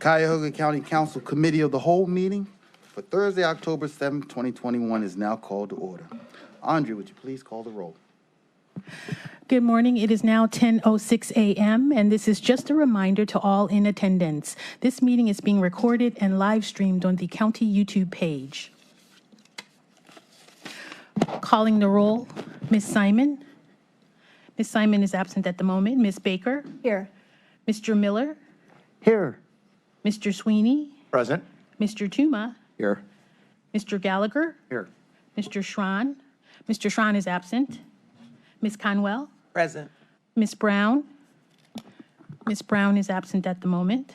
Cuyahoga County Council Committee of the Whole meeting for Thursday, October 7th, 2021 is now called to order. Andrea, would you please call the roll? Good morning. It is now 10:06 a.m., and this is just a reminder to all in attendance. This meeting is being recorded and live streamed on the county YouTube page. Calling the roll, Ms. Simon. Ms. Simon is absent at the moment. Ms. Baker. Here. Mr. Miller. Here. Mr. Sweeney. Present. Mr. Tuma. Here. Mr. Gallagher. Here. Mr. Schran. Mr. Schran is absent. Ms. Conwell. Present. Ms. Brown. Ms. Brown is absent at the moment.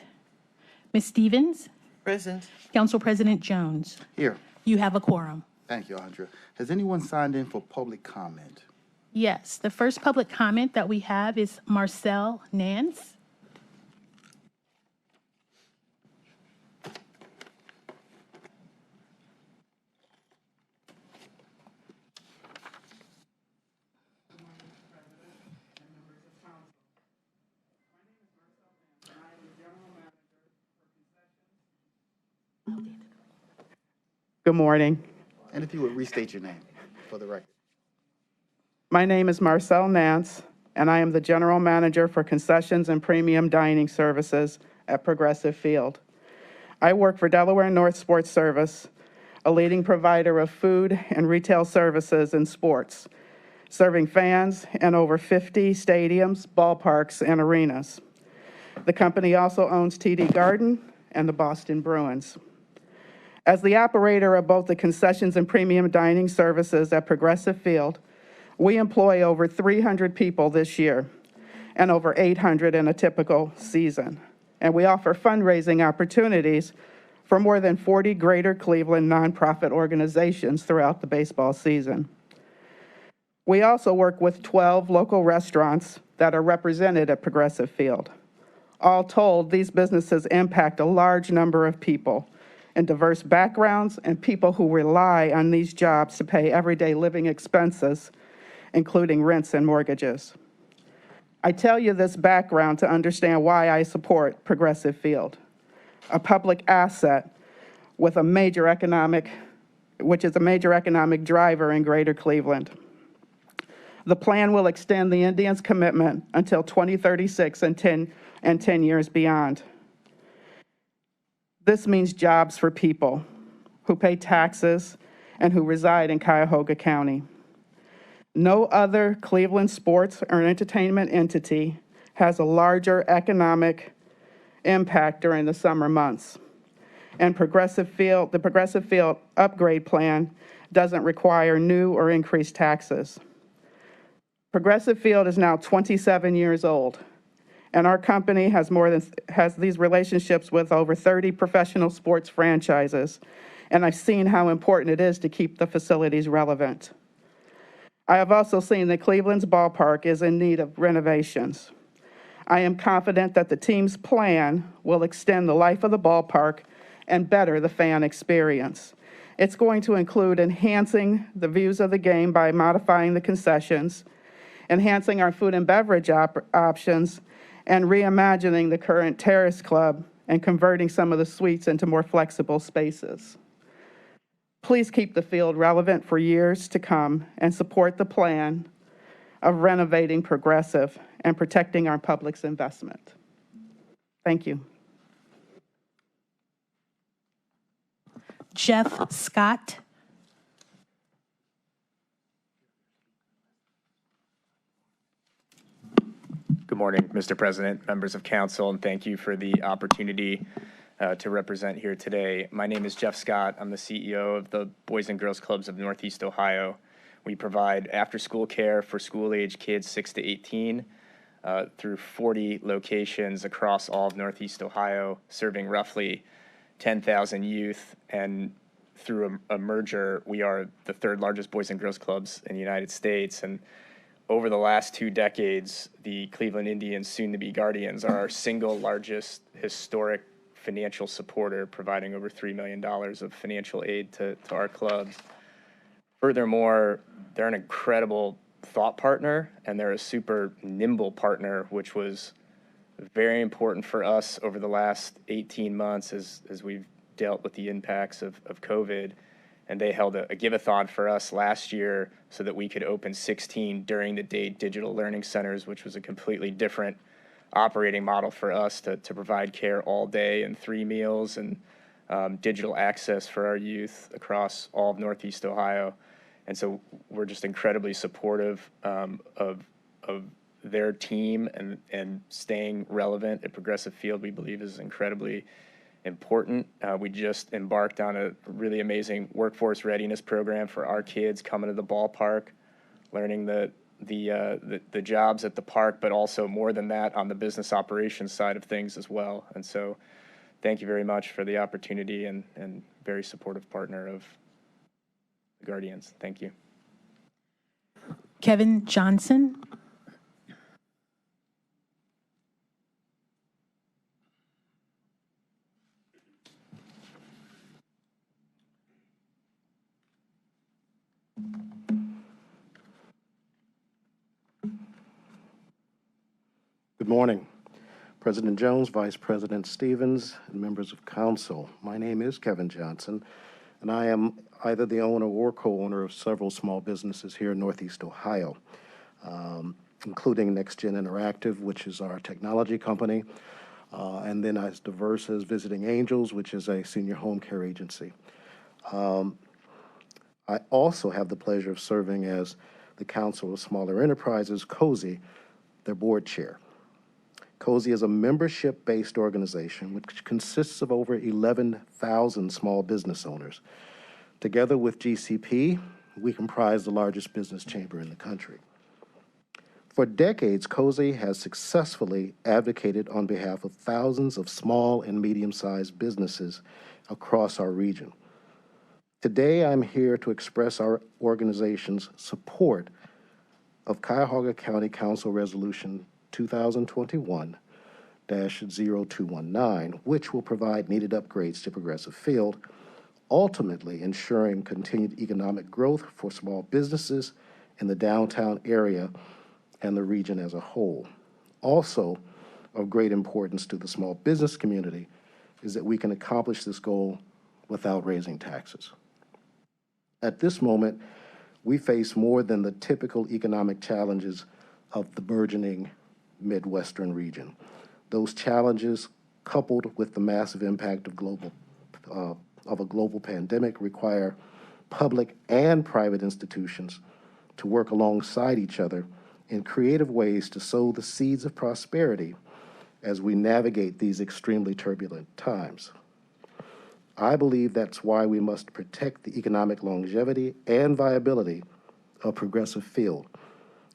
Ms. Stevens. Present. Council President Jones. Here. You have a quorum. Thank you, Andrea. Has anyone signed in for public comment? Yes, the first public comment that we have is Marcel Nance. Good morning. And if you would restate your name for the record. My name is Marcel Nance, and I am the General Manager for Concessions and Premium Dining Services at Progressive Field. I work for Delaware North Sports Service, a leading provider of food and retail services in sports, serving fans in over 50 stadiums, ballparks, and arenas. The company also owns TD Garden and the Boston Bruins. As the operator of both the concessions and premium dining services at Progressive Field, we employ over 300 people this year and over 800 in a typical season. And we offer fundraising opportunities for more than 40 Greater Cleveland nonprofit organizations throughout the baseball season. We also work with 12 local restaurants that are represented at Progressive Field. All told, these businesses impact a large number of people in diverse backgrounds and people who rely on these jobs to pay everyday living expenses, including rents and mortgages. I tell you this background to understand why I support Progressive Field, a public asset with which is a major economic driver in Greater Cleveland. The plan will extend the Indians' commitment until 2036 and 10 years beyond. This means jobs for people who pay taxes and who reside in Cuyahoga County. No other Cleveland sports or entertainment entity has a larger economic impact during the summer months. And the Progressive Field upgrade plan doesn't require new or increased taxes. Progressive Field is now 27 years old. And our company has these relationships with over 30 professional sports franchises, and I've seen how important it is to keep the facilities relevant. I have also seen that Cleveland's ballpark is in need of renovations. I am confident that the team's plan will extend the life of the ballpark and better the fan experience. It's going to include enhancing the views of the game by modifying the concessions, enhancing our food and beverage options, and reimagining the current Terrace Club and converting some of the suites into more flexible spaces. Please keep the field relevant for years to come and support the plan of renovating Progressive and protecting our public's investment. Thank you. Jeff Scott. Good morning, Mr. President, members of council, and thank you for the opportunity to represent here today. My name is Jeff Scott. I'm the CEO of the Boys and Girls Clubs of Northeast Ohio. We provide after-school care for school-age kids 6 to 18 through 40 locations across all of Northeast Ohio, serving roughly 10,000 youth. And through a merger, we are the third largest Boys and Girls Clubs in the United States. And over the last 2 decades, the Cleveland Indians, soon to be Guardians, are our single largest historic financial supporter, providing over $3 million of financial aid to our clubs. Furthermore, they're an incredible thought partner, and they're a super nimble partner, which was very important for us over the last 18 months as we've dealt with the impacts of COVID. And they held a give-a-thon for us last year so that we could open 16 during the day digital learning centers, which was a completely different operating model for us to provide care all day and 3 meals and digital access for our youth across all of Northeast Ohio. And so we're just incredibly supportive of their team, and staying relevant at Progressive Field, we believe, is incredibly important. We just embarked on a really amazing workforce readiness program for our kids coming to the ballpark, learning the jobs at the park, but also more than that on the business operations side of things as well. And so thank you very much for the opportunity, and very supportive partner of the Guardians. Thank you. Kevin Johnson. Good morning, President Jones, Vice President Stevens, and members of council. My name is Kevin Johnson, and I am either the owner or co-owner of several small businesses here in Northeast Ohio, including NextGen Interactive, which is our technology company, and then as diverse as Visiting Angels, which is a senior home care agency. I also have the pleasure of serving as the Council of Smaller Enterprises, COSE, their board chair. COSE is a membership-based organization which consists of over 11,000 small business owners. Together with GCP, we comprise the largest business chamber in the country. For decades, COSE has successfully advocated on behalf of thousands of small and medium-sized businesses across our region. Today, I'm here to express our organization's support of Cuyahoga County Council Resolution 2021-0219, which will provide needed upgrades to Progressive Field, ultimately ensuring continued economic growth for small businesses in the downtown area and the region as a whole. Also of great importance to the small business community is that we can accomplish this goal without raising taxes. At this moment, we face more than the typical economic challenges of the burgeoning Midwestern region. Those challenges, coupled with the massive impact of a global pandemic, require public and private institutions to work alongside each other in creative ways to sow the seeds of prosperity as we navigate these extremely turbulent times. I believe that's why we must protect the economic longevity and viability of Progressive Field,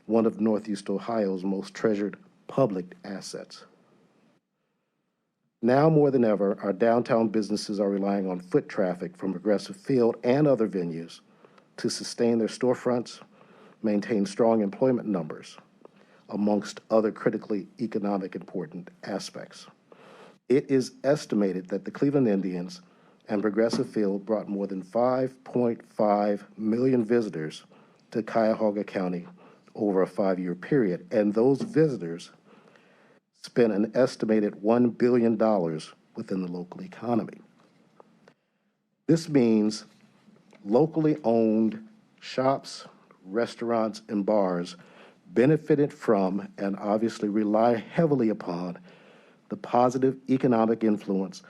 one of Northeast Ohio's most treasured public assets. Now more than ever, our downtown businesses are relying on foot traffic from Progressive Field and other venues to sustain their storefronts, maintain strong employment numbers, amongst other critically economic important aspects. It is estimated that the Cleveland Indians and Progressive Field brought more than 5.5 million visitors to Cuyahoga County over a 5-year period, and those visitors spent an estimated $1 billion within the local economy. This means locally owned shops, restaurants, and bars benefited from and obviously rely heavily upon the positive economic influence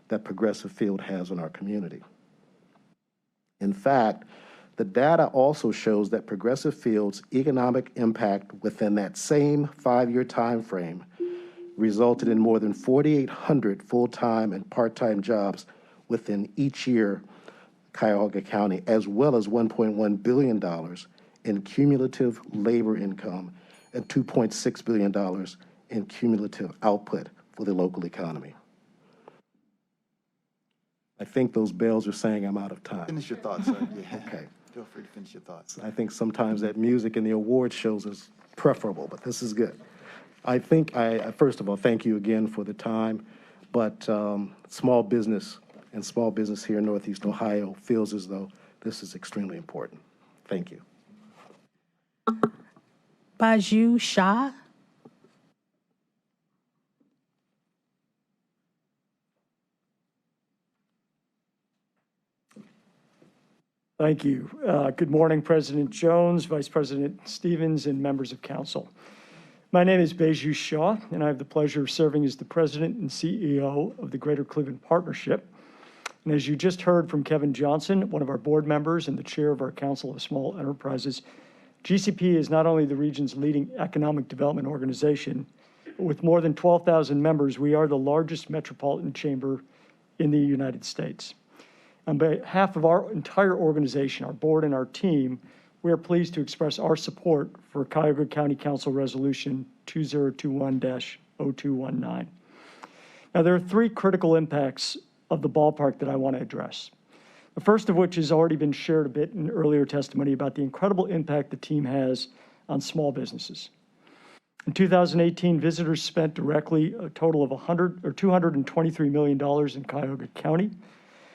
that Progressive Field has on our community. In fact, the data also shows that Progressive Field's economic impact within that same 5-year time frame resulted in more than 4,800 full-time and part-time jobs within each year Cuyahoga County, as well as $1.1 billion in cumulative labor income and $2.6 billion in cumulative output for the local economy. I think those bells are saying I'm out of time. Finish your thoughts, sir. Yeah. Okay. Feel free to finish your thoughts. I think sometimes that music in the award shows is preferable, but this is good. I think first of all, thank you again for the time, but small business here in Northeast Ohio feels as though this is extremely important. Thank you. Baju Shah. Thank you. Good morning, President Jones, Vice President Stevens, and members of council. My name is Baiju Shaw, and I have the pleasure of serving as the President and CEO of the Greater Cleveland Partnership. And as you just heard from Kevin Johnson, one of our board members and the chair of our Council of Small Enterprises, GCP is not only the region's leading economic development organization, but with more than 12,000 members, we are the largest metropolitan chamber in the United States. On behalf of our entire organization, our board and our team, we are pleased to express our support for Cuyahoga County Council Resolution 2021-0219. Now, there are three critical impacts of the ballpark that I want to address. The first of which has already been shared a bit in earlier testimony about the incredible impact the team has on small businesses. In 2018, visitors spent directly a total of $223 million in Cuyahoga County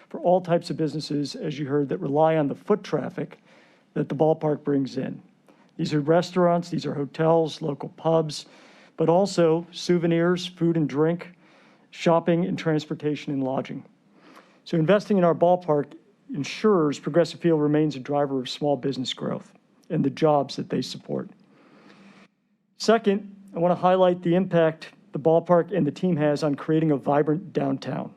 for all types of businesses, as you heard, that rely on the foot traffic that the ballpark brings in. These are restaurants, these are hotels, local pubs, but also souvenirs, food and drink, shopping, and transportation and lodging. So investing in our ballpark ensures Progressive Field remains a driver of small business growth and the jobs that they support. Second, I want to highlight the impact the ballpark and the team has on creating a vibrant downtown.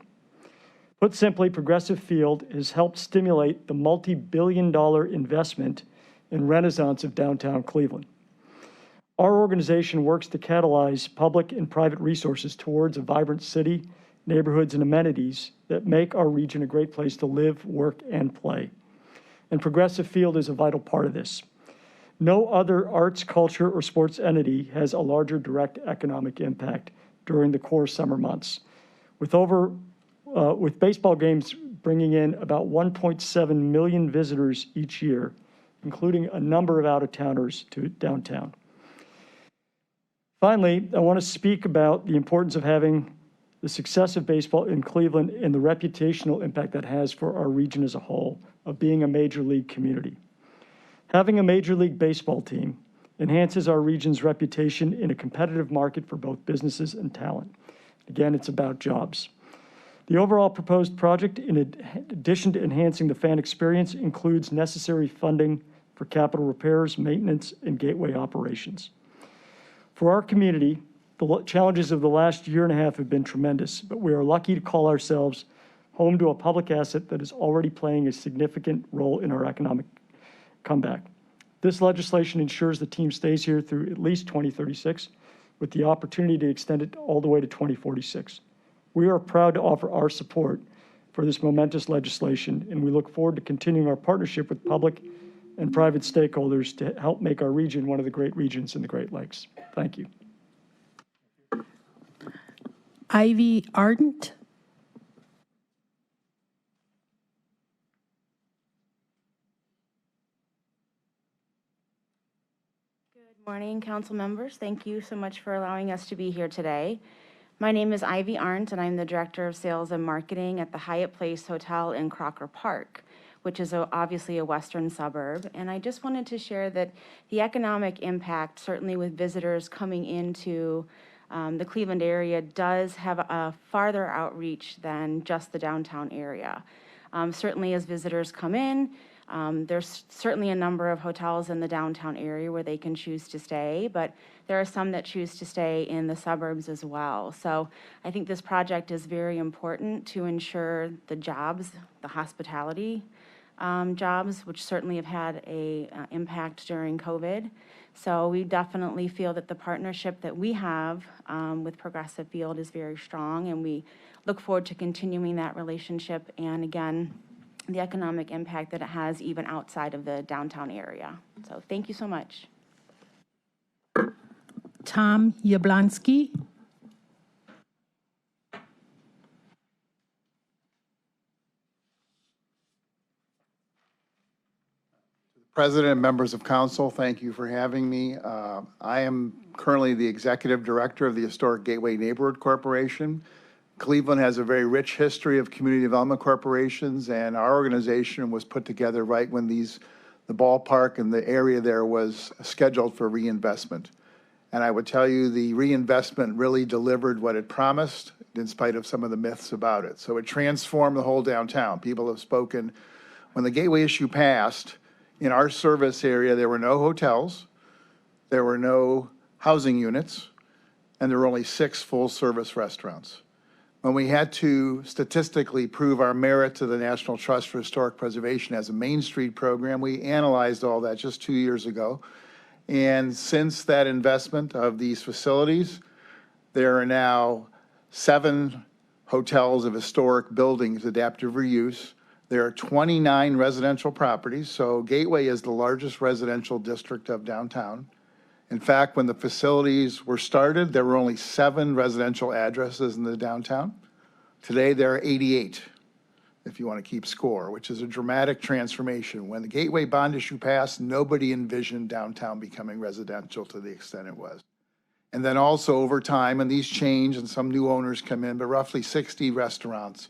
Put simply, Progressive Field has helped stimulate the multi-billion-dollar investment and renaissance of downtown Cleveland. Our organization works to catalyze public and private resources towards a vibrant city, neighborhoods, and amenities that make our region a great place to live, work, and play. And Progressive Field is a vital part of this. No other arts, culture, or sports entity has a larger direct economic impact during the core summer months. With baseball games bringing in about 1.7 million visitors each year, including a number of out-of-towners to downtown. Finally, I want to speak about the importance of having the success of baseball in Cleveland and the reputational impact that has for our region as a whole of being a major league community. Having a Major League Baseball team enhances our region's reputation in a competitive market for both businesses and talent. Again, it's about jobs. The overall proposed project, in addition to enhancing the fan experience, includes necessary funding for capital repairs, maintenance, and gateway operations. For our community, the challenges of the last year and a half have been tremendous, but we are lucky to call ourselves home to a public asset that is already playing a significant role in our economic comeback. This legislation ensures the team stays here through at least 2036, with the opportunity to extend it all the way to 2046. We are proud to offer our support for this momentous legislation, and we look forward to continuing our partnership with public and private stakeholders to help make our region one of the great regions in the Great Lakes. Thank you. Ivy Ardent. Good morning, council members. Thank you so much for allowing us to be here today. My name is Ivy Arndt, and I'm the Director of Sales and Marketing at the Hyatt Place Hotel in Crocker Park, which is obviously a western suburb. And I just wanted to share that the economic impact, certainly with visitors coming into the Cleveland area, does have a farther outreach than just the downtown area. Certainly as visitors come in, there's certainly a number of hotels in the downtown area where they can choose to stay, but there are some that choose to stay in the suburbs as well. So I think this project is very important to ensure the jobs, the hospitality jobs, which certainly have had a impact during COVID. So we definitely feel that the partnership that we have with Progressive Field is very strong, and we look forward to continuing that relationship and, again, the economic impact that it has even outside of the downtown area. So thank you so much. Tom Yablonsky. President and members of council, thank you for having me. I am currently the executive director of the Historic Gateway Neighborhood Corporation. Cleveland has a very rich history of community development corporations, and our organization was put together right when the ballpark and the area there was scheduled for reinvestment. And I would tell you the reinvestment really delivered what it promised in spite of some of the myths about it. So it transformed the whole downtown. People have spoken When the Gateway issue passed, in our service area, there were no hotels, there were no housing units, and there were only 6 full-service restaurants. When we had to statistically prove our merit to the National Trust for Historic Preservation as a Main Street program, we analyzed all that just 2 years ago. And since that investment of these facilities, there are now 7 hotels of historic buildings, adaptive reuse. There are 29 residential properties, so Gateway is the largest residential district of downtown. In fact, when the facilities were started, there were only 7 residential addresses in the downtown. Today, there are 88, if you want to keep score, which is a dramatic transformation. When the Gateway bond issue passed, nobody envisioned downtown becoming residential to the extent it was. And then also over time, and these change and some new owners come in, but roughly 60 restaurants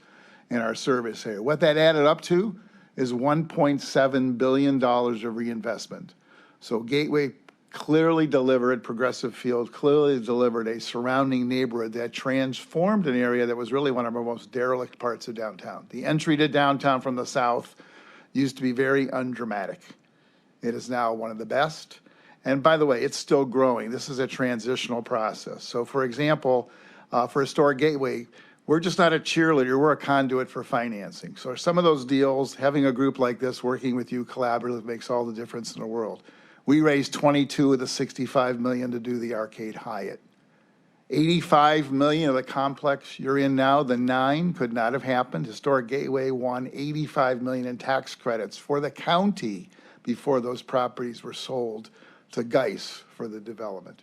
in our service area. What that added up to is $1.7 billion of reinvestment. So Gateway clearly delivered, Progressive Field clearly delivered a surrounding neighborhood that transformed an area that was really one of our most derelict parts of downtown. The entry to downtown from the south used to be very undramatic. It is now one of the best. And by the way, it's still growing. This is a transitional process. So for example, for Historic Gateway, we're just not a cheerleader, we're a conduit for financing. So some of those deals, having a group like this working with you collaboratively makes all the difference in the world. We raised 22 of the 65 million to do the Arcade Hyatt. 85 million of the complex you're in now, the 9 could not have happened. Historic Gateway won 85 million in tax credits for the county before those properties were sold to Geis for the development.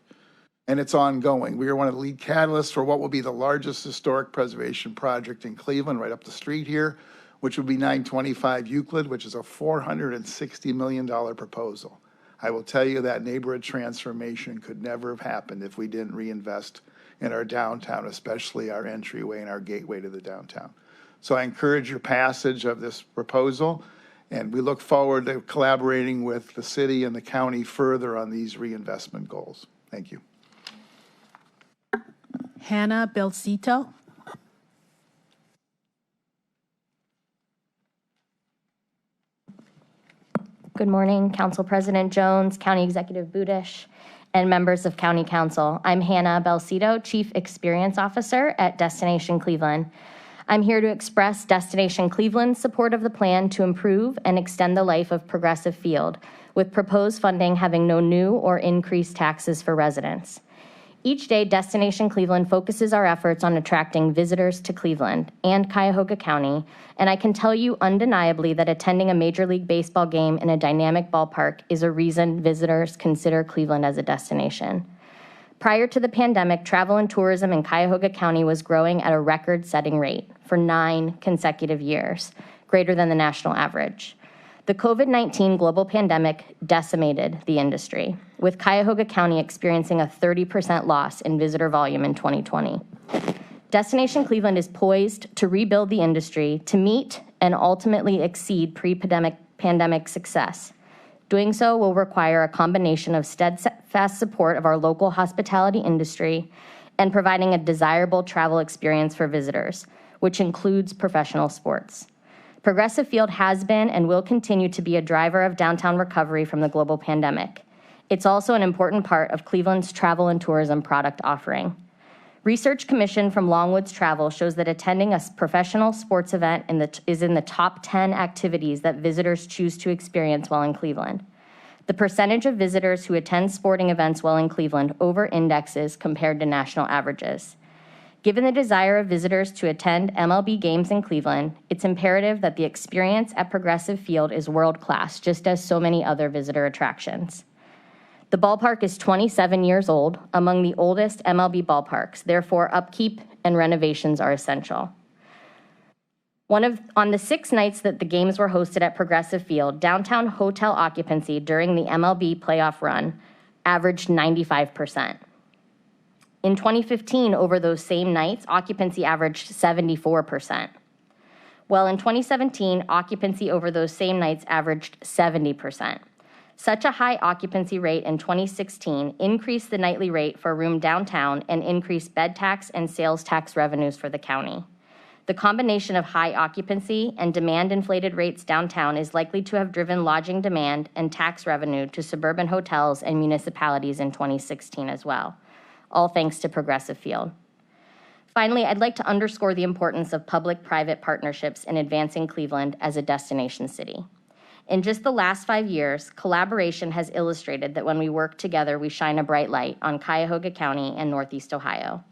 And it's ongoing. We are one of the lead catalysts for what will be the largest historic preservation project in Cleveland, right up the street here, which will be 925 Euclid, which is a $460 million proposal. I will tell you that neighborhood transformation could never have happened if we didn't reinvest in our downtown, especially our entryway and our gateway to the downtown. So I encourage your passage of this proposal, and we look forward to collaborating with the city and the county further on these reinvestment goals. Thank you. Hannah Belcito. Good morning, Council President Jones, County Executive Budish, and members of County Council. I'm Hannah Belcito, Chief Experience Officer at Destination Cleveland. I'm here to express Destination Cleveland's support of the plan to improve and extend the life of Progressive Field, with proposed funding having no new or increased taxes for residents. Each day, Destination Cleveland focuses our efforts on attracting visitors to Cleveland and Cuyahoga County, and I can tell you undeniably that attending a Major League Baseball game in a dynamic ballpark is a reason visitors consider Cleveland as a destination. Prior to the pandemic, travel and tourism in Cuyahoga County was growing at a record-setting rate for 9 consecutive years, greater than the national average. The COVID-19 global pandemic decimated the industry, with Cuyahoga County experiencing a 30% loss in visitor volume in 2020. Destination Cleveland is poised to rebuild the industry to meet and ultimately exceed pre-pandemic success. Doing so will require a combination of steadfast support of our local hospitality industry and providing a desirable travel experience for visitors, which includes professional sports. Progressive Field has been and will continue to be a driver of downtown recovery from the global pandemic. It's also an important part of Cleveland's travel and tourism product offering. Research commissioned from Longwoods Travel shows that attending a professional sports event is in the top 10 activities that visitors choose to experience while in Cleveland. The percentage of visitors who attend sporting events while in Cleveland over-indexes compared to national averages. Given the desire of visitors to attend MLB games in Cleveland, it's imperative that the experience at Progressive Field is world-class, just as so many other visitor attractions. The ballpark is 27 years old, among the oldest MLB ballparks. Therefore, upkeep and renovations are essential. On the 6 nights that the games were hosted at Progressive Field, downtown hotel occupancy during the MLB playoff run averaged 95%. In 2015, over those same nights, occupancy averaged 74%. While in 2017, occupancy over those same nights averaged 70%. Such a high occupancy rate in 2016 increased the nightly rate for a room downtown and increased bed tax and sales tax revenues for the county. The combination of high occupancy and demand-inflated rates downtown is likely to have driven lodging demand and tax revenue to suburban hotels and municipalities in 2016 as well, all thanks to Progressive Field. Finally, I'd like to underscore the importance of public-private partnerships in advancing Cleveland as a destination city. In just the last 5 years, collaboration has illustrated that when we work together, we shine a bright light on Cuyahoga County and Northeast Ohio.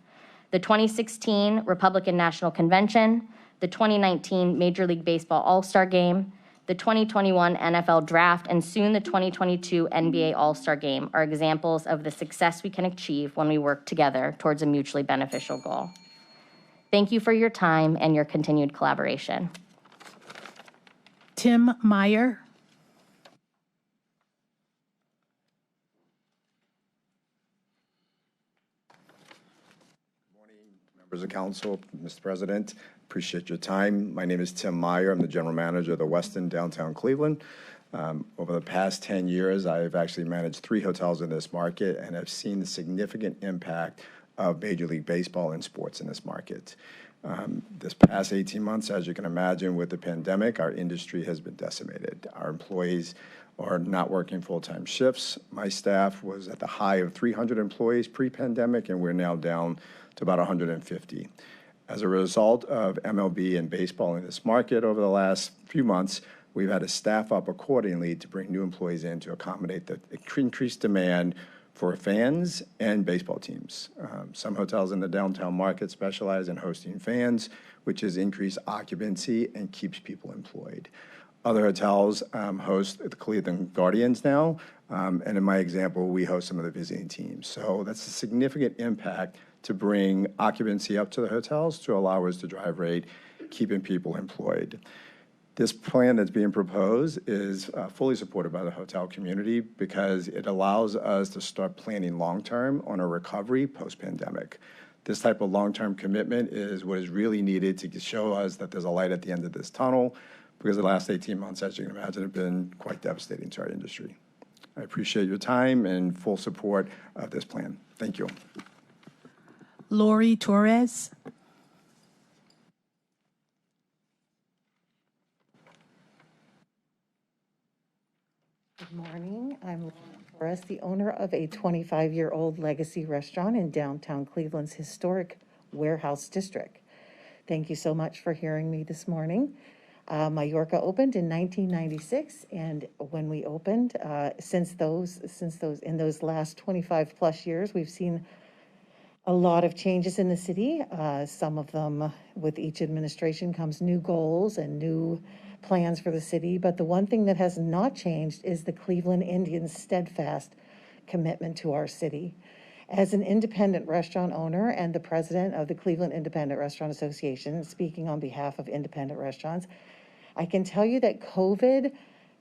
The 2016 Republican National Convention, the 2019 Major League Baseball All-Star Game, the 2021 NFL Draft, and soon the 2022 NBA All-Star Game are examples of the success we can achieve when we work together towards a mutually beneficial goal. Thank you for your time and your continued collaboration. Tim Meyer. Members of council, Mr. President, appreciate your time. My name is Tim Meyer. I'm the general manager of the Westin Downtown Cleveland. Over the past 10 years, I've actually managed 3 hotels in this market and have seen the significant impact of Major League Baseball and sports in this market. This past 18 months, as you can imagine, with the pandemic, our industry has been decimated. Our employees are not working full-time shifts. My staff was at the high of 300 employees pre-pandemic, and we're now down to about 150. As a result of MLB and baseball in this market over the last few months, we've had to staff up accordingly to bring new employees in to accommodate the increased demand for fans and baseball teams. Some hotels in the downtown market specialize in hosting fans, which has increased occupancy and keeps people employed. Other hotels host the Cleveland Guardians now, and in my example, we host some of the visiting teams. So that's a significant impact to bring occupancy up to the hotels to allow us to drive rate, keeping people employed. This plan that's being proposed is fully supported by the hotel community because it allows us to start planning long-term on a recovery post-pandemic. This type of long-term commitment is what is really needed to show us that there's a light at the end of this tunnel, because the last 18 months, as you can imagine, have been quite devastating to our industry. I appreciate your time and full support of this plan. Thank you. Lori Torres. Good morning. I'm Laura Torres, the owner of a 25-year-old legacy restaurant in downtown Cleveland's historic warehouse district. Thank you so much for hearing me this morning. Mallorca opened in 1996, and when we opened, in those last 25 plus years, we've seen a lot of changes in the city. Some of them, with each administration comes new goals and new plans for the city. But the one thing that has not changed is the Cleveland Indians' steadfast commitment to our city. As an independent restaurant owner and the president of the Cleveland Independent Restaurant Association, speaking on behalf of independent restaurants, I can tell you that COVID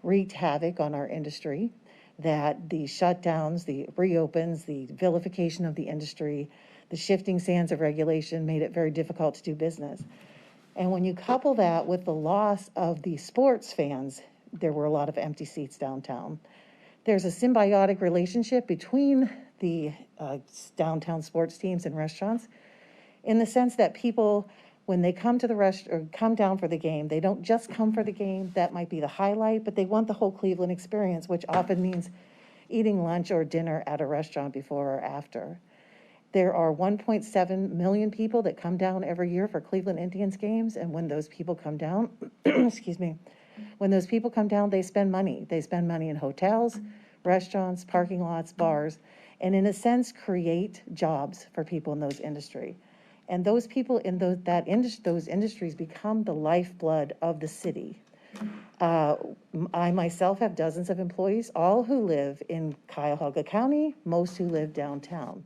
wreaked havoc on our industry, that the shutdowns, the reopens, the vilification of the industry, the shifting sands of regulation made it very difficult to do business. And when you couple that with the loss of the sports fans, there were a lot of empty seats downtown. There's a symbiotic relationship between the downtown sports teams and restaurants in the sense that people, when they come to the or come down for the game, they don't just come for the game. That might be the highlight, but they want the whole Cleveland experience, which often means eating lunch or dinner at a restaurant before or after. There are 1.7 million people that come down every year for Cleveland Indians games, and when those people come down, excuse me, when those people come down, they spend money. They spend money in hotels, restaurants, parking lots, bars, and in a sense create jobs for people in those industries. And those people in those industries become the lifeblood of the city. I myself have dozens of employees, all who live in Cuyahoga County, most who live downtown.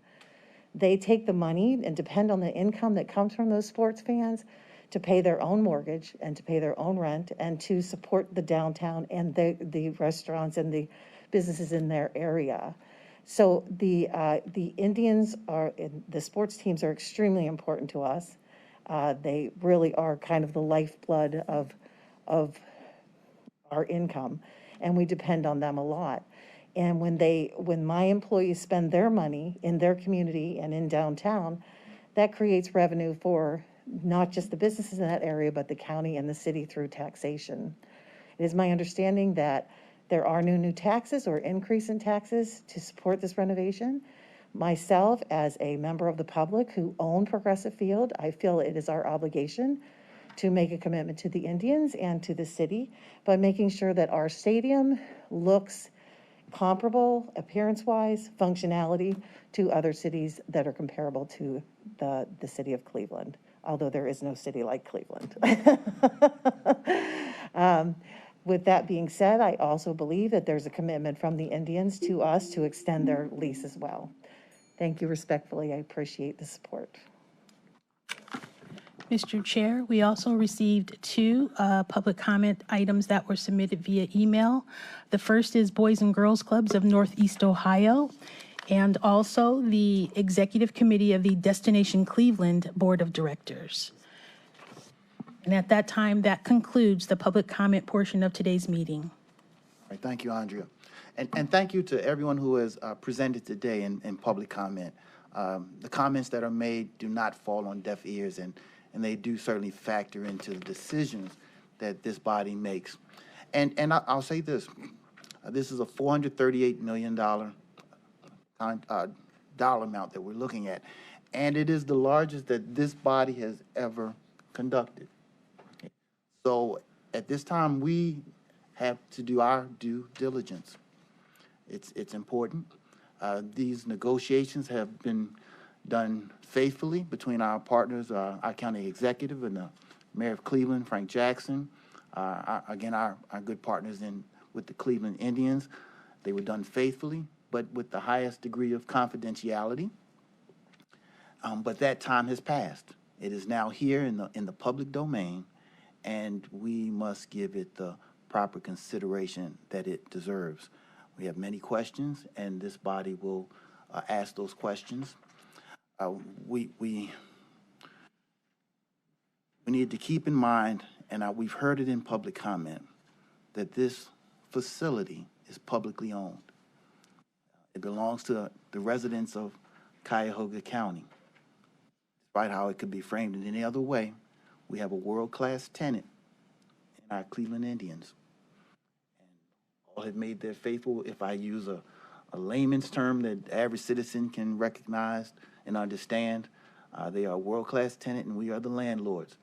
They take the money and depend on the income that comes from those sports fans to pay their own mortgage and to pay their own rent and to support the downtown and the restaurants and the businesses in their area. So the Indians the sports teams are extremely important to us. They really are kind of the lifeblood of our income, and we depend on them a lot. And when my employees spend their money in their community and in downtown, that creates revenue for not just the businesses in that area, but the county and the city through taxation. It is my understanding that there are no new taxes or increase in taxes to support this renovation. Myself, as a member of the public who own Progressive Field, I feel it is our obligation to make a commitment to the Indians and to the city by making sure that our stadium looks comparable, appearance-wise, functionality, to other cities that are comparable to the city of Cleveland, although there is no city like Cleveland. With that being said, I also believe that there's a commitment from the Indians to us to extend their lease as well. Thank you respectfully. I appreciate the support. Mr. Chair, we also received two public comment items that were submitted via email. The first is Boys and Girls Clubs of Northeast Ohio, and also the Executive Committee of the Destination Cleveland Board of Directors. And at that time, that concludes the public comment portion of today's meeting. All right, thank you, Andrea. And thank you to everyone who has presented today in public comment. The comments that are made do not fall on deaf ears, and they do certainly factor into the decisions that this body makes. And I'll say this. This is a $438 million dollar amount that we're looking at, and it is the largest that this body has ever conducted. So at this time, we have to do our due diligence. It's important. These negotiations have been done faithfully between our partners, our county executive and the mayor of Cleveland, Frank Jackson. Again, our good partners with the Cleveland Indians. They were done faithfully, but with the highest degree of confidentiality. But that time has passed. It is now here in the public domain, and we must give it the proper consideration that it deserves. We have many questions, and this body will ask those questions. We need to keep in mind, and we've heard it in public comment, that this facility is publicly owned. It belongs to the residents of Cuyahoga County. Despite how it could be framed in any other way, we have a world-class tenant in our Cleveland Indians. And all have made their faithful, if I use a layman's term that the average citizen can recognize and understand, they are a world-class tenant and we are the landlords.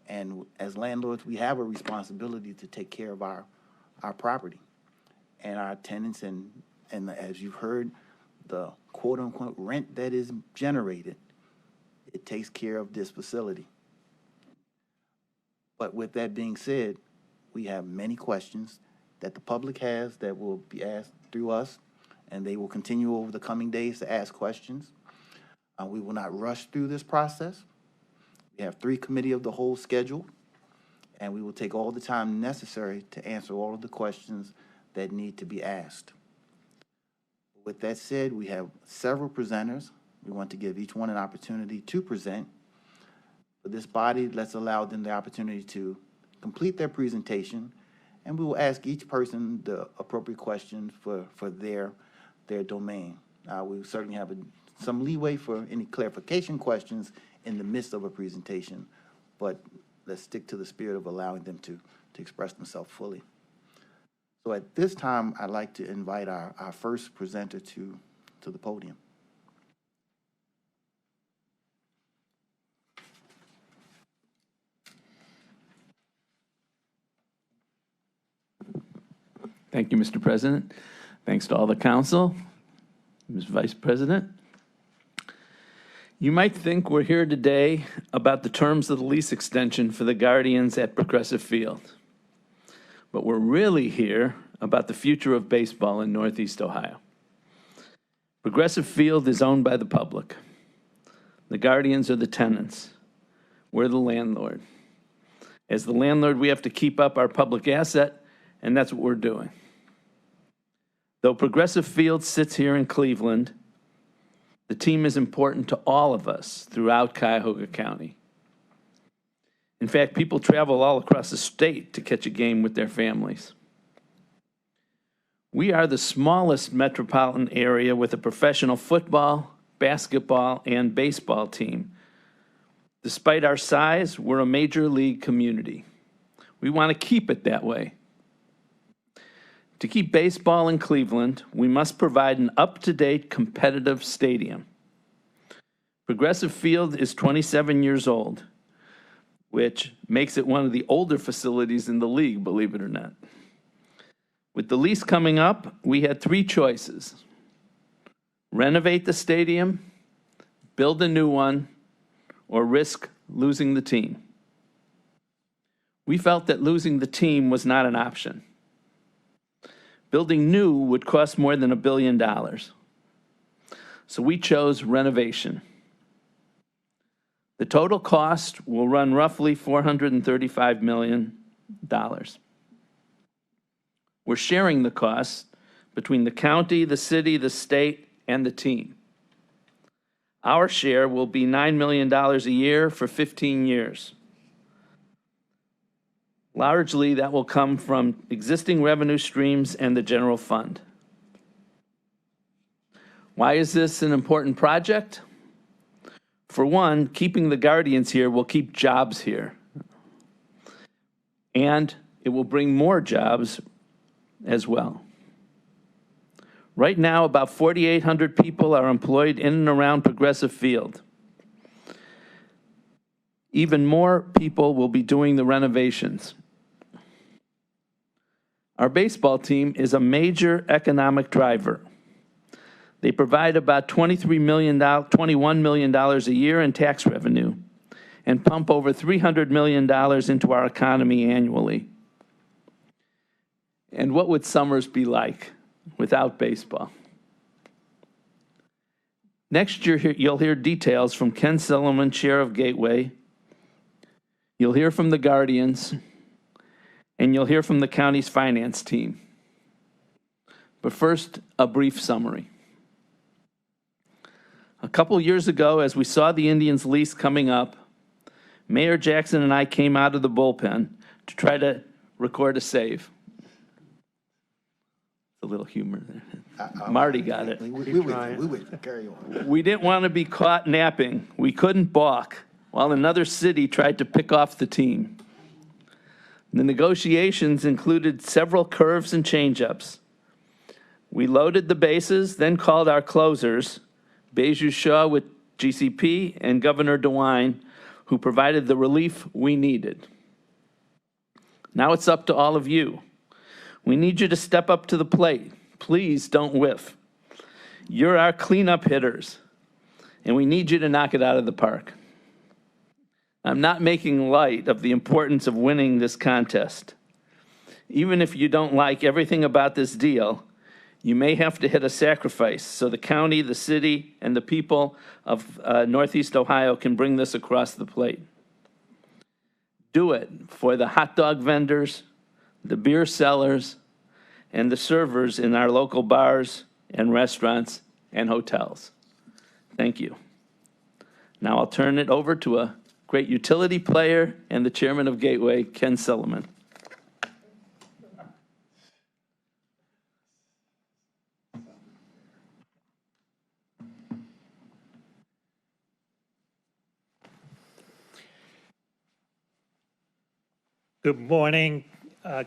And as landlords, we have a responsibility to take care of our property and our tenants, and as you've heard, the quote-unquote rent that is generated, it takes care of this facility. But with that being said, we have many questions that the public has that will be asked through us, and they will continue over the coming days to ask questions. We will not rush through this process. We have 3 committee of the whole scheduled, and we will take all the time necessary to answer all of the questions that need to be asked. With that said, we have several presenters. We want to give each one an opportunity to present. For this body, let's allow them the opportunity to complete their presentation, and we will ask each person the appropriate question for their domain. We will certainly have some leeway for any clarification questions in the midst of a presentation, but let's stick to the spirit of allowing them to express themselves fully. So at this time, I'd like to invite our first presenter to the podium. Thank you, Mr. President. Thanks to all the council, Ms. Vice President. You might think we're here today about the terms of the lease extension for the Guardians at Progressive Field. But we're really here about the future of baseball in Northeast Ohio. Progressive Field is owned by the public. The Guardians are the tenants. We're the landlord. As the landlord, we have to keep up our public asset, and that's what we're doing. Though Progressive Field sits here in Cleveland, the team is important to all of us throughout Cuyahoga County. In fact, people travel all across the state to catch a game with their families. We are the smallest metropolitan area with a professional football, basketball, and baseball team. Despite our size, we're a major league community. We want to keep it that way. To keep baseball in Cleveland, we must provide an up-to-date competitive stadium. Progressive Field is 27 years old, which makes it one of the older facilities in the league, believe it or not. With the lease coming up, we had three choices: renovate the stadium, build a new one, or risk losing the team. We felt that losing the team was not an option. Building new would cost more than $1 billion. So we chose renovation. The total cost will run roughly $435 million. We're sharing the cost between the county, the city, the state, and the team. Our share will be $9 million a year for 15 years. Largely, that will come from existing revenue streams and the general fund. Why is this an important project? For one, keeping the Guardians here will keep jobs here. And it will bring more jobs as well. Right now, about 4,800 people are employed in and around Progressive Field. Even more people will be doing the renovations. Our baseball team is a major economic driver. They provide about $21 million a year in tax revenue and pump over $300 million into our economy annually. And what would summers be like without baseball? Next year, you'll hear details from Ken Silliman, chair of Gateway. You'll hear from the Guardians, and you'll hear from the county's finance team. But first, a brief summary. A couple years ago, as we saw the Indians' lease coming up, Mayor Jackson and I came out of the bullpen to try to record a save. A little humor there. Marty got it. We would carry on. We didn't want to be caught napping. We couldn't balk while another city tried to pick off the team. The negotiations included several curves and changeups. We loaded the bases, then called our closers, Beju Shaw with GCP and Governor DeWine, who provided the relief we needed. Now it's up to all of you. We need you to step up to the plate. Please don't whiff. You're our cleanup hitters, and we need you to knock it out of the park. I'm not making light of the importance of winning this contest. Even if you don't like everything about this deal, you may have to hit a sacrifice so the county, the city, and the people of Northeast Ohio can bring this across the plate. Do it for the hot dog vendors, the beer sellers, and the servers in our local bars and restaurants and hotels. Thank you. Now I'll turn it over to a great utility player and the chairman of Gateway, Ken Silliman. Good morning,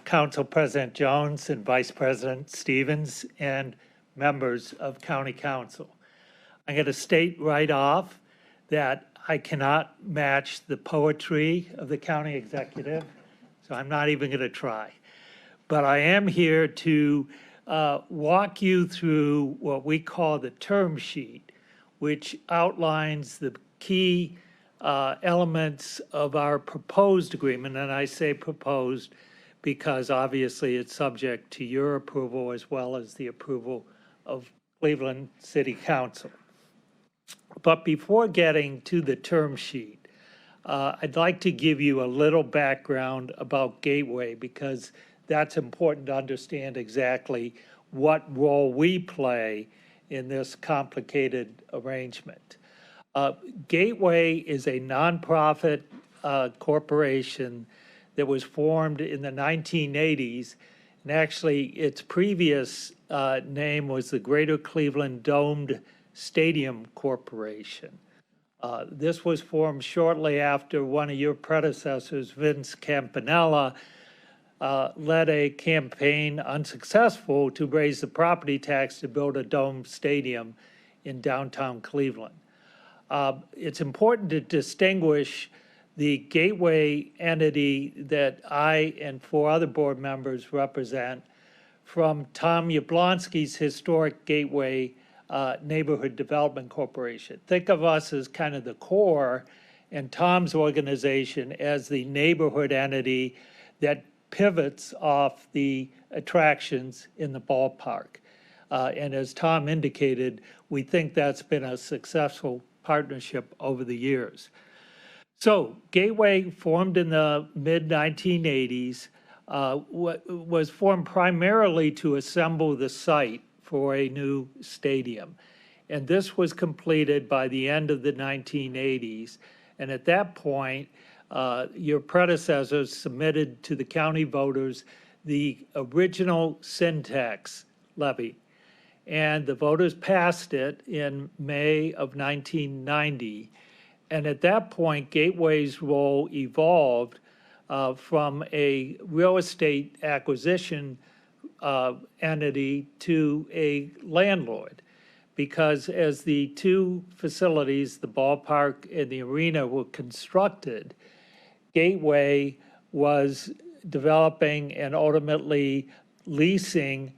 Council President Jones and Vice President Stevens and members of County Council. I'm going to state right off that I cannot match the poetry of the county executive, so I'm not even going to try. But I am here to walk you through what we call the term sheet, which outlines the key elements of our proposed agreement, and I say proposed because obviously it's subject to your approval as well as the approval of Cleveland City Council. But before getting to the term sheet, I'd like to give you a little background about Gateway because that's important to understand exactly what role we play in this complicated arrangement. Gateway is a nonprofit corporation that was formed in the 1980s, and actually its previous name was the Greater Cleveland Domed Stadium Corporation. This was formed shortly after one of your predecessors, Vince Campanella, led a campaign unsuccessful to raise the property tax to build a dome stadium in downtown Cleveland. It's important to distinguish the Gateway entity that I and 4 other board members represent from Tom Yablonsky's historic Gateway Neighborhood Development Corporation. Think of us as kind of the core and Tom's organization as the neighborhood entity that pivots off the attractions in the ballpark. And as Tom indicated, we think that's been a successful partnership over the years. So Gateway, formed in the mid-1980s, was formed primarily to assemble the site for a new stadium. And this was completed by the end of the 1980s. And at that point, your predecessors submitted to the county voters the original sin tax levy. And the voters passed it in May of 1990. And at that point, Gateway's role evolved from a real estate acquisition entity to a landlord. Because as the 2 facilities, the ballpark and the arena, were constructed, Gateway was developing and ultimately leasing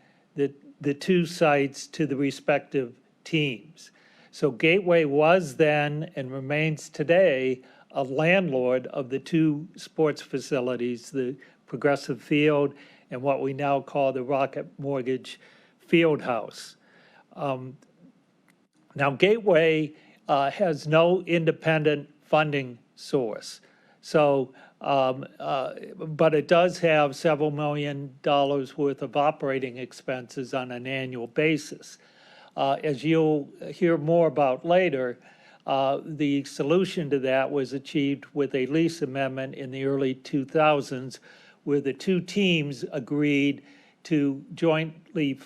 the 2 sites to the respective teams. So Gateway was then and remains today a landlord of the 2 sports facilities, the Progressive Field and what we now call the Rocket Mortgage Fieldhouse. Now, Gateway has no independent funding source. So, but it does have several $1 million worth of operating expenses on an annual basis. As you'll hear more about later, the solution to that was achieved with a lease amendment in the early 2000s, where the 2 teams agreed to jointly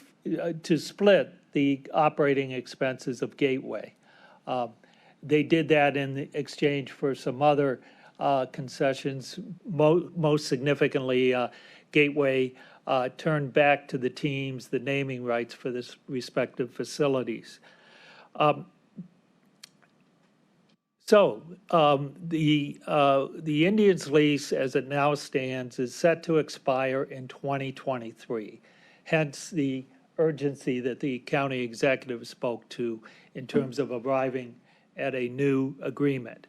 to split the operating expenses of Gateway. They did that in exchange for some other concessions. Most significantly, Gateway turned back to the teams the naming rights for the respective facilities. The Indians lease, as it now stands, is set to expire in 2023. Hence the urgency that the county executive spoke to in terms of arriving at a new agreement.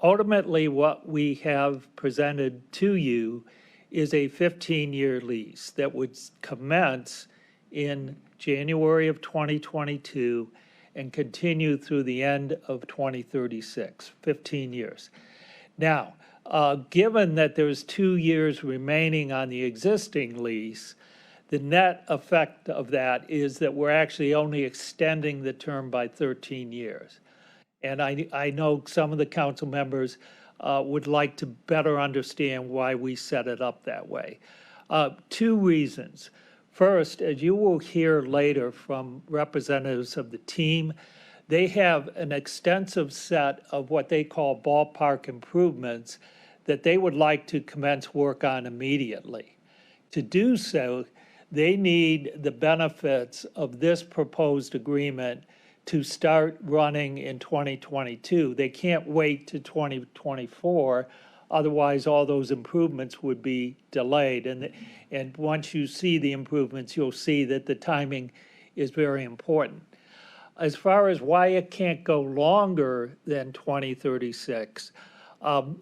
Ultimately, what we have presented to you is a 15-year lease that would commence in January of 2022 and continue through the end of 2036, 15 years. Now, given that there's 2 years remaining on the existing lease, the net effect of that is that we're actually only extending the term by 13 years. And I know some of the council members would like to better understand why we set it up that way. 2 reasons. First, as you will hear later from representatives of the team, they have an extensive set of what they call ballpark improvements that they would like to commence work on immediately. To do so, they need the benefits of this proposed agreement to start running in 2022. They can't wait to 2024, otherwise all those improvements would be delayed. And once you see the improvements, you'll see that the timing is very important. As far as why it can't go longer than 2036,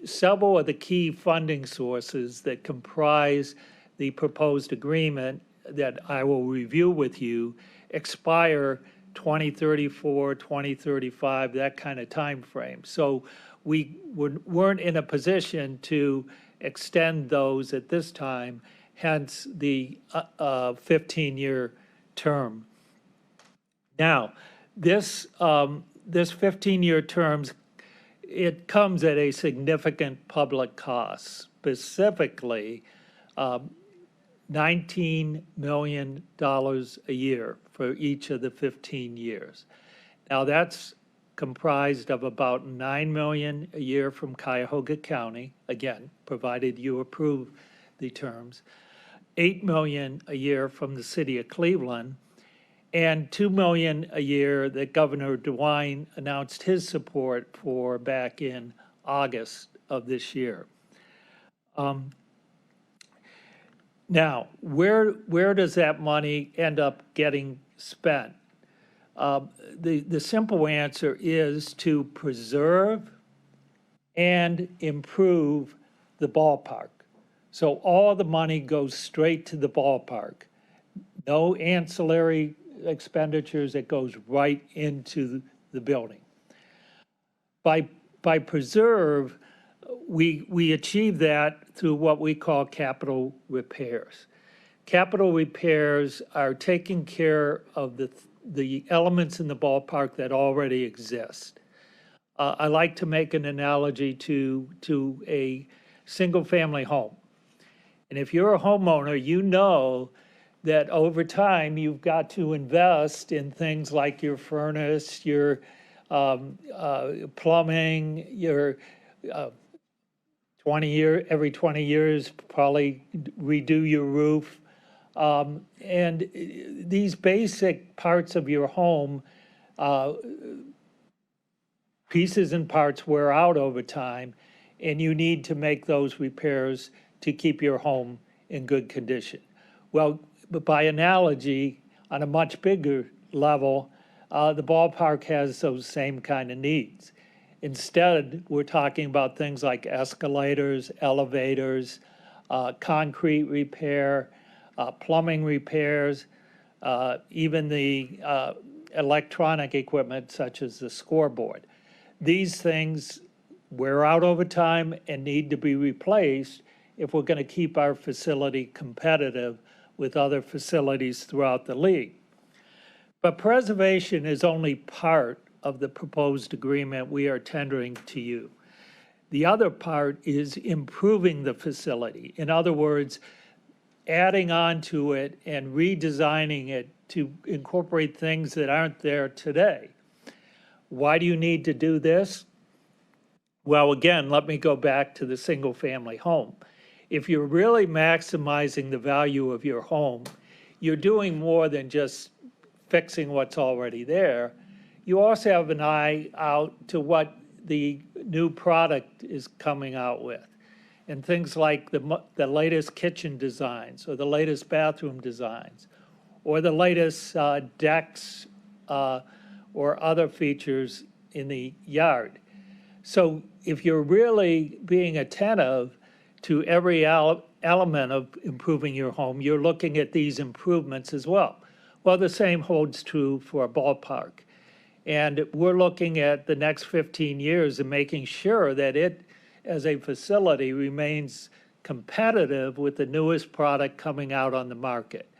several of the key funding sources that comprise the proposed agreement that I will review with you expire 2034, 2035, that kind of time frame. So we weren't in a position to extend those at this time, hence the 15-year term. Now, this 15-year term, it comes at a significant public cost, specifically $19 million a year for each of the 15 years. Now, that's comprised of about $9 million a year from Cuyahoga County, again, provided you approve the terms, $8 million a year from the city of Cleveland, and $2 million a year that Governor DeWine announced his support for back in August of this year. Now, where does that money end up getting spent? The simple answer is to preserve and improve the ballpark. So all the money goes straight to the ballpark. No ancillary expenditures, it goes right into the building. By preserve, we achieve that through what we call capital repairs. Capital repairs are taking care of the elements in the ballpark that already exist. I like to make an analogy to a single-family home. And if you're a homeowner, you know that over time you've got to invest in things like your furnace, your plumbing, your every 20 years, probably redo your roof. And these basic parts of your home, pieces and parts wear out over time, and you need to make those repairs to keep your home in good condition. Well, but by analogy, on a much bigger level, the ballpark has those same kind of needs. Instead, we're talking about things like escalators, elevators, concrete repair, plumbing repairs, even the electronic equipment such as the scoreboard. These things wear out over time and need to be replaced if we're going to keep our facility competitive with other facilities throughout the league. But preservation is only part of the proposed agreement we are tendering to you. The other part is improving the facility. In other words, adding on to it and redesigning it to incorporate things that aren't there today. Why do you need to do this? Well, again, let me go back to the single-family home. If you're really maximizing the value of your home, you're doing more than just fixing what's already there. You also have an eye out to what the new product is coming out with. And things like the latest kitchen designs or the latest bathroom designs or the latest decks or other features in the yard. So if you're really being attentive to every element of improving your home, you're looking at these improvements as well. Well, the same holds true for a ballpark. And we're looking at the next 15 years and making sure that it, as a facility, remains competitive with the newest product coming out on the market.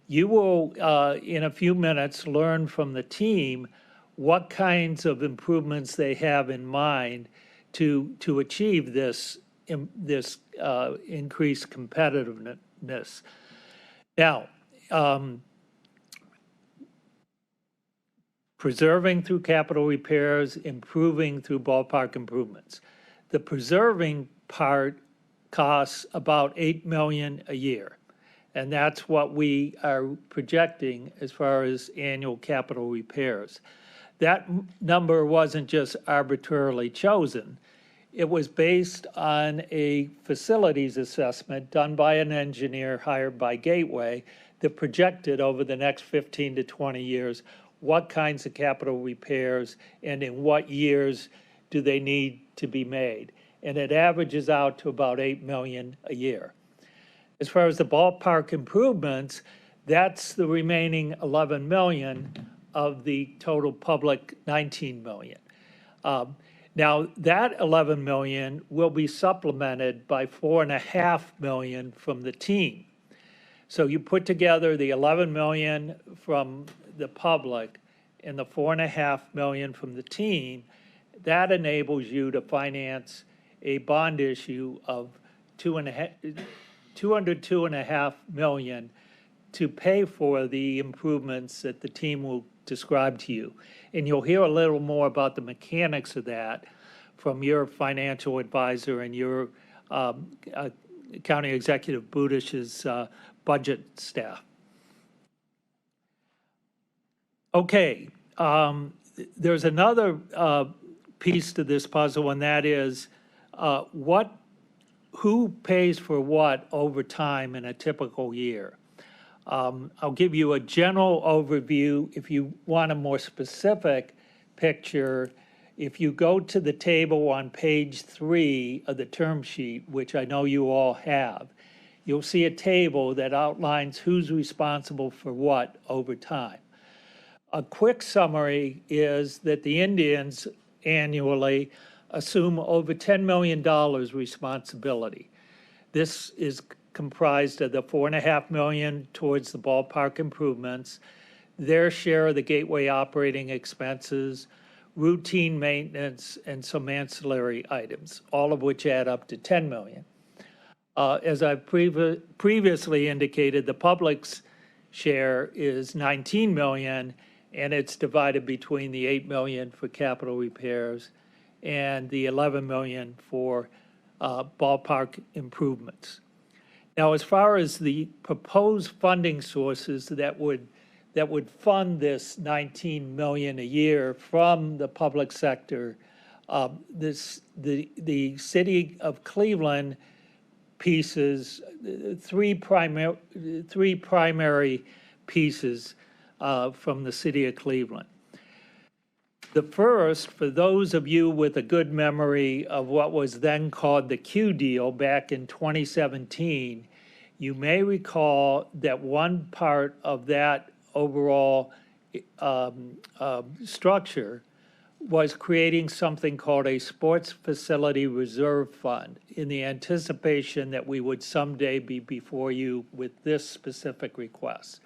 You will, in a few minutes, learn from the team what kinds of improvements they have in mind to achieve this increased competitiveness. Now, preserving through capital repairs, improving through ballpark improvements. The preserving part costs about $8 million a year, and that's what we are projecting as far as annual capital repairs. That number wasn't just arbitrarily chosen. It was based on a facilities assessment done by an engineer hired by Gateway that projected over the next 15 to 20 years what kinds of capital repairs and in what years do they need to be made. And it averages out to about $8 million a year. As far as the ballpark improvements, that's the remaining $11 million of the total public $19 million. Now, that $11 million will be supplemented by $4.5 million from the team. So you put together the $11 million from the public and the $4.5 million from the team, that enables you to finance a bond issue of $202.5 million to pay for the improvements that the team will described to you. And you'll hear a little more about the mechanics of that from your financial advisor and your County Executive Budish's budget staff. Okay, there's another piece to this puzzle, and that is who pays for what over time in a typical year. I'll give you a general overview. If you want a more specific picture, if you go to the table on page 3 of the term sheet, which I know you all have, you'll see a table that outlines who's responsible for what over time. A quick summary is that the Indians annually assume over $10 million responsibility. This is comprised of the $4.5 million towards the ballpark improvements, their share of the gateway operating expenses, routine maintenance, and some ancillary items, all of which add up to $10 million. As I previously indicated, the public's share is $19 million, and it's divided between the $8 million for capital repairs and the $11 million for ballpark improvements. Now, as far as the proposed funding sources that would fund this $19 million a year from the public sector, the city of Cleveland pieces, three primary pieces from the city of Cleveland. The first, for those of you with a good memory of what was then called the Q deal back in 2017, you may recall that one part of that overall structure was creating something called a Sports Facility Reserve Fund in the anticipation that we would someday be before you with this specific request.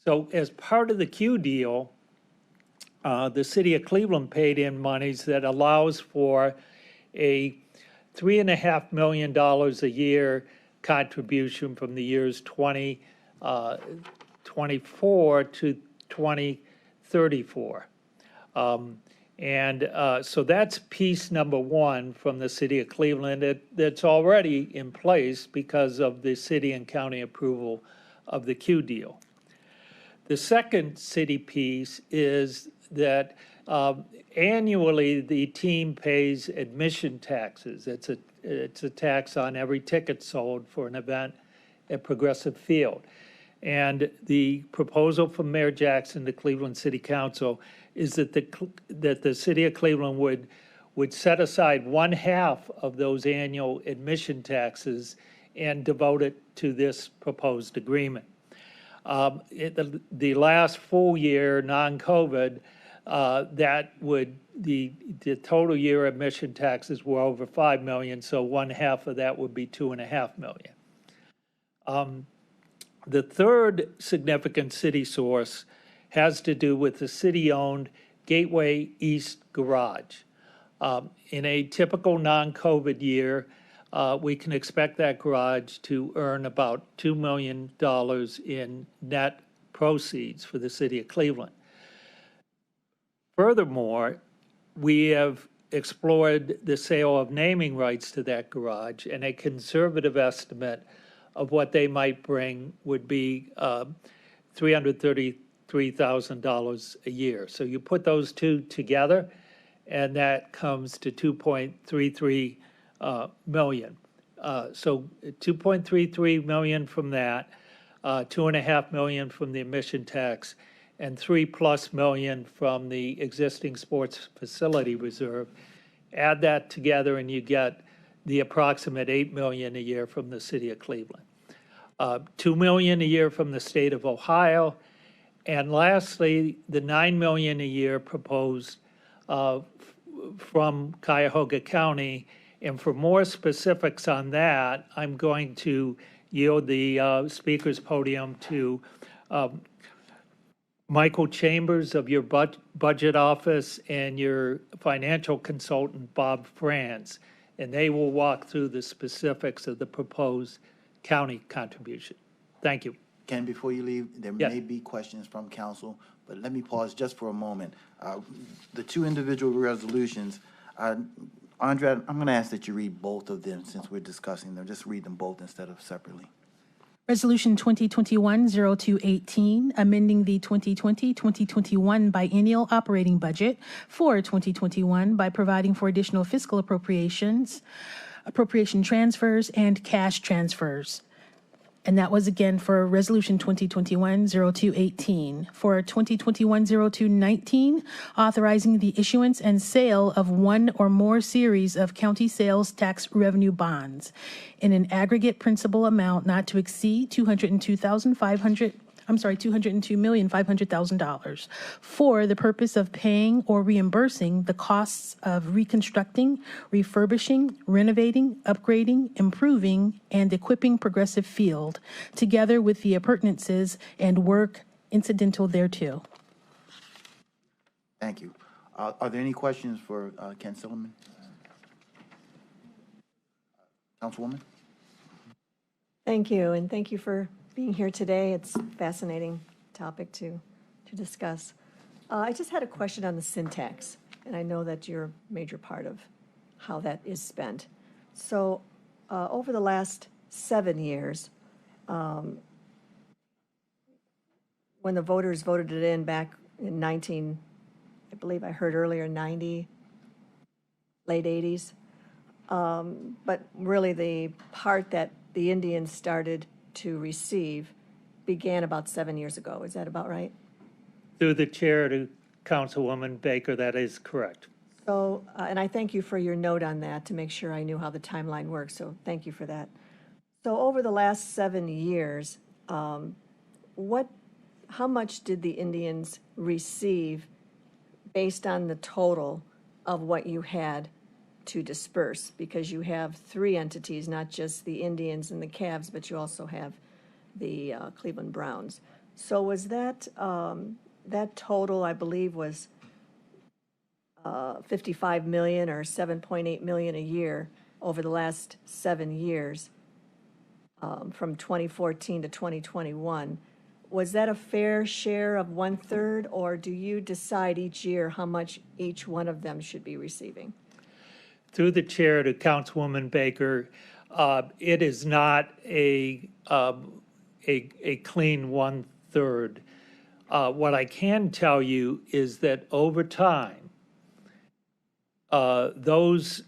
So as part of the Q deal, the city of Cleveland paid in monies that allows for a $3.5 million a year contribution from the years 2024 to 2034. So that's piece number one from the city of Cleveland that's already in place because of the city and county approval of the Q deal. The second city piece is that annually the team pays admission taxes. It's a tax on every ticket sold for an event at Progressive Field. And the proposal from Mayor Jackson to Cleveland City Council is that the city of Cleveland would set aside 1/2 of those annual admission taxes and devote it to this proposed agreement. The last full year, non-COVID, the total year admission taxes were over $5 million, so 1/2 of that would be $2.5 million. The third significant city source has to do with the city-owned Gateway East Garage. In a typical non-COVID year, we can expect that garage to earn about $2 million in net proceeds for the city of Cleveland. Furthermore, we have explored the sale of naming rights to that garage, and a conservative estimate of what they might bring would be $333,000 a year. So you put those two together, and that comes to $2.33 million. So $2.33 million from that, $2.5 million from the admission tax, and $3+ million from the existing sports facility reserve. Add that together and you get the approximate $8 million a year from the city of Cleveland. $2 million a year from the state of Ohio. And lastly, the $9 million a year proposed from Cuyahoga County. And for more specifics on that, I'm going to yield the speaker's podium to Michael Chambers of your budget office and your financial consultant, Bob Franz, and they will walk through the specifics of the proposed county contribution. Thank you. Ken, before you leave, there Yes. may be questions from council, but let me pause just for a moment. The two individual resolutions, Andrea, I'm going to ask that you read both of them since we're discussing them. Just read them both instead of separately. Resolution 2021-0218, amending the 2020-2021 biennial operating budget for 2021 by providing for additional fiscal appropriation transfers, and cash transfers. And that was again for Resolution 2021-0218. For 2021-0219, authorizing the issuance and sale of one or more series of county sales tax revenue bonds in an aggregate principal amount not to exceed $202,500,000 for the purpose of paying or reimbursing the costs of reconstructing, refurbishing, renovating, upgrading, improving, and equipping Progressive Field, together with the appurtenances and work incidental thereto. Thank you. Are there any questions for Ken Silliman? Councilwoman? Thank you, and thank you for being here today. It's a fascinating topic to discuss. I just had a question on the syntax, and I know that you're a major part of how that is spent. So over the last 7 years, when the voters voted it in back in I believe I heard earlier, 90, late 80s, but really the part that the Indians started to receive began about 7 years ago. Is that about right? Through the chair to Councilwoman Baker, that is correct. So, and I thank you for your note on that to make sure I knew how the timeline works, so thank you for that. So over the last 7 years, how much did the Indians receive based on the total of what you had to disperse? Because you have three entities, not just the Indians and the Cavs, but you also have the Cleveland Browns. So was that, that total, I believe, was 55 million or 7.8 million a year over the last 7 years, from 2014 to 2021. Was that a fair share of 1/3, or do you decide each year how much each one of them should be receiving? Through the chair to Councilwoman Baker, it is not a clean 1/3. What I can tell you is that over time, those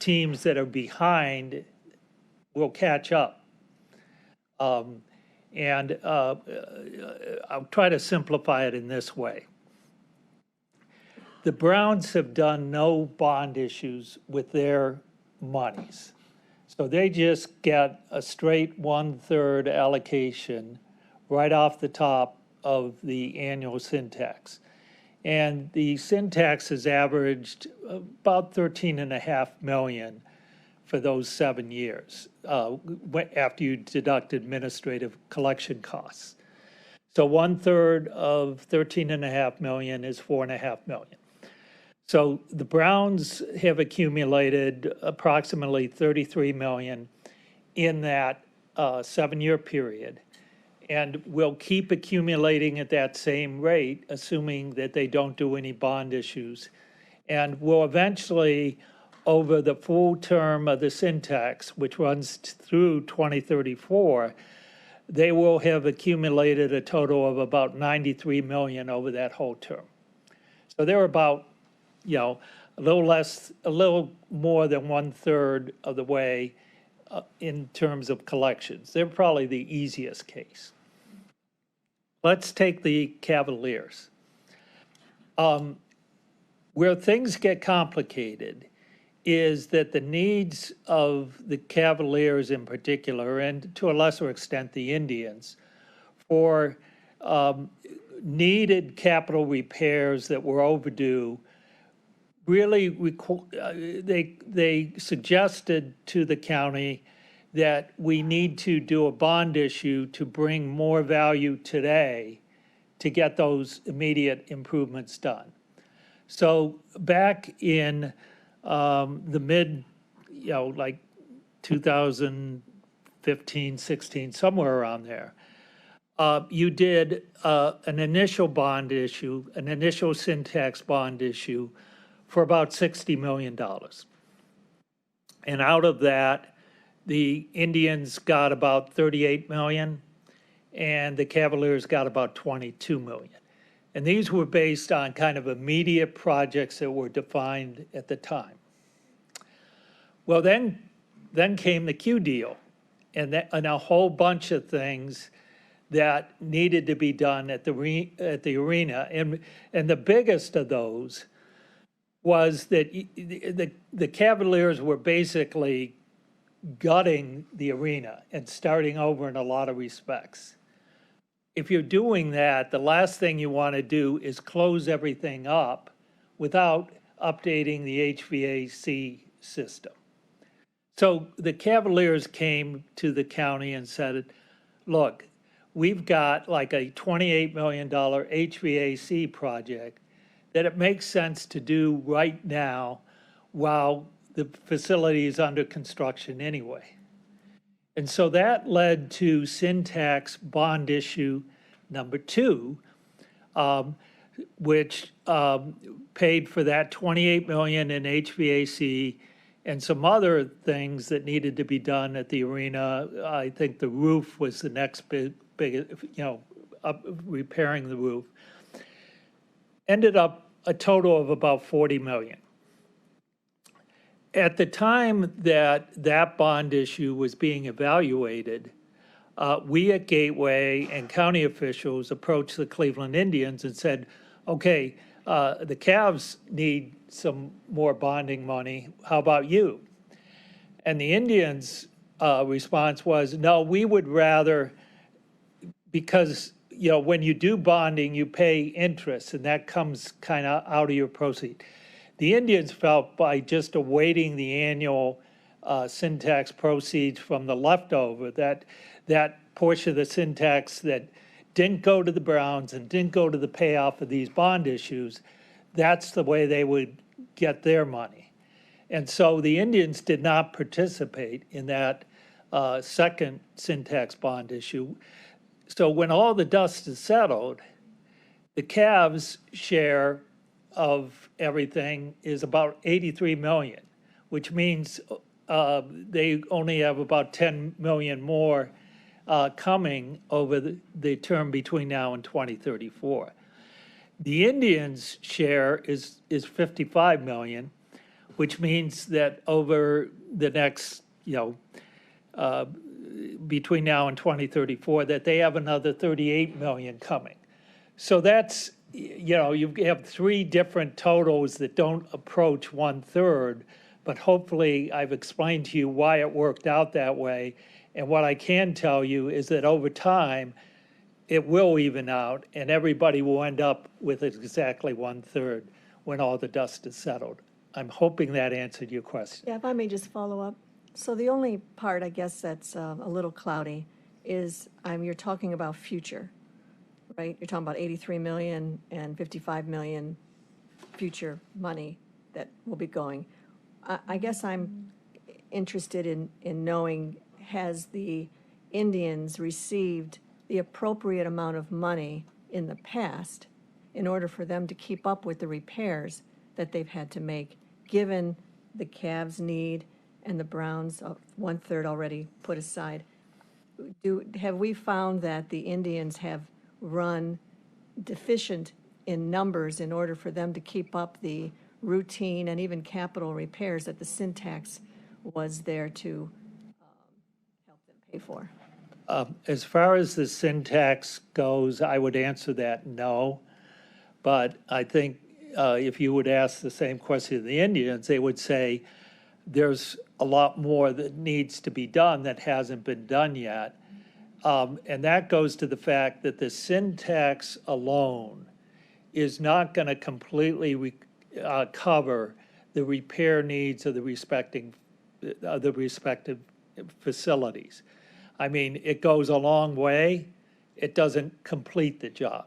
teams that are behind will catch up. And I'll try to simplify it in this way. The Browns have done no bond issues with their monies. So they just get a straight 1/3 allocation right off the top of the annual sin tax. And the sin tax has averaged about 13.5 million for those 7 years, after you deduct administrative collection costs. So 1/3 of 13.5 million is 4.5 million. So the Browns have accumulated approximately 33 million in that 7-year period, and will keep accumulating at that same rate, assuming that they don't do any bond issues, and will eventually, over the full term of the sin tax, which runs through 2034, they will have accumulated a total of about 93 million over that whole term. So they're about, a little more than 1/3 of the way in terms of collections. They're probably the easiest case. Let's take the Cavaliers. Where things get complicated is that the needs of the Cavaliers in particular, and to a lesser extent the Indians, for needed capital repairs that were overdue, really they suggested to the county that we need to do a bond issue to bring more value today to get those immediate improvements done. So back in the mid, 2015, 16, somewhere around there, you did an initial bond issue, an initial Syntax bond issue for about $60 million. And out of that, the Indians got about 38 million, and the Cavaliers got about 22 million. And these were based on kind of immediate projects that were defined at the time. Well, then came the Q deal, and a whole bunch of things that needed to be done at the arena. And the biggest of those was that the Cavaliers were basically gutting the arena and starting over in a lot of respects. If you're doing that, the last thing you want to do is close everything up without updating the HVAC system. So the Cavaliers came to the county and said, look, we've got like a $28 million HVAC project that it makes sense to do right now while the facility is under construction anyway. And so that led to Syntax bond issue number 2, which paid for that $28 million in HVAC and some other things that needed to be done at the arena. I think the roof was the next big repairing the roof. Ended up a total of about $40 million. At the time that bond issue was being evaluated, we at Gateway and county officials approached the Cleveland Indians and said, okay, the Cavs need some more bonding money. How about you? And the Indians' response was, no, we would rather, because when you do bonding, you pay interest, and that comes kind of out of your proceeds. The Indians felt by just awaiting the annual Syntax proceeds from the leftover, that portion of the Syntax that didn't go to the Browns and didn't go to the payoff of these bond issues, that's the way they would get their money. And so the Indians did not participate in that second Syntax bond issue. So when all the dust is settled, the Cavs' share of everything is about 83 million, which means they only have about 10 million more coming over the term between now and 2034. The Indians' share is 55 million, which means that over the next, between now and 2034, that they have another 38 million coming. So that's, you have 3 different totals that don't approach 1/3, but hopefully I've explained to you why it worked out that way. And what I can tell you is that over time, it will even out and everybody will end up with exactly 1/3 when all the dust is settled. I'm hoping that answered your question. Yeah, if I may just follow up. So the only part, I guess, that's a little cloudy is you're talking about future, right? You're talking about 83 million and 55 million future money that will be going. I guess I'm interested in knowing, has the Indians received the appropriate amount of money in the past in order for them to keep up with the repairs that they've had to make, given the Cavs' need and the Browns' 1/3 already put aside? Have we found that the Indians have run deficient in numbers in order for them to keep up the routine and even capital repairs that the Syntax was there to help them pay for? As far as the Syntax goes, I would answer that no. But I think if you would ask the same question to the Indians, they would say there's a lot more that needs to be done that hasn't been done yet. And that goes to the fact that the Syntax alone is not going to completely cover the repair needs of the respective facilities. I mean, it goes a long way. It doesn't complete the job.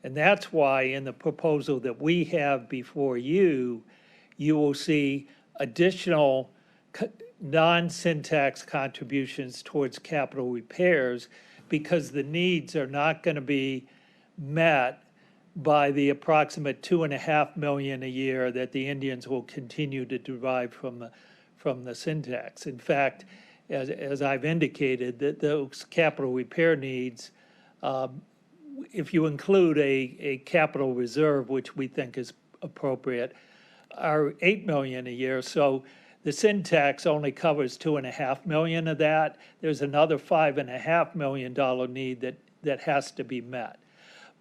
And that's why in the proposal that we have before you, you will see additional non-Syntax contributions towards capital repairs because the needs are not going to be met by the approximate 2.5 million a year that the Indians will continue to derive from the sin tax. In fact, as I've indicated, that those capital repair needs, if you include a capital reserve, which we think is appropriate, are 8 million a year. So the sin tax only covers 2.5 million of that. There's another $5.5 million need that has to be met.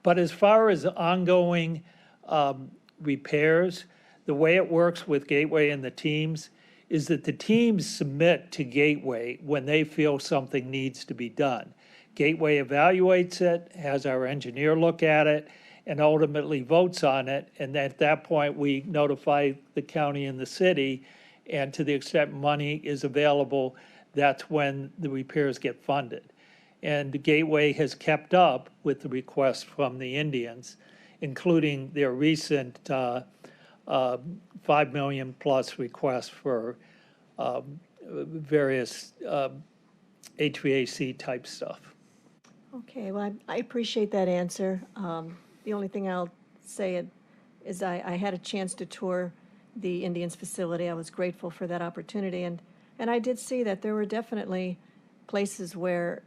But as far as ongoing repairs, the way it works with Gateway and the teams is that the teams submit to Gateway when they feel something needs to be done. Gateway evaluates it, has our engineer look at it, and ultimately votes on it. And at that point, we notify the county and the city, and to the extent money is available, that's when the repairs get funded. And the Gateway has kept up with the requests from the Indians, including their recent $5 million plus request for various HVAC type stuff. Okay, well, I appreciate that answer. The only thing I'll say is I had a chance to tour the Indians facility. I was grateful for that opportunity, and I did see that there were definitely places where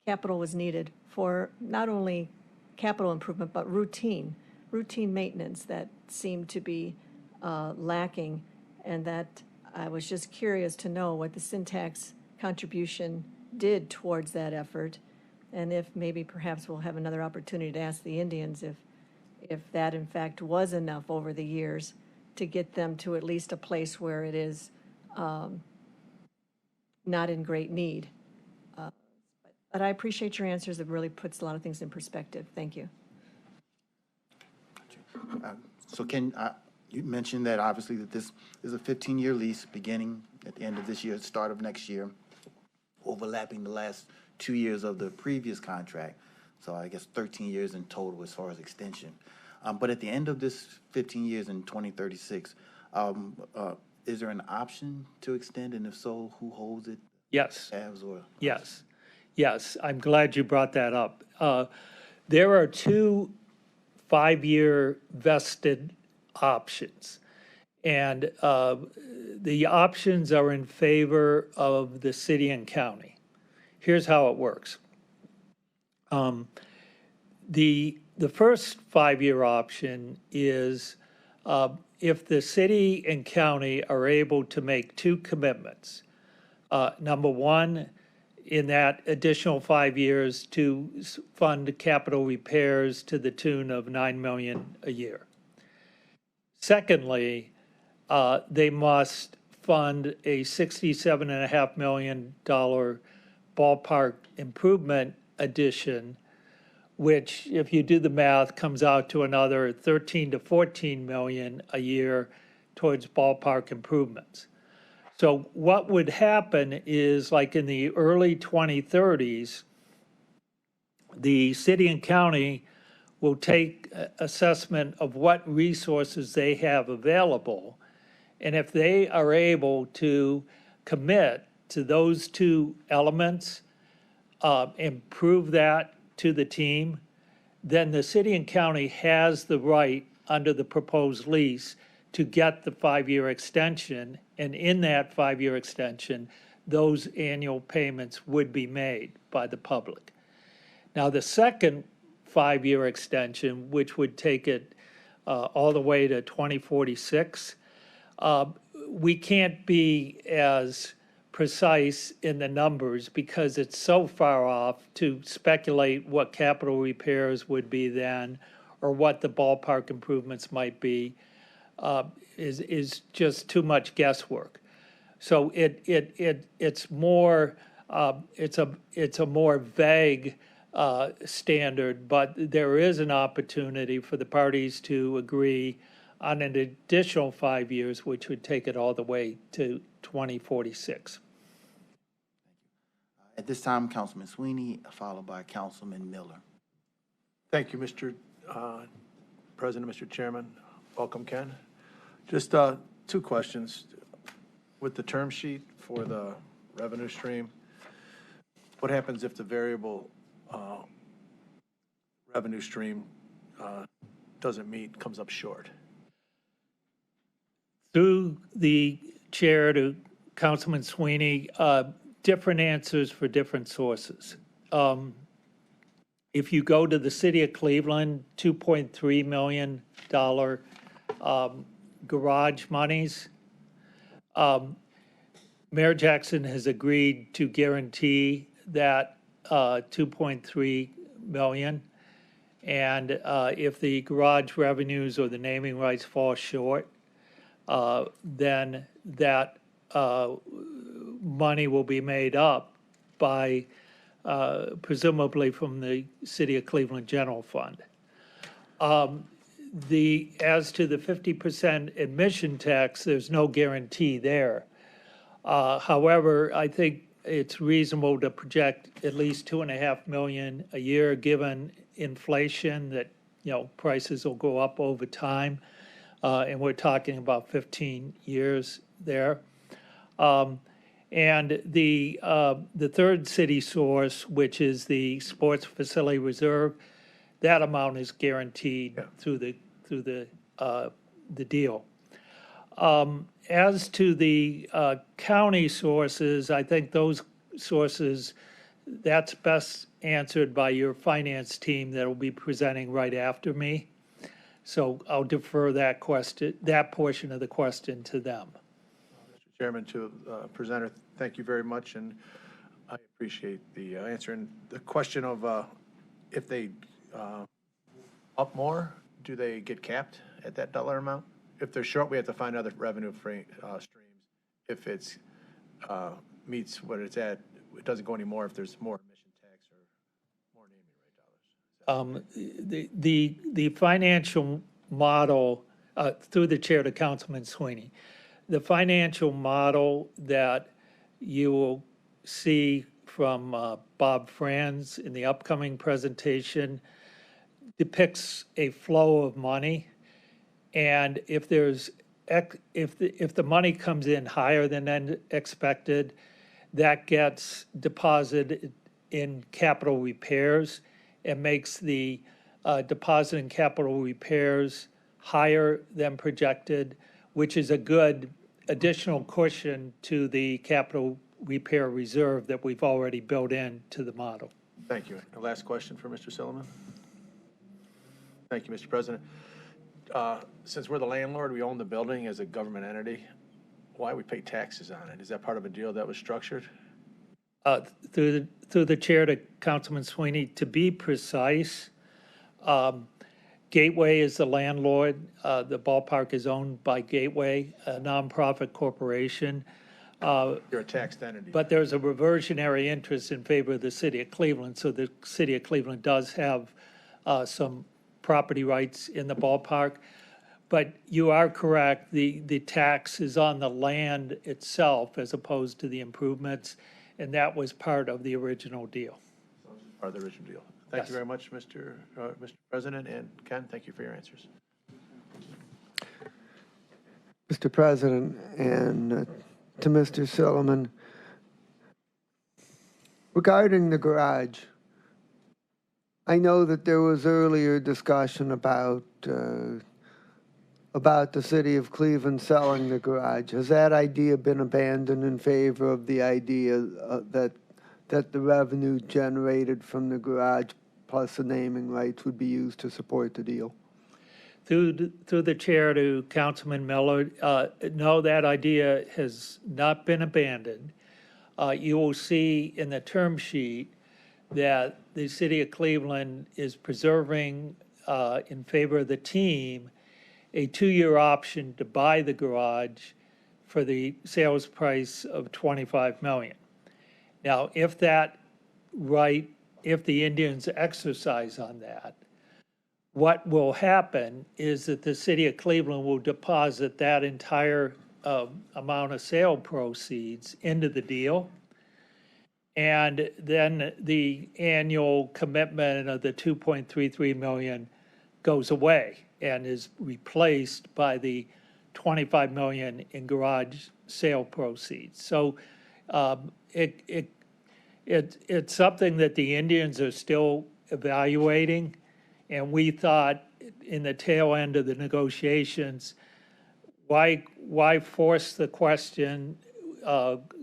capital was needed for not only capital improvement, but routine maintenance that seemed to be lacking, and that I was just curious to know what the sin tax contribution did towards that effort, and if maybe perhaps we'll have another opportunity to ask the Indians if that in fact was enough over the years to get them to at least a place where it is not in great need. But I appreciate your answers. It really puts a lot of things in perspective. Thank you. So Ken, you mentioned that obviously that this is a 15-year lease beginning at the end of this year, start of next year, overlapping the last 2 years of the previous contract. So I guess 13 years in total as far as extension. But at the end of this 15 years in 2036, is there an option to extend? And if so, who holds it? Yes. Cavs or? Yes. Yes, I'm glad you brought that up. There are 2 5-year vested options. And the options are in favor of the city and county. Here's how it works. The first 5-year option is if the city and county are able to make 2 commitments. Number one, in that additional 5 years to fund capital repairs to the tune of $9 million a year. Secondly, they must fund a $67.5 million ballpark improvement addition, which, if you do the math, comes out to another 13 to 14 million a year towards ballpark improvements. So what would happen is, like in the early 2030s, the city and county will take assessment of what resources they have available. And if they are able to commit to those 2 elements, improve that to the team, then the city and county has the right under the proposed lease to get the 5-year extension. And in that 5-year extension, those annual payments would be made by the public. Now, the second 5-year extension, which would take it all the way to 2046, we can't be as precise in the numbers because it's so far off to speculate what capital repairs would be then or what the ballpark improvements might be. Is just too much guesswork. So it's more it's a more vague standard, but there is an opportunity for the parties to agree on an additional 5 years, which would take it all the way to 2046. At this time, Councilman Sweeney, followed by Councilman Miller. Thank you, Mr. President, Mr. Chairman. Welcome, Ken. Just 2 questions. With the term sheet for the revenue stream, what happens if the variable revenue stream doesn't meet, comes up short? Through the chair to Councilman Sweeney, different answers for different sources. If you go to the city of Cleveland, $2.3 million garage monies, Mayor Jackson has agreed to guarantee that 2.3 million. And if the garage revenues or the naming rights fall short, then that money will be made up by presumably from the City of Cleveland General Fund. As to the 50% admission tax, there's no guarantee there. However, I think it's reasonable to project at least 2.5 million a year, given inflation, that, you know, prices will go up over time. And we're talking about 15 years there. And the third city source, which is the sports facility reserve, that amount is guaranteed through the deal. As to the county sources, I think those sources, that's best answered by your finance team that will be presenting right after me. So I'll defer that portion of the question to them. Mr. Chairman, to presenter, thank you very much, and I appreciate the answer. And the question of if they up more, do they get capped at that dollar amount? If they're short, we have to find other revenue streams. If it's meets what it's at, it doesn't go anymore if there's more admission tax or more naming right dollars. The financial model, through the chair to Councilman Sweeney, the financial model that you will see from Bob Franz in the upcoming presentation depicts a flow of money. And if there's if the money comes in higher than expected, that gets deposited in capital repairs and makes the deposit in capital repairs higher than projected, which is a good additional cushion to the capital repair reserve that we've already built into the model. Thank you. The last question for Mr. Silliman. Thank you, Mr. President. Since we're the landlord, we own the building as a government entity, why we pay taxes on it? Is that part of a deal that was structured? Through the chair to Councilman Sweeney, to be precise, Gateway is the landlord. The ballpark is owned by Gateway, a nonprofit corporation. You're a taxed entity. But there's a reversionary interest in favor of the city of Cleveland, so the city of Cleveland does have some property rights in the ballpark. But you are correct, the tax is on the land itself as opposed to the improvements, and that was part of the original deal. Part of the original deal. Thank Yes. you very much, Mr. President, and Ken, thank you for your answers. Mr. President, and to Mr. Silliman, regarding the garage, I know that there was earlier discussion about the city of Cleveland selling the garage. Has that idea been abandoned in favor of the idea that the revenue generated from the garage plus the naming rights would be used to support the deal? Through the chair to Councilman Miller, no, that idea has not been abandoned. You will see in the term sheet that the city of Cleveland is preserving, in favor of the team, a 2-year option to buy the garage for the sales price of $25 million. Now, if the Indians exercise on that, what will happen is that the city of Cleveland will deposit that entire amount of sale proceeds into the deal. And then the annual commitment of the $2.33 million goes away and is replaced by the $25 million in garage sale proceeds. So It's something that the Indians are still evaluating, and we thought in the tail end of the negotiations, why force the question?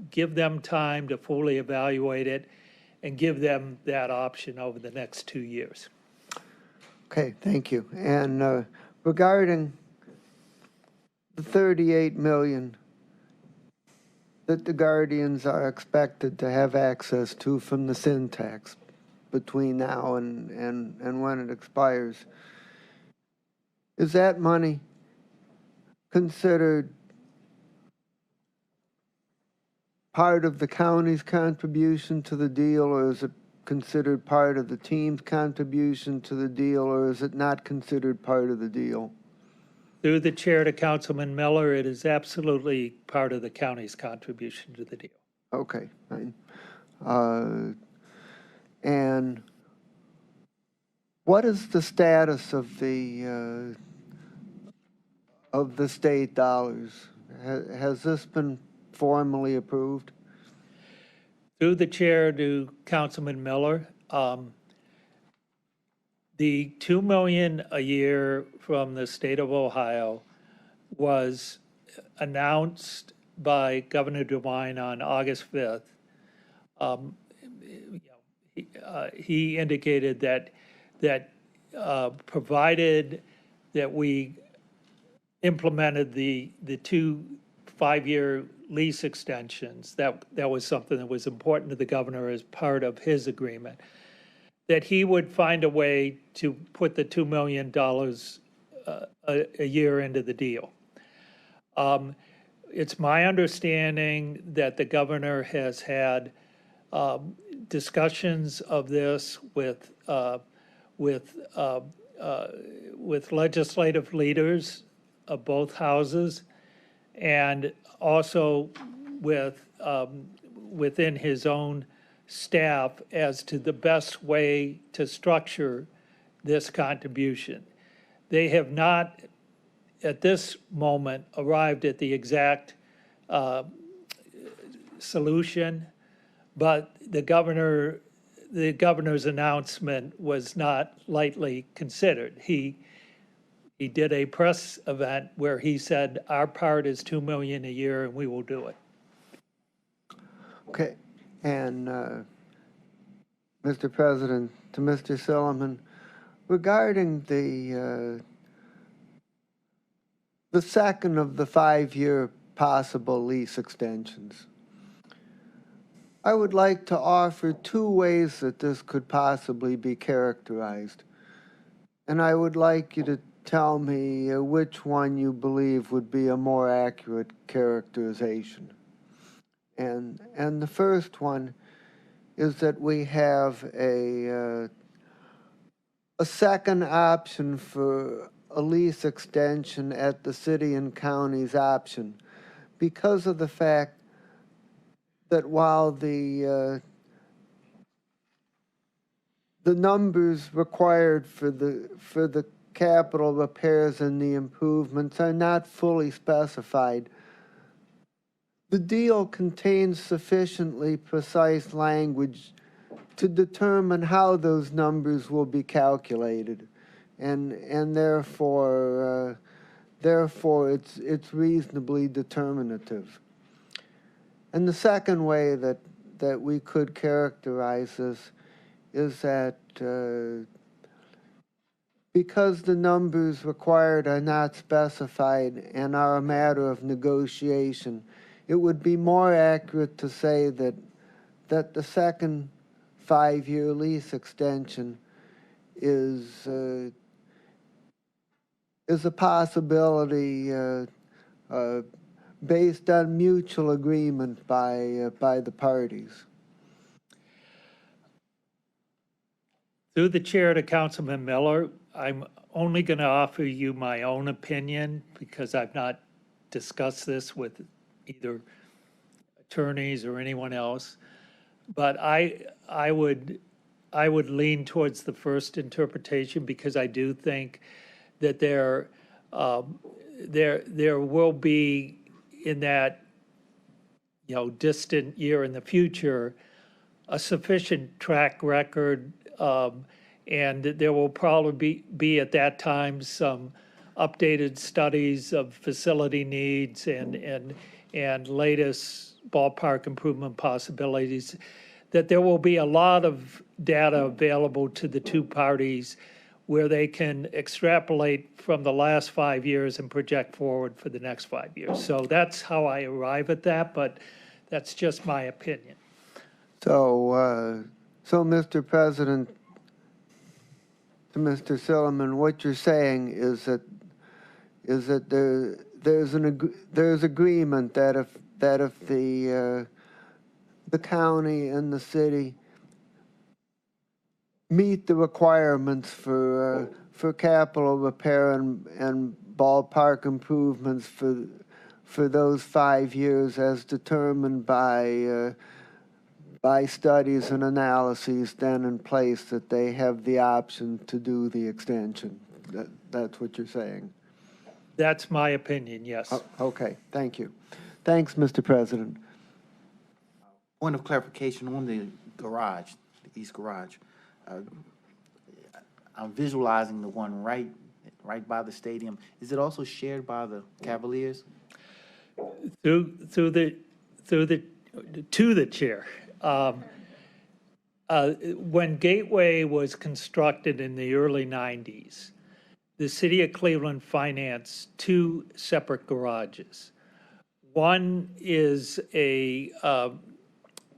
Give them time to fully evaluate it and give them that option over the next 2 years. Okay, thank you. And regarding the 38 million that the Guardians are expected to have access to from the sin tax between now and when it expires, is that money considered part of the county's contribution to the deal, or is it considered part of the team's contribution to the deal, or is it not considered part of the deal? Through the chair to Councilman Miller, it is absolutely part of the county's contribution to the deal. Okay, fine. And what is the status of the state dollars? Has this been formally approved? Through the chair to Councilman Miller, the $2 million a year from the state of Ohio was announced by Governor DeWine on August 5th. He indicated that provided that we implemented the 2 5-year lease extensions, that was something that was important to the governor as part of his agreement, that he would find a way to put the $2 million a year into the deal. It's my understanding that the governor has had discussions of this with legislative leaders of both houses, and also within his own staff as to the best way to structure this contribution. They have not, at this moment, arrived at the exact solution, but the governor's announcement was not lightly considered. He did a press event where he said, our part is $2 million a year and we will do it. Okay, and Mr. President, to Mr. Silliman, regarding the second of the 5-year possible lease extensions, I would like to offer 2 ways that this could possibly be characterized, and I would like you to tell me which one you believe would be a more accurate characterization. And the first one is that we have a second option for a lease extension at the city and county's option, because of the fact that while the numbers required for the capital repairs and the improvements are not fully specified, the deal contains sufficiently precise language to determine how those numbers will be calculated, and therefore it's reasonably determinative. And the second way that we could characterize this is that because the numbers required are not specified and are a matter of negotiation, it would be more accurate to say that the second 5-year lease extension is a possibility based on mutual agreement by the parties. Through the chair to Councilman Miller, I'm only going to offer you my own opinion because I've not discussed this with either attorneys or anyone else. But I would lean towards the first interpretation because I do think that there will be in that distant year in the future a sufficient track record, and there will probably be at that time some updated studies of facility needs and latest ballpark improvement possibilities, that there will be a lot of data available to the two parties where they can extrapolate from the last 5 years and project forward for the next 5 years. So that's how I arrive at that, but that's just my opinion. So, Mr. President, to Mr. Silliman, what you're saying is that there's agreement that if the county and the city meet the requirements for capital repair and ballpark improvements for those 5 years as determined by studies and analyses then in place, that they have the option to do the extension. That's what you're saying? That's my opinion, yes. Okay, thank you. Thanks, Mr. President. Point of clarification on the garage, the east garage. I'm visualizing the one right by the stadium. Is it also shared by the Cavaliers? To the chair. When Gateway was constructed in the early 90s, the city of Cleveland financed two separate garages. One is a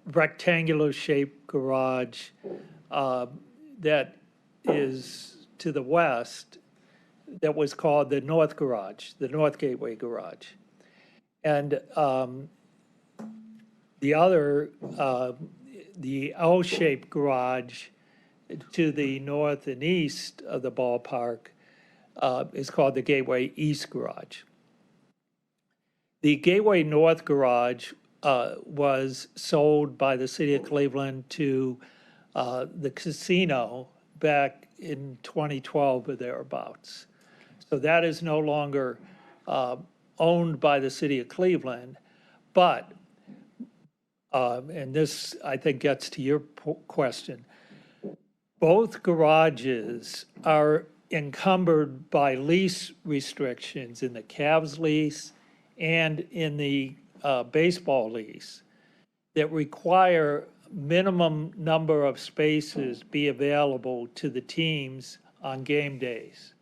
rectangular shaped garage that is to the west, that was called the North Garage, the North Gateway Garage. And the other, the L-shaped garage to the north and east of the ballpark is called the Gateway East Garage. The Gateway North Garage was sold by the city of Cleveland to the casino back in 2012 or thereabouts. So that is no longer owned by the city of Cleveland, but, and this I think gets to your question, both garages are encumbered by lease restrictions in the Cavs lease and in the baseball lease that require minimum number of spaces be available to the teams on game days.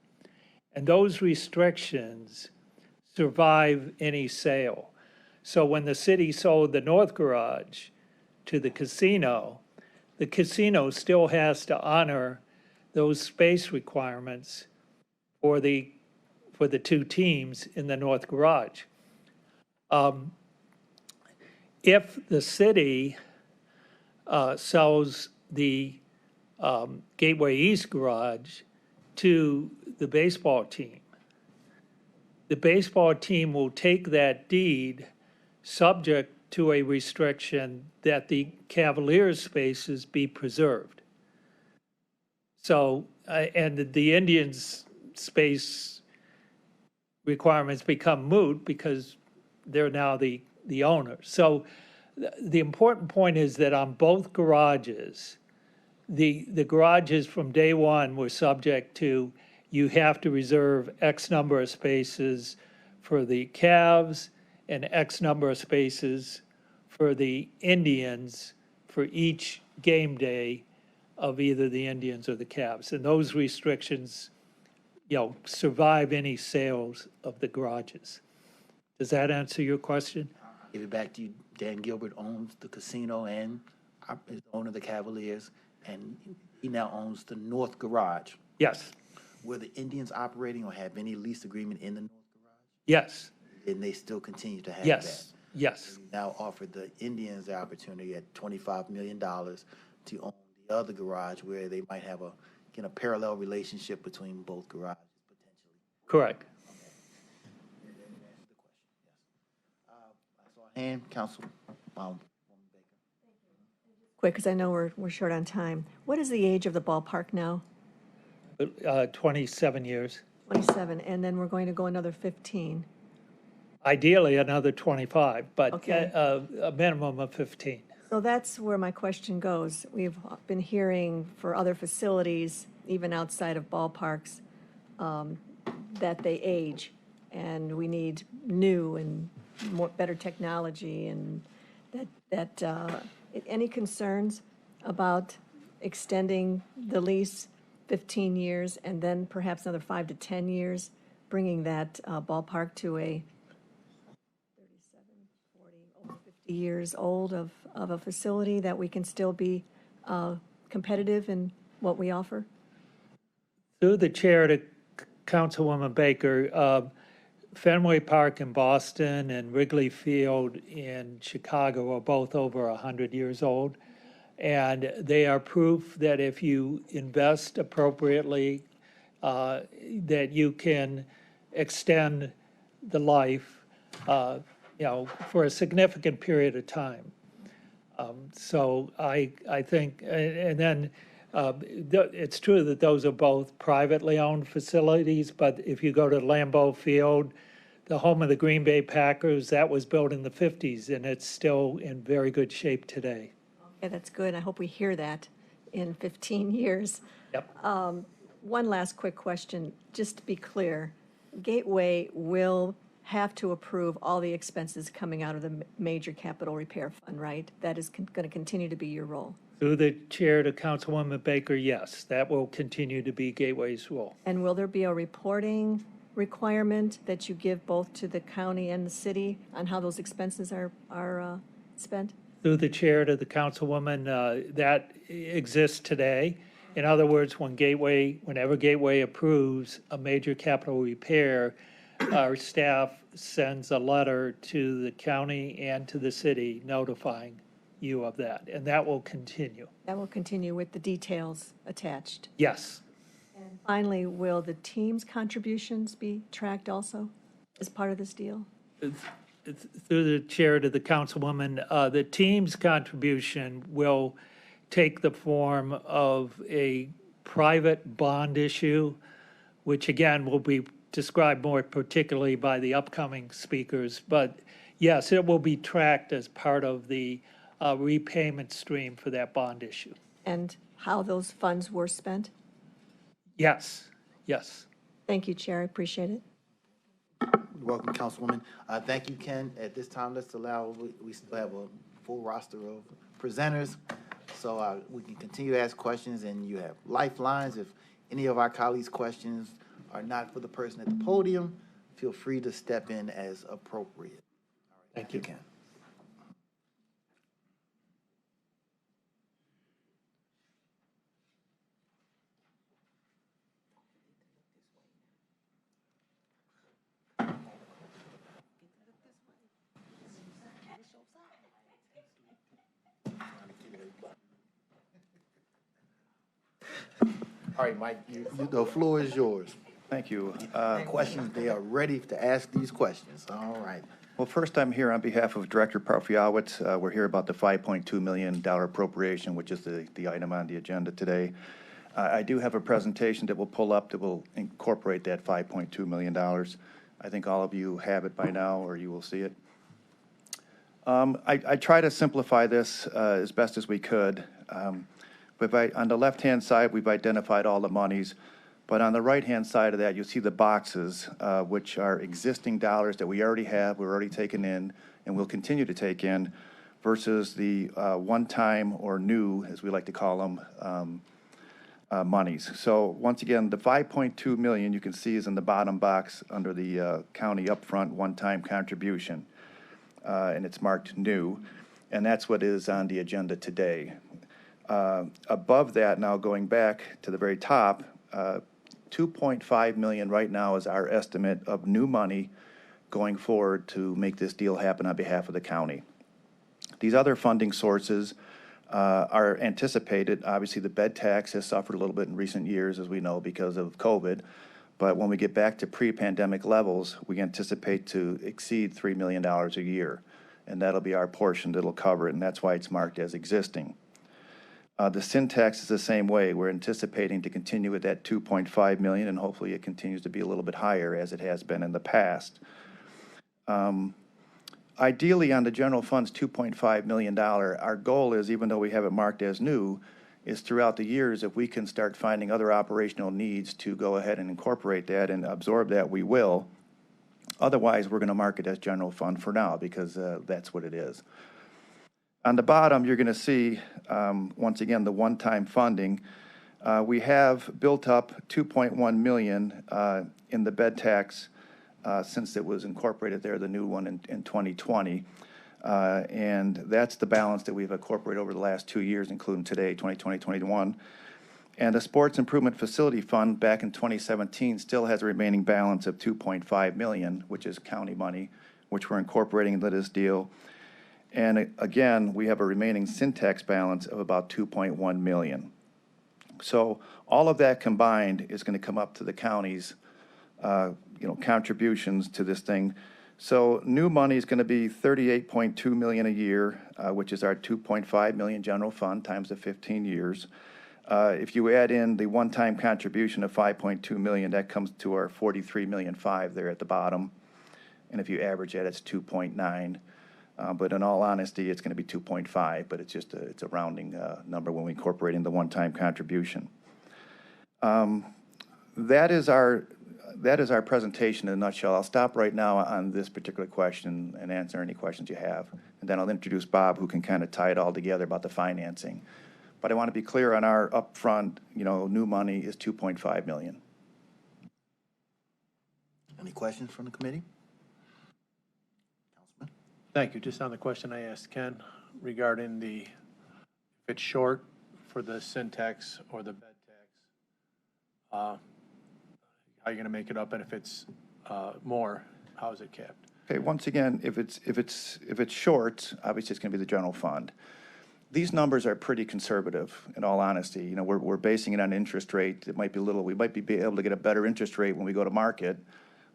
And those restrictions survive any sale. So when the city sold the North Garage to the casino still has to honor those space requirements for the two teams in the North Garage. If the city sells the Gateway East Garage to the baseball team will take that deed subject to a restriction that the Cavaliers spaces be preserved. So, and the Indians space requirements become moot because they're now the owners. So the important point is that on both garages, the garages from day one were subject to, you have to reserve X number of spaces for the Cavs and X number of spaces for the Indians for each game day of either the Indians or the Cavs. And those restrictions, survive any sales of the garages. Does that answer your question? Give it back to you. Dan Gilbert owns the casino and is the owner of the Cavaliers, and he now owns the North Garage. Yes. Were the Indians operating or have any lease agreement in the North Garage? Yes. And they still continue to have Yes. that? Yes. We now offer the Indians the opportunity at $25 million to own the other garage where they might have a parallel relationship between both garages potentially. Correct. And Council, Quick, because I know we're short on time. What is the age of the ballpark now? 27 years. 27, and then we're going to go another 15. Ideally, another 25, but Okay. a minimum of 15. So that's where my question goes. We've been hearing for other facilities, even outside of ballparks, that they age, and we need new and better technology, and any concerns about extending the lease 15 years and then perhaps another 5 to 10 years, bringing that ballpark to a 37, 40, over 50 years old of a facility, that we can still be competitive in what we offer? Through the chair to Councilwoman Baker, Fenway Park in Boston and Wrigley Field in Chicago are both over 100 years old. And they are proof that if you invest appropriately, that you can extend the life, for a significant period of time. So I think, and then it's true that those are both privately owned facilities, but if you go to Lambeau Field, the home of the Green Bay Packers, that was built in the 50s, and it's still in very good shape today. Okay, that's good. I hope we hear that in 15 years. Yep. One last quick question, just to be clear. Gateway will have to approve all the expenses coming out of the major capital repair fund, right? That is going to continue to be your role. Through the chair to Councilwoman Baker, yes, that will continue to be Gateway's role. And will there be a reporting requirement that you give both to the county and the city on how those expenses are spent? Through the chair to the Councilwoman, that exists today. In other words, whenever Gateway approves a major capital repair, our staff sends a letter to the county and to the city notifying you of that, and that will continue. That will continue with the details attached. Yes. And finally, will the team's contributions be tracked also as part of this deal? Through the chair to the Councilwoman, the team's contribution will take the form of a private bond issue, which again will be described more particularly by the upcoming speakers. But yes, it will be tracked as part of the repayment stream for that bond issue. And how those funds were spent? Yes, yes. Thank you, Chair. I appreciate it. You're welcome, Councilwoman. Thank you, Ken. At this time, let's allow, we still have a full roster of presenters, so we can continue to ask questions, and you have lifelines. If any of our colleagues' questions are not for the person at the podium, feel free to step in as appropriate. Thank you, Ken. All right, Mike, the floor is yours. Thank you. Questions, they are ready to ask these questions. All right. Well, first, I'm here on behalf of Director Parfiowicz. We're here about the $5.2 million appropriation, which is the item on the agenda today. I do have a presentation that we'll pull up that will incorporate that $5.2 million. I think all of you have it by now, or you will see it. I try to simplify this as best as we could. But on the left-hand side, we've identified all the monies. But on the right-hand side of that, you'll see the boxes, which are existing dollars that we already have, we're already taking in, and we'll continue to take in, versus the one-time or new, as we like to call them, monies. So once again, the $5.2 million you can see is in the bottom box under the county upfront one-time contribution, and it's marked new, and that's what is on the agenda today. Above that, now going back to the very top, $2.5 million right now is our estimate of new money going forward to make this deal happen on behalf of the county. These other funding sources are anticipated. Obviously, the bed tax has suffered a little bit in recent years, as we know, because of COVID. But when we get back to pre-pandemic levels, we anticipate to exceed $3 million a year. And that'll be our portion that'll cover it, and that's why it's marked as existing. The sin tax is the same way. We're anticipating to continue with that $2.5 million, and hopefully it continues to be a little bit higher as it has been in the past. ideally, on the general fund's $2.5 million, our goal is, even though we have it marked as new, is throughout the years, if we can start finding other operational needs to go ahead and incorporate that and absorb that, we will. Otherwise, we're going to mark it as general fund for now, because that's what it is. On the bottom, you're going to see, once again, the one-time funding. We have built up $2.1 million in the bed tax since it was incorporated there, the new one in 2020. And that's the balance that we've incorporated over the last 2 years, including today, 2020, 2021. And the Sports Improvement Facility Fund back in 2017 still has a remaining balance of $2.5 million, which is county money, which we're incorporating into this deal. And again, we have a remaining Syntax balance of about $2.1 million. So all of that combined is going to come up to the county's contributions to this thing. So new money is going to be $38.2 million a year, which is our $2.5 million general fund times the 15 years. If you add in the one-time contribution of $5.2 million, that comes to our $43.5 million there at the bottom. And if you average that, it's 2.9. But in all honesty, it's going to be 2.5, but it's a rounding number when we incorporate in the one-time contribution. That is our presentation in a nutshell. I'll stop right now on this particular question and answer any questions you have. And then I'll introduce Bob, who can kind of tie it all together about the financing. But I want to be clear on our upfront, new money is $2.5 million. Any questions from the committee? Thank you. Just on the question I asked Ken regarding if it's short for the Syntax or the bed tax, how are you going to make it up? And if it's more, how is it capped? Okay, once again, if it's short, obviously it's going to be the general fund. These numbers are pretty conservative, in all honesty. We're basing it on interest rate. It might be we might be able to get a better interest rate when we go to market,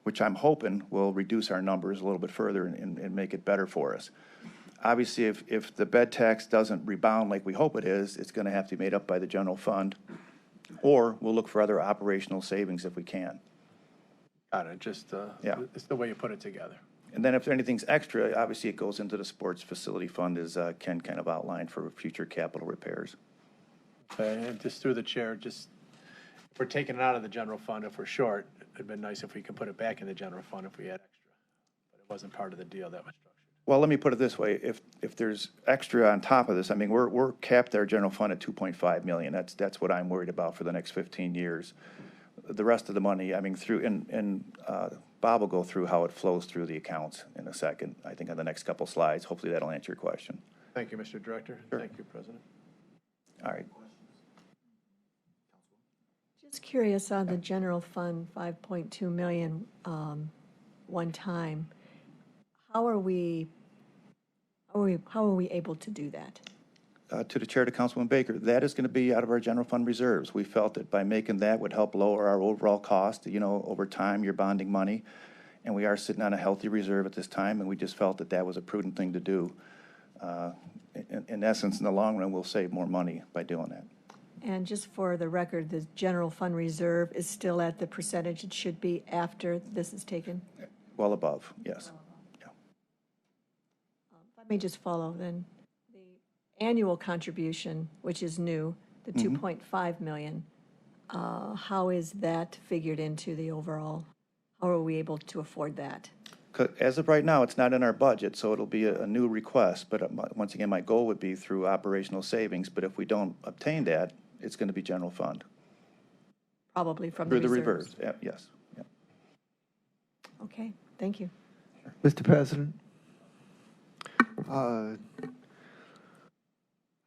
which I'm hoping will reduce our numbers a little bit further and make it better for us. Obviously, if the bed tax doesn't rebound like we hope it is, it's going to have to be made up by the general fund, or we'll look for other operational savings if we can. Got it. Just it's the way you put it together. And then if anything's extra, obviously it goes into the sports facility fund, as Ken kind of outlined, for future capital repairs. Okay, and just through the chair, if we're taking it out of the general fund, if we're short, it'd been nice if we could put it back in the general fund if we had extra. But it wasn't part of the deal that was structured. Well, let me put it this way. If there's extra on top of this, I mean, we're capped our general fund at $2.5 million. That's what I'm worried about for the next 15 years. The rest of the money, I mean, Bob will go through how it flows through the accounts in a second, I think on the next couple slides. Hopefully that'll answer your question. Thank you, Mr. Director. Sure. Thank you, President. All right. Just curious on the general fund, 5.2 million one time. How are we able to do that? To the chair, to Councilman Baker, that is going to be out of our general fund reserves. We felt that by making that would help lower our overall cost. Over time, you're bonding money, and we are sitting on a healthy reserve at this time, and we just felt that was a prudent thing to do. In essence, in the long run, we'll save more money by doing that. And just for the record, the general fund reserve is still at the percentage it should be after this is taken? Well above, yes. If I may just follow then. Annual contribution, which is new, the 2.5 million, how is that figured into the overall? How are we able to afford that? As of right now, it's not in our budget, so it'll be a new request. But once again, my goal would be through operational savings. But if we don't obtain that, it's going to be general fund. Probably from the reserves. Yes. Yeah. Okay, thank you. Mr. President, I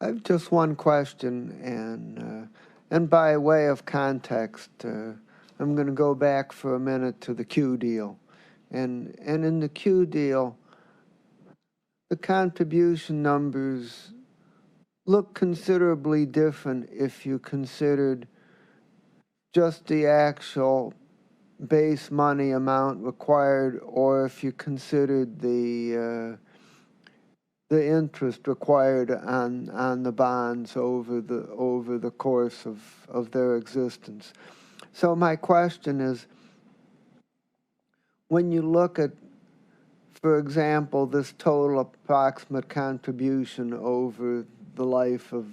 have just one question, and by way of context, I'm going to go back for a minute to the Q deal. And in the Q deal, the contribution numbers look considerably different if you considered just the actual base money amount required, or if you considered the interest required on the bonds over the course of their existence. So my question is, when you look at for example, this total approximate contribution over the life of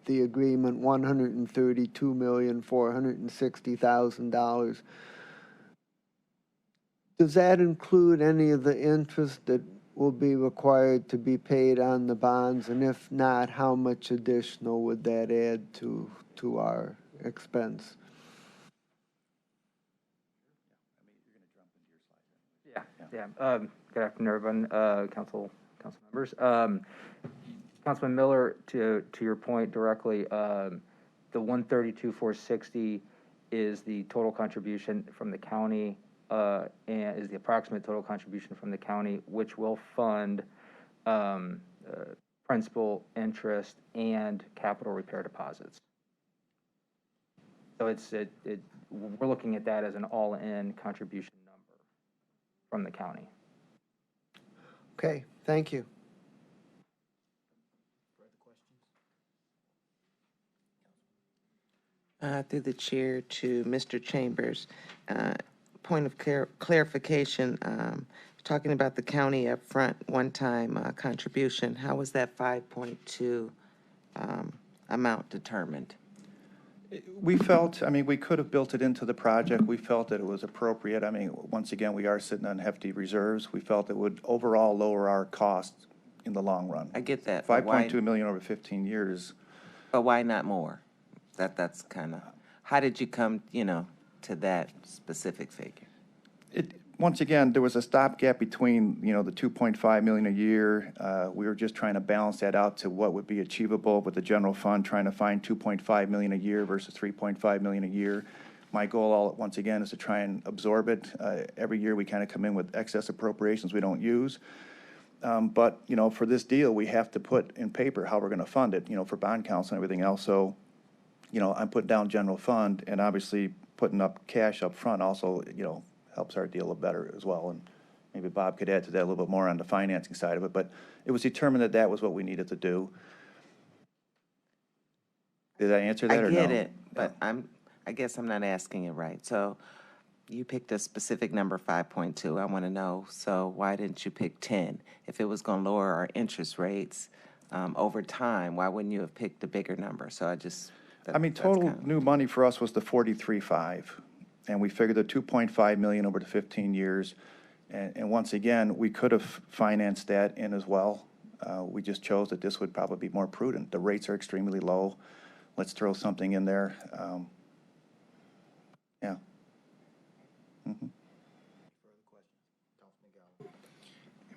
the agreement, $132,460,000. Does that include any of the interest that will be required to be paid on the bonds? And if not, how much additional would that add to our expense? Yeah. Good afternoon, everyone, council members. Councilman Miller, to your point directly, the 132,460 is the total contribution from the county, and is the approximate total contribution from the county, which will fund principal, interest, and capital repair deposits. So we're looking at that as an all-in contribution number from the county. Okay, thank you. Through the chair to Mr. Chambers. Point of clarification, talking about the county upfront one-time contribution, how was that 5.2 amount determined? We felt, I mean, we could have built it into the project. We felt that it was appropriate. I mean, once again, we are sitting on hefty reserves. We felt it would overall lower our costs in the long run. I get that. but why- 5.2 million over 15 years. But why not more? That's kind of, how did you come, to that specific figure? Once again, there was a stopgap between, the 2.5 million a year. We were just trying to balance that out to what would be achievable with the general fund, trying to find 2.5 million a year versus 3.5 million a year. My goal, once again, is to try and absorb it. Every year, we kind of come in with excess appropriations we don't use. But, for this deal, we have to put in paper how we're going to fund it, for bond council and everything else. So, I'm putting down general fund, and obviously putting up cash up front also, helps our deal better as well. And maybe Bob could add to that a little bit more on the financing side of it. But it was determined that that was what we needed to do. Did I answer that or no? I get it, but I guess I'm not asking it right. So you picked a specific number, 5.2. I want to know, so why didn't you pick 10? If it was going to lower our interest rates over time, why wouldn't you have picked a bigger number? So total new money for us was the 43.5, and we figured the 2.5 million over the 15 years. And once again, we could have financed that in as well. We just chose that this would probably be more prudent. The rates are extremely low. Let's throw something in there. Yeah. Mm-hmm.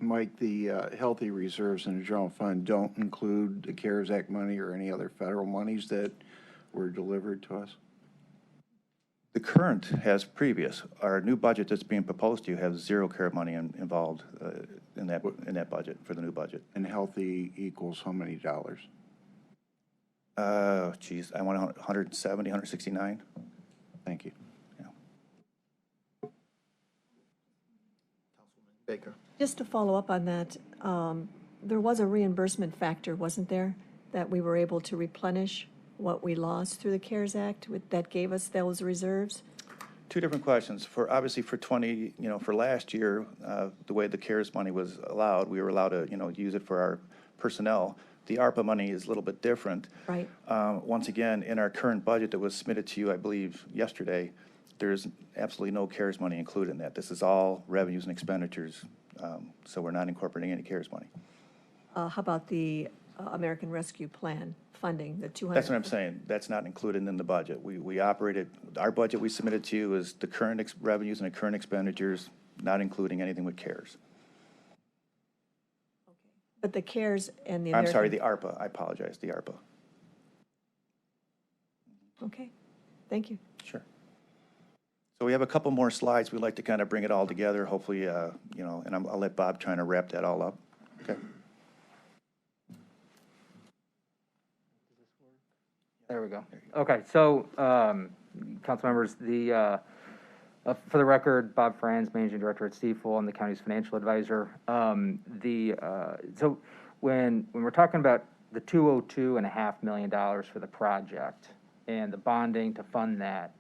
Mike, the healthy reserves in the general fund don't include the CARES Act money or any other federal monies that were delivered to us? The current has previous. Our new budget that's being proposed to you has zero CARES money involved in that budget, for the new budget. And healthy equals how many dollars? Geez, I want 170, 169. Thank you. Baker. Just to follow up on that, there was a reimbursement factor, wasn't there, that we were able to replenish what we lost through the CARES Act that gave us those reserves? Two different questions. Obviously for for last year, the way the CARES money was allowed, we were allowed to, use it for our personnel. The ARPA money is a little bit different. Right. Once again, in our current budget that was submitted to you, I believe, yesterday, there's absolutely no CARES money included in that. This is all revenues and expenditures, so we're not incorporating any CARES money. How about the American Rescue Plan funding, the 200? That's what I'm saying. That's not included in the budget. We operated, our budget we submitted to you is the current revenues and the current expenditures, not including anything with CARES. But the CARES and the I'm American... sorry, the ARPA. I apologize, the ARPA. Okay, thank you. Sure. So we have a couple more slides. We'd like to kind of bring it all together, hopefully, and I'll let Bob try to wrap that all up. Okay. There we go. Okay, so, council members, for the record, Bob Franz, Managing Director at Stifel, I'm the county's financial advisor. So when we're talking about the $202.5 million for the project and the bonding to fund that,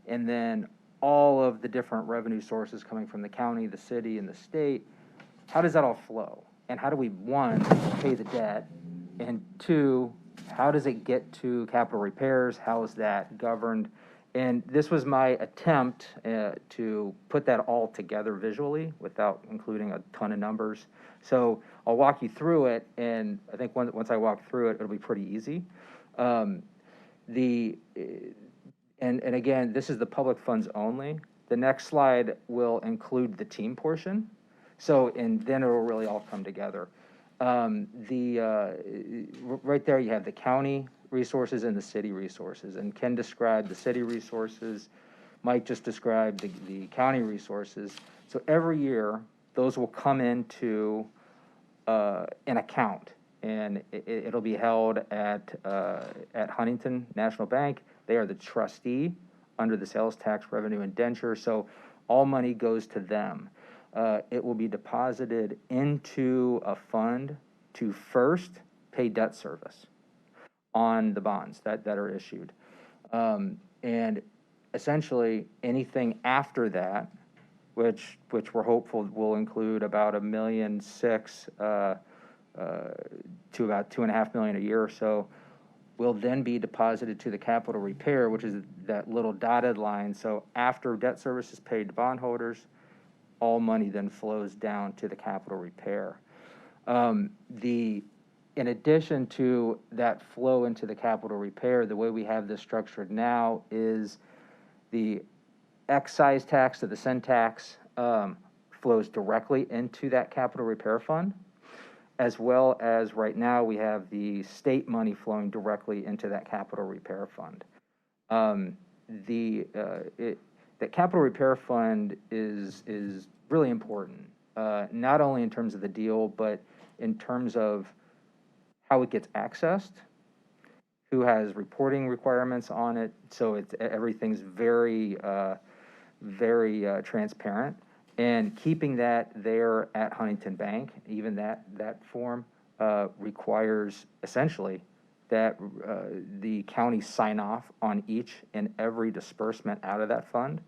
and then all of the different revenue sources coming from the county, the city, and the state, how does that all flow? And how do we, one, pay the debt? And two, how does it get to capital repairs? How is that governed? And this was my attempt to put that all together visually without including a ton of numbers. So I'll walk you through it, and I think once I walk through it, it'll be pretty easy. And again, this is the public funds only. The next slide will include the team portion. So, and then it will really all come together. Right there, you have the county resources and the city resources. And Ken described the city resources. Mike just described the county resources. So every year, those will come into an account, and it'll be held at Huntington National Bank. They are the trustee under the sales tax revenue indenture, so all money goes to them. It will be deposited into a fund to first pay debt service on the bonds that are issued. And essentially, anything after that, which we're hopeful will include about $1.6 million to about $2.5 million a year or so, will then be deposited to the capital repair, which is that little dotted line. So after debt service is paid to bondholders, all money then flows down to the capital repair. In addition to that flow into the capital repair, the way we have this structured now is the excise tax to the sin tax flows directly into that capital repair fund, as well as right now we have the state money flowing directly into that capital repair fund. The capital repair fund is really important, not only in terms of the deal, but in terms of how it gets accessed, who has reporting requirements on it. So everything's very transparent. And keeping that there at Huntington Bank, even that form, requires essentially that the county sign off on each and every disbursement out of that fund.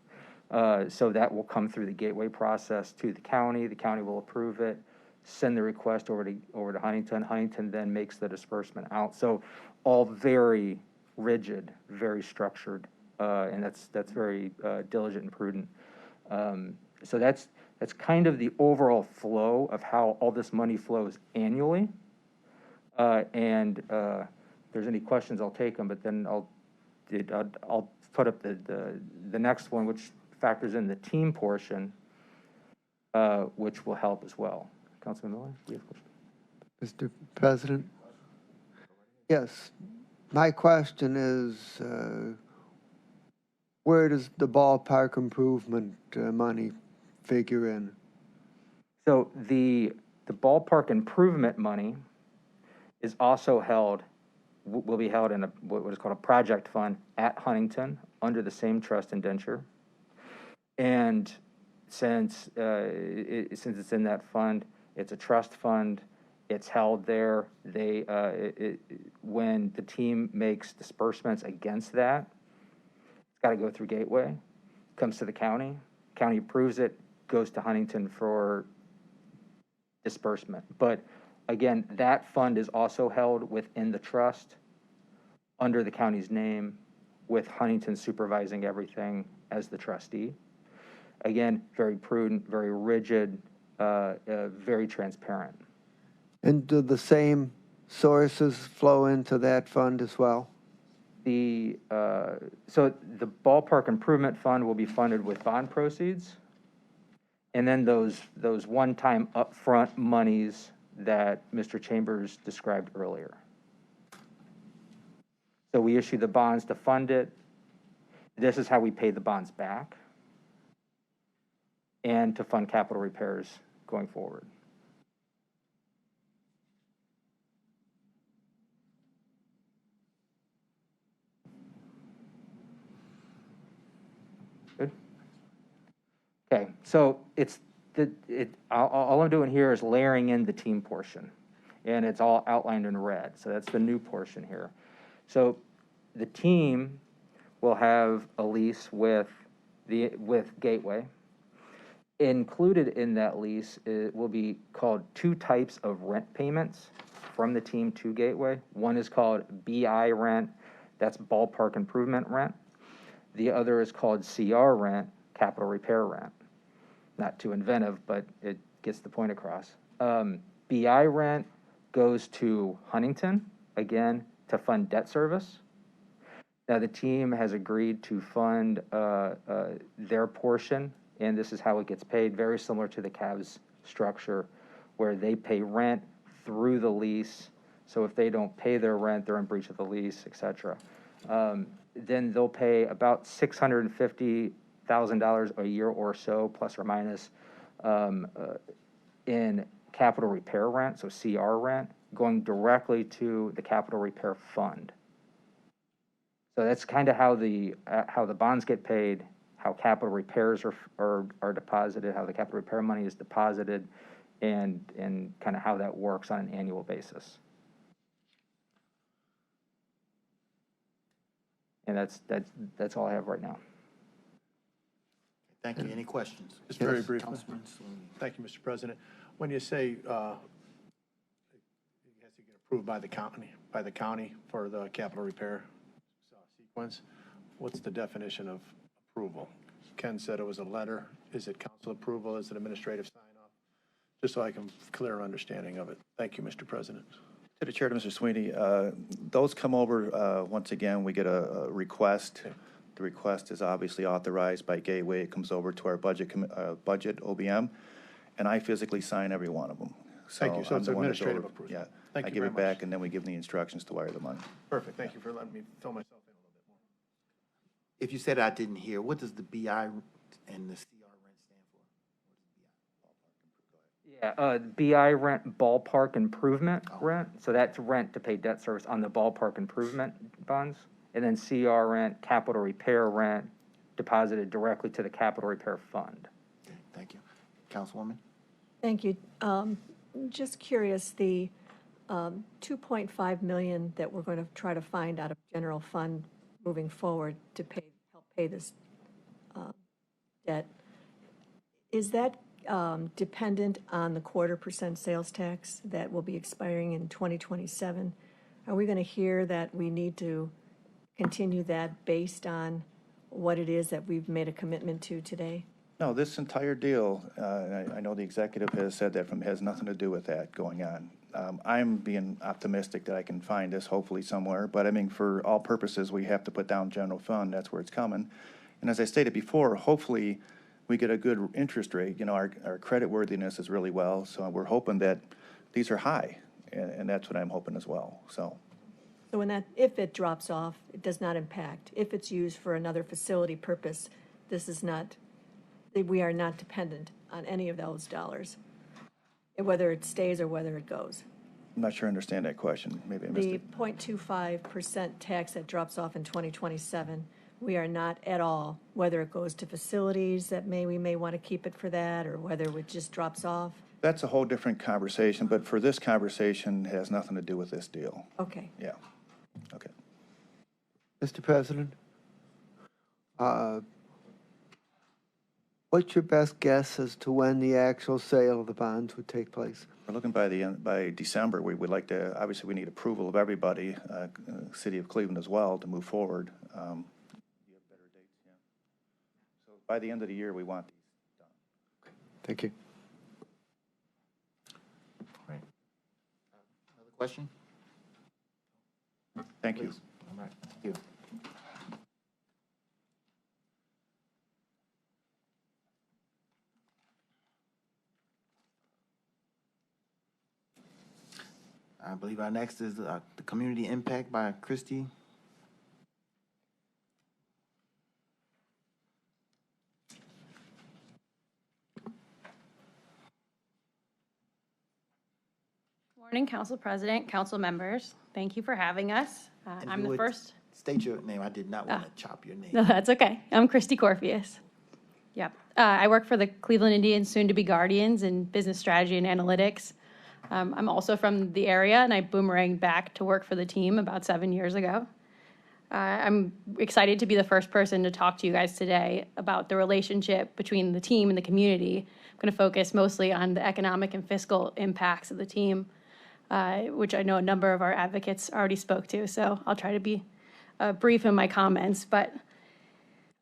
So that will come through the gateway process to the county. The county will approve it, send the request over to Huntington. Huntington then makes the disbursement out. So all very rigid, very structured, and that's very diligent and prudent. So that's kind of the overall flow of how all this money flows annually. And if there's any questions, I'll take them. But then I'll put up the next one, which factors in the team portion, which will help as well. Councilman Miller, do you have a question? Mr. President? Yes. My question is, where does the ballpark improvement money figure in? So the ballpark improvement money is also held, will be held in what is called a project fund at Huntington under the same trust indenture. And since it's in that fund, it's a trust fund. It's held there. When the team makes disbursements against that, it's got to go through Gateway, comes to the county. County approves it, goes to Huntington for disbursement. But again, that fund is also held within the trust under the county's name, with Huntington supervising everything as the trustee. Again, very prudent, very rigid, very transparent. And do the same sources flow into that fund as well? So the ballpark improvement fund will be funded with bond proceeds, and then those one-time upfront monies that Mr. Chambers described earlier. So we issue the bonds to fund it. This is how we pay the bonds back, and to fund capital repairs going forward. Good. Okay, so all I'm doing here is layering in the team portion, and it's all outlined in red. So that's the new portion here. So the team will have a lease with Gateway, Included in that lease, it will be called two types of rent payments from the team to Gateway. One is called BI rent, that's ballpark improvement rent. The other is called CR rent, capital repair rent. Not too inventive, but it gets the point across. BI rent goes to Huntington, again, to fund debt service. Now, the team has agreed to fund their portion, and this is how it gets paid, very similar to the Cavs structure, where they pay rent through the lease. So if they don't pay their rent, they're in breach of the lease, et cetera. Then they'll pay about $650,000 a year or so, plus or minus, in capital repair rent, so CR rent, going directly to the capital repair fund. So that's kind of how the bonds get paid, how capital repairs are deposited, how the capital repair money is deposited, and kind of how that works on an annual basis. And that's all I have right now. Thank you. Any questions? Just very Yes, briefly. Councilman Sweeney. Thank you, Mr. President. When you say it has to get approved by the county for the capital repair sequence, what's the definition of approval? Ken said it was a letter. Is it council approval? Is it administrative sign-off? Just so I can clear understanding of it. Thank you, Mr. President. To the chair, to Mr. Sweeney, those come over, once again, we get a request. Okay. The request is obviously authorized by Gateway. It comes over to our budget OBM, and I physically sign every one of them. Thank you. So I'm it's the one that's administrative over- approval. Yeah. Thank I you give very it back, much. and then we give the instructions to wire the money. Perfect. Thank you for letting me fill myself in a little bit more. If you said I didn't hear, what does the BI and the CR rent stand for? Yeah, BI rent, ballpark improvement rent. So that's rent to pay debt service on the ballpark improvement funds. And then CR rent, capital repair rent, deposited directly to the capital repair fund. Okay, thank you. Councilwoman? Thank you. Just curious, the 2.5 million that we're going to try to find out of general fund moving forward to help pay this debt, is that dependent on the 0.25% sales tax that will be expiring in 2027? Are we going to hear that we need to continue that based on what it is that we've made a commitment to today? No, this entire deal, and I know the executive has said that has nothing to do with that going on. I'm being optimistic that I can find this hopefully somewhere, but I mean, for all purposes, we have to put down general fund, that's where it's coming. And as I stated before, hopefully we get a good interest rate. You know, our credit worthiness is really well, so we're hoping that these are high, and that's what I'm hoping as well, so. So if it drops off, it does not impact. If it's used for another facility purpose, we are not dependent on any of those dollars, whether it stays or whether it goes. I'm not sure I understand that question, maybe I missed The it. 0.25% tax that drops off in 2027, we are not at all, whether it goes to facilities that we may want to keep it for that, or whether it just drops off. That's a whole different conversation, but for this conversation, it has nothing to do with this deal. Okay. Yeah, okay. Mr. President, what's your best guess as to when the actual sale of the bonds would take place? We're looking by December. We would like to, obviously, we need approval of everybody, City of Cleveland as well, to move forward. Do you have better dates? Yeah. So by the end of the year, we want these done. Thank you. Another question? Thank you. Please. All right, thank you. I believe our next is the community impact by Christy. Morning, Council President, council members. Thank you for having us. And I'm you the would first. State your name. I did not want to chop your name. No, that's okay. I'm Christy Corpheus. Yep. I work for the Cleveland Indians, soon to be Guardians, in business strategy and analytics. I'm also from the area, and I boomeranged back to work for the team about 7 years ago. I'm excited to be the first person to talk to you guys today about the relationship between the team and the community. I'm going to focus mostly on the economic and fiscal impacts of the team, which I know a number of our advocates already spoke to, so I'll try to be brief in my comments. But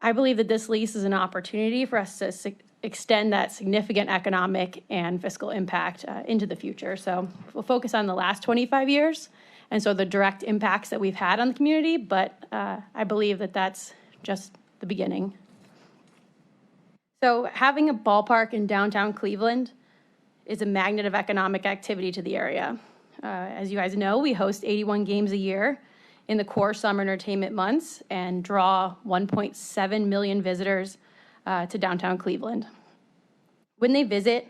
I believe that this lease is an opportunity for us to extend that significant economic and fiscal impact into the future. So we'll focus on the last 25 years, and so the direct impacts that we've had on the community, but I believe that that's just the beginning. So having a ballpark in downtown Cleveland is a magnet of economic activity to the area. As you guys know, we host 81 games a year in the core summer entertainment months and draw 1.7 million visitors to downtown Cleveland. When they visit,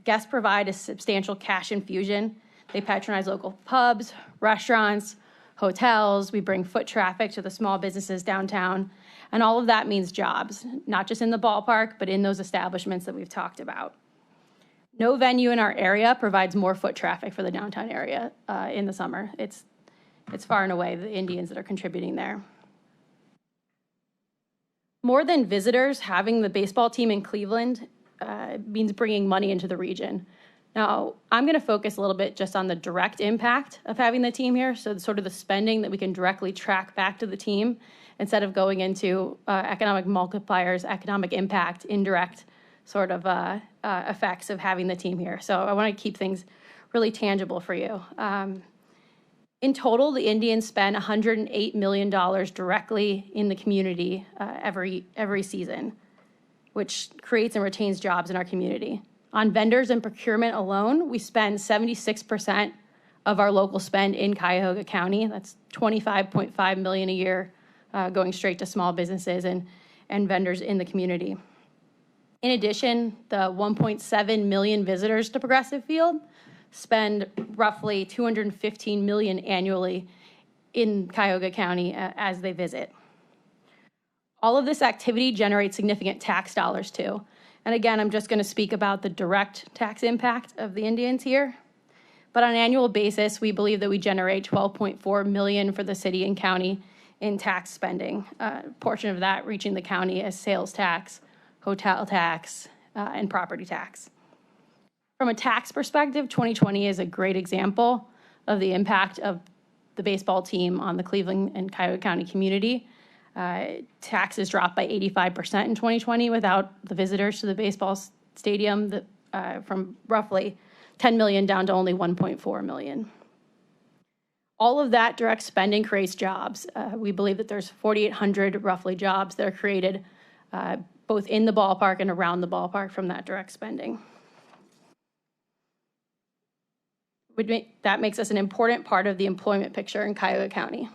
guests provide a substantial cash infusion. They patronize local pubs, restaurants, hotels. We bring foot traffic to the small businesses downtown. And all of that means jobs, not just in the ballpark, but in those establishments that we've talked about. No venue in our area provides more foot traffic for the downtown area in the summer. It's far and away the Indians that are contributing there. More than visitors, having the baseball team in Cleveland means bringing money into the region. Now, I'm going to focus a little bit just on the direct impact of having the team here, so sort of the spending that we can directly track back to the team instead of going into economic multipliers, economic impact, indirect sort of effects of having the team here. So I want to keep things really tangible for you. In total, the Indians spend $108 million directly in the community every season, which creates and retains jobs in our community. On vendors and procurement alone, we spend 76% of our local spend in Cuyahoga County. That's $25.5 million a year going straight to small businesses and vendors in the community. In addition, the 1.7 million visitors to Progressive Field spend roughly $215 million annually in Cuyahoga County as they visit. All of this activity generates significant tax dollars too. And again, I'm just going to speak about the direct tax impact of the Indians here. But on an annual basis, we believe that we generate $12.4 million for the city and county in tax spending, a portion of that reaching the county as sales tax, hotel tax, and property tax. From a tax perspective, 2020 is a great example of the impact of the baseball team on the Cleveland and Cuyahoga County community. Taxes dropped by 85% in 2020 without the visitors to the baseball stadium, from roughly 10 million down to only 1.4 million. All of that direct spending creates jobs. We believe that there's 4,800 roughly jobs that are created both in the ballpark and around the ballpark from that direct spending. That makes us an important part of the employment picture in Cuyahoga County.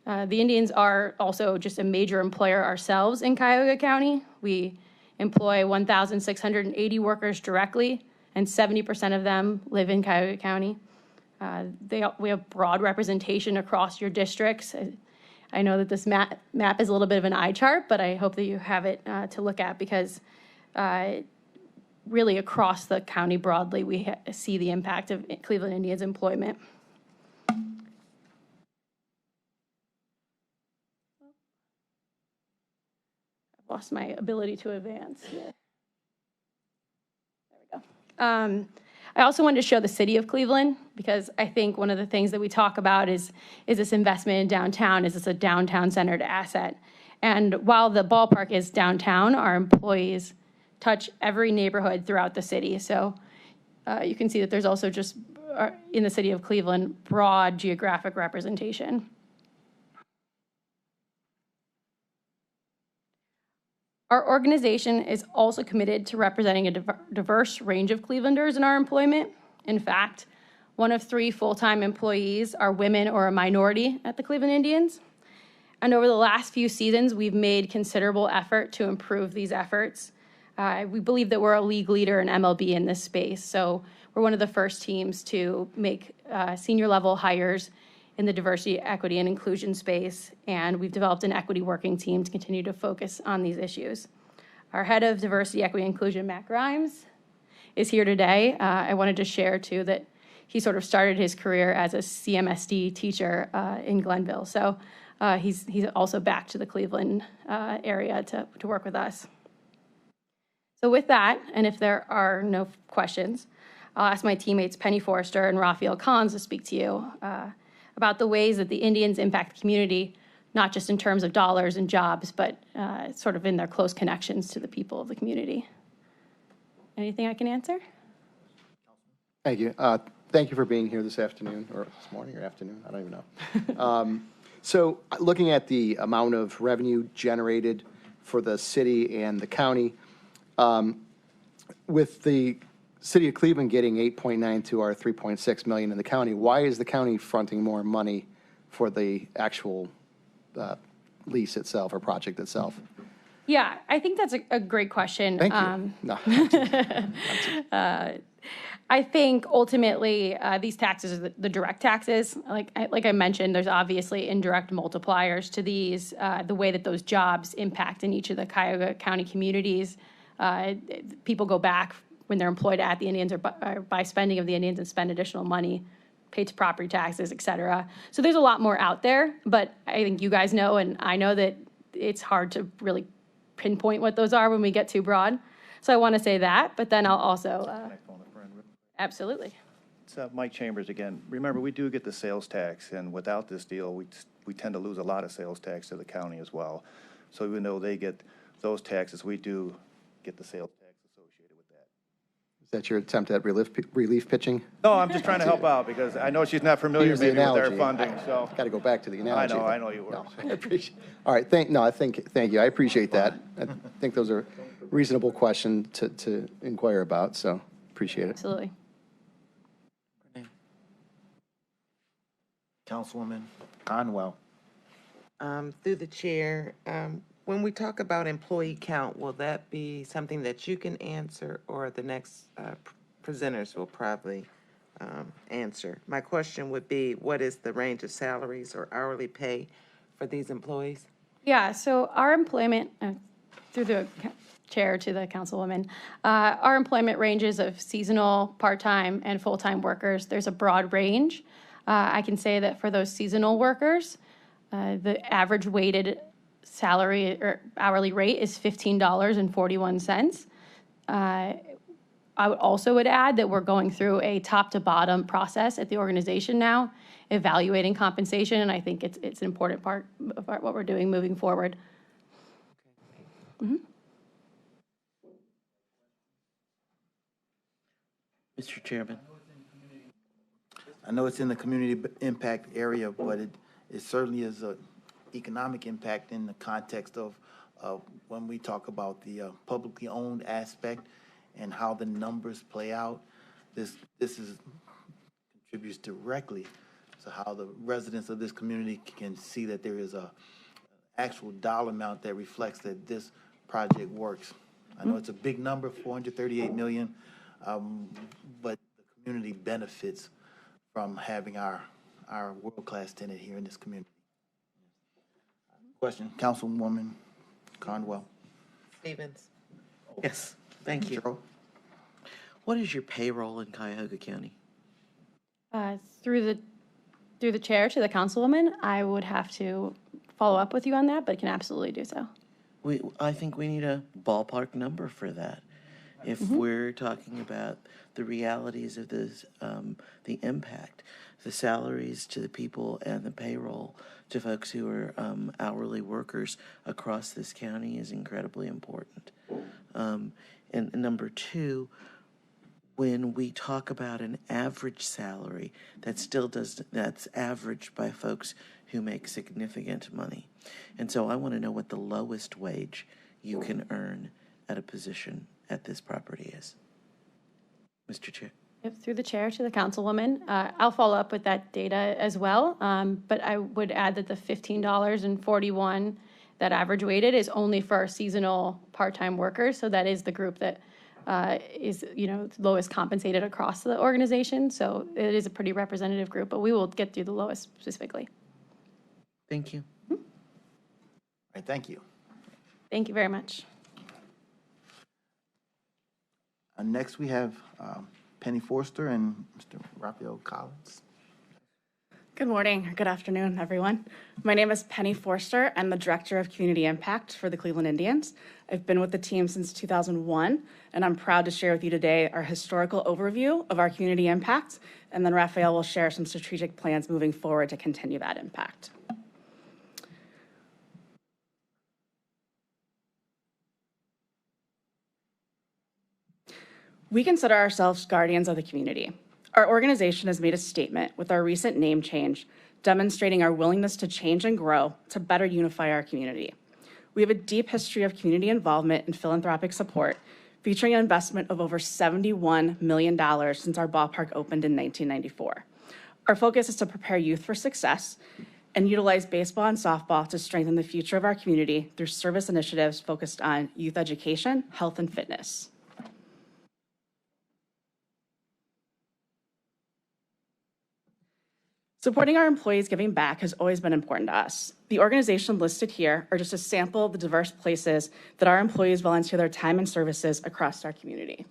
The Indians are also just a major employer ourselves in Cuyahoga County. We employ 1,680 workers directly, and 70% of them live in Cuyahoga County. We have broad representation across your districts. I know that this map is a little bit of an eye chart, but I hope that you have it to look at because really across the county broadly, we see the impact of Cleveland Indians employment. I've lost my ability to advance. Yeah. There we go. I also wanted to show the city of Cleveland because I think one of the things that we talk about is this investment in downtown, is this a downtown-centered asset? And while the ballpark is downtown, our employees touch every neighborhood throughout the city. So you can see that there's also just, in the city of Cleveland, broad geographic representation. Our organization is also committed to representing a diverse range of Clevelanders in our employment. In fact, 1 of 3 full-time employees are women or a minority at the Cleveland Indians. And over the last few seasons, we've made considerable effort to improve these efforts. We believe that we're a league leader in MLB in this space, so we're one of the first teams to make senior level hires in the diversity, equity, and inclusion space, and we've developed an equity working team to continue to focus on these issues. Our head of diversity, equity, and inclusion, Matt Grimes, is here today. I wanted to share, too, that he sort of started his career as a CMSD teacher in Glenville. So he's also back to the Cleveland area to work with us. So with that, and if there are no questions, I'll ask my teammates Penny Forrester and Raphael Collins to speak to you about the ways that the Indians impact the community, not just in terms of dollars and jobs, but sort of in their close connections to the people of the community. Anything I can answer? Thank you. Thank you for being here this afternoon, or this morning or afternoon, I don't even know. So looking at the amount of revenue generated for the city and the county, with the city of Cleveland getting 8.9 to our 3.6 million in the county, why is the county fronting more money for the actual lease itself or project itself? Yeah, I think that's a great question. Thank you. No. I think ultimately these taxes are the direct taxes. Like I mentioned, there's obviously indirect multipliers to these. The way that those jobs impact in each of the Cuyahoga County communities. People go back when they're employed at the Indians or by spending of the Indians and spend additional money, pay to property taxes, et cetera. So there's a lot more out there, but I think you guys know, and I know that it's hard to really pinpoint what those are when we get too broad. So I want to say that, but then I'll also, absolutely. It's Mike Chambers again. Remember, we do get the sales tax, and without this deal, we tend to lose a lot of sales tax to the county as well. So even though they get those taxes, we do get the sales tax associated with that. Is that your attempt at relief pitching? No, I'm just trying to help out because I know she's not familiar Here's the maybe with their analogy. funding, so. Got to go back to the analogy. I know you were. No, I appreciate. All right, thank you. I appreciate that. I think those are reasonable questions to inquire about, so appreciate it. Absolutely. Councilwoman Conwell. Through the chair, when we talk about employee count, will that be something that you can answer or the next presenters will probably answer? My question would be, what is the range of salaries or hourly pay for these employees? Yeah, so our employment, through the chair to the councilwoman, our employment ranges of seasonal, part-time, and full-time workers. There's a broad range. I can say that for those seasonal workers, the average weighted salary or hourly rate is $15.41. I would add that we're going through a top-to-bottom process at the organization now, evaluating compensation, and I think it's an important part of what we're doing moving forward. Mm-hmm. Mr. Chairman. I know it's in the community impact area, but it certainly is an economic impact in the context of when we talk about the publicly owned aspect and how the numbers play out. This contributes directly to how the residents of this community can see that there is a actual dollar amount that reflects that this project works. I know it's a big number, 438 million, but the community benefits from having our world-class tenant here in this community. Question, Councilwoman Conwell. Stevens. Yes, thank you. What is your payroll in Cuyahoga County? Through the chair to the councilwoman, I would have to follow up with you on that, but can absolutely do so. I think we need a ballpark number for that. If we're talking about the realities of this, the impact, the salaries to the people and the payroll to folks who are hourly workers across this county is incredibly important. And number two, when we talk about an average salary, that's averaged by folks who make significant money. And so I want to know what the lowest wage you can earn at a position at this property is. Mr. Chair. Yep, through the chair to the councilwoman, I'll follow up with that data as well. But I would add that the $15.41 that average weighted is only for our seasonal part-time workers. So that is the group that is lowest compensated across the organization. So it is a pretty representative group, but we will get through the lowest specifically. Thank you. All right, thank you. Thank you very much. Next, we have Penny Forster and Mr. Raphael Collins. Good morning, or good afternoon, everyone. My name is Penny Forster. I'm the Director of Community Impact for the Cleveland Indians. I've been with the team since 2001, and I'm proud to share with you today our historical overview of our community impact, and then Raphael will share some strategic plans moving forward to continue that impact. We consider ourselves guardians of the community. Our organization has made a statement with our recent name change, demonstrating our willingness to change and grow to better unify our community. We have a deep history of community involvement and philanthropic support, featuring an investment of over $71 million since our ballpark opened in 1994. Our focus is to prepare youth for success and utilize baseball and softball to strengthen the future of our community through service initiatives focused on youth education, health, and fitness. Supporting our employees giving back has always been important to us. The organization listed here are just a sample of the diverse places that our employees volunteer their time and services across our community.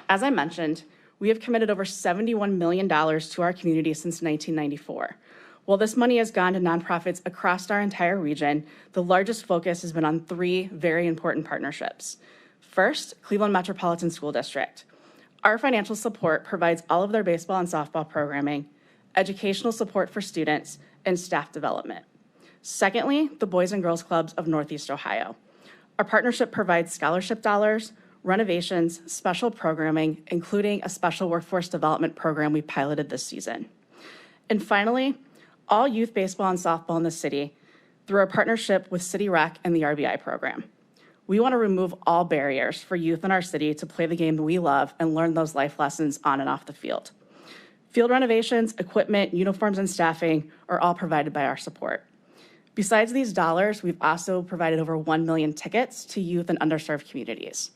As I mentioned, we have committed over $71 million to our community since 1994. While this money has gone to nonprofits across our entire region, the largest focus has been on three very important partnerships. First, Cleveland Metropolitan School District. Our financial support provides all of their baseball and softball programming, educational support for students, and staff development. Secondly, the Boys and Girls Clubs of Northeast Ohio. Our partnership provides scholarship dollars, renovations, special programming, including a special workforce development program we piloted this season. And finally, all youth baseball and softball in the city through our partnership with City Rec and the RBI program. We want to remove all barriers for youth in our city to play the game that we love and learn those life lessons on and off the field. Field renovations, equipment, uniforms, and staffing are all provided by our support. Besides these dollars, we've also provided over 1 million tickets to youth and underserved communities.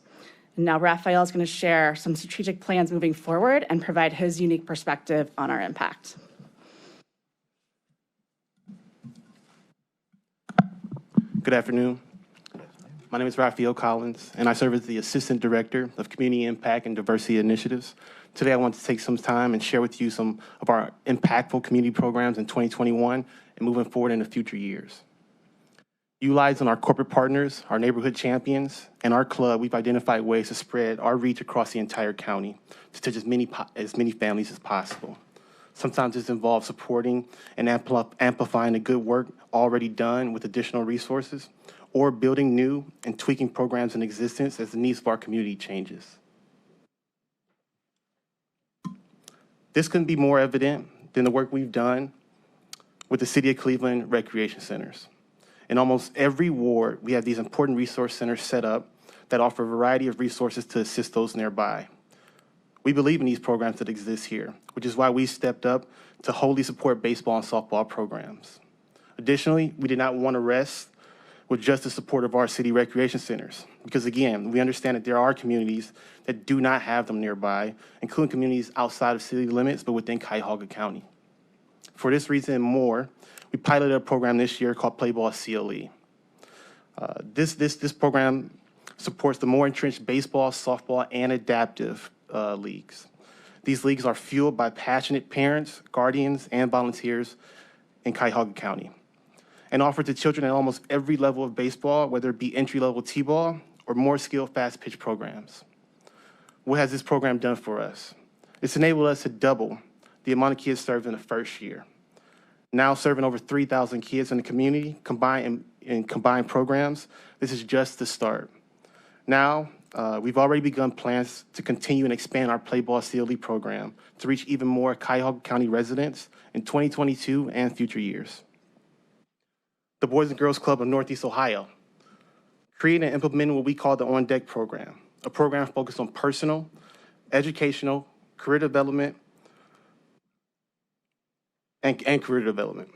And now Raphael is going to share some strategic plans moving forward and provide his unique perspective on our impact. Good afternoon. My name is Raphael Collins, and I serve as the Assistant Director of Community Impact and Diversity Initiatives. Today, I want to take some time and share with you some of our impactful community programs in 2021 and moving forward in the future years. Utilizing our corporate partners, our neighborhood champions, and our club, we've identified ways to spread our reach across the entire county to touch as many families as possible. Sometimes this involves supporting and amplifying the good work already done with additional resources, or building new and tweaking programs in existence as the needs of our community changes. This couldn't be more evident than the work we've done with the City of Cleveland Recreation Centers. In almost every ward, we have these important resource centers set up that offer a variety of resources to assist those nearby. We believe in these programs that exist here, which is why we stepped up to wholly support baseball and softball programs. Additionally, we did not want to rest with just the support of our city recreation centers, because again, we understand that there are communities that do not have them nearby, including communities outside of city limits, but within Cuyahoga County. For this reason and more, we piloted a program this year called Play Ball CLE. This program supports the more entrenched baseball, softball, and adaptive leagues. These leagues are fueled by passionate parents, guardians, and volunteers in Cuyahoga County, and offered to children at almost every level of baseball, whether it be entry-level T-ball or more skilled fast-pitch programs. What has this program done for us? It's enabled us to double the amount of kids served in the first year. Now serving over 3,000 kids in the community in combined programs, this is just the start. Now, we've already begun plans to continue and expand our Play Ball CLE program to reach even more Cuyahoga County residents in 2022 and future years. The Boys and Girls Club of Northeast Ohio created and implemented what we call the On Deck program, a program focused on personal, educational, career development, and career development,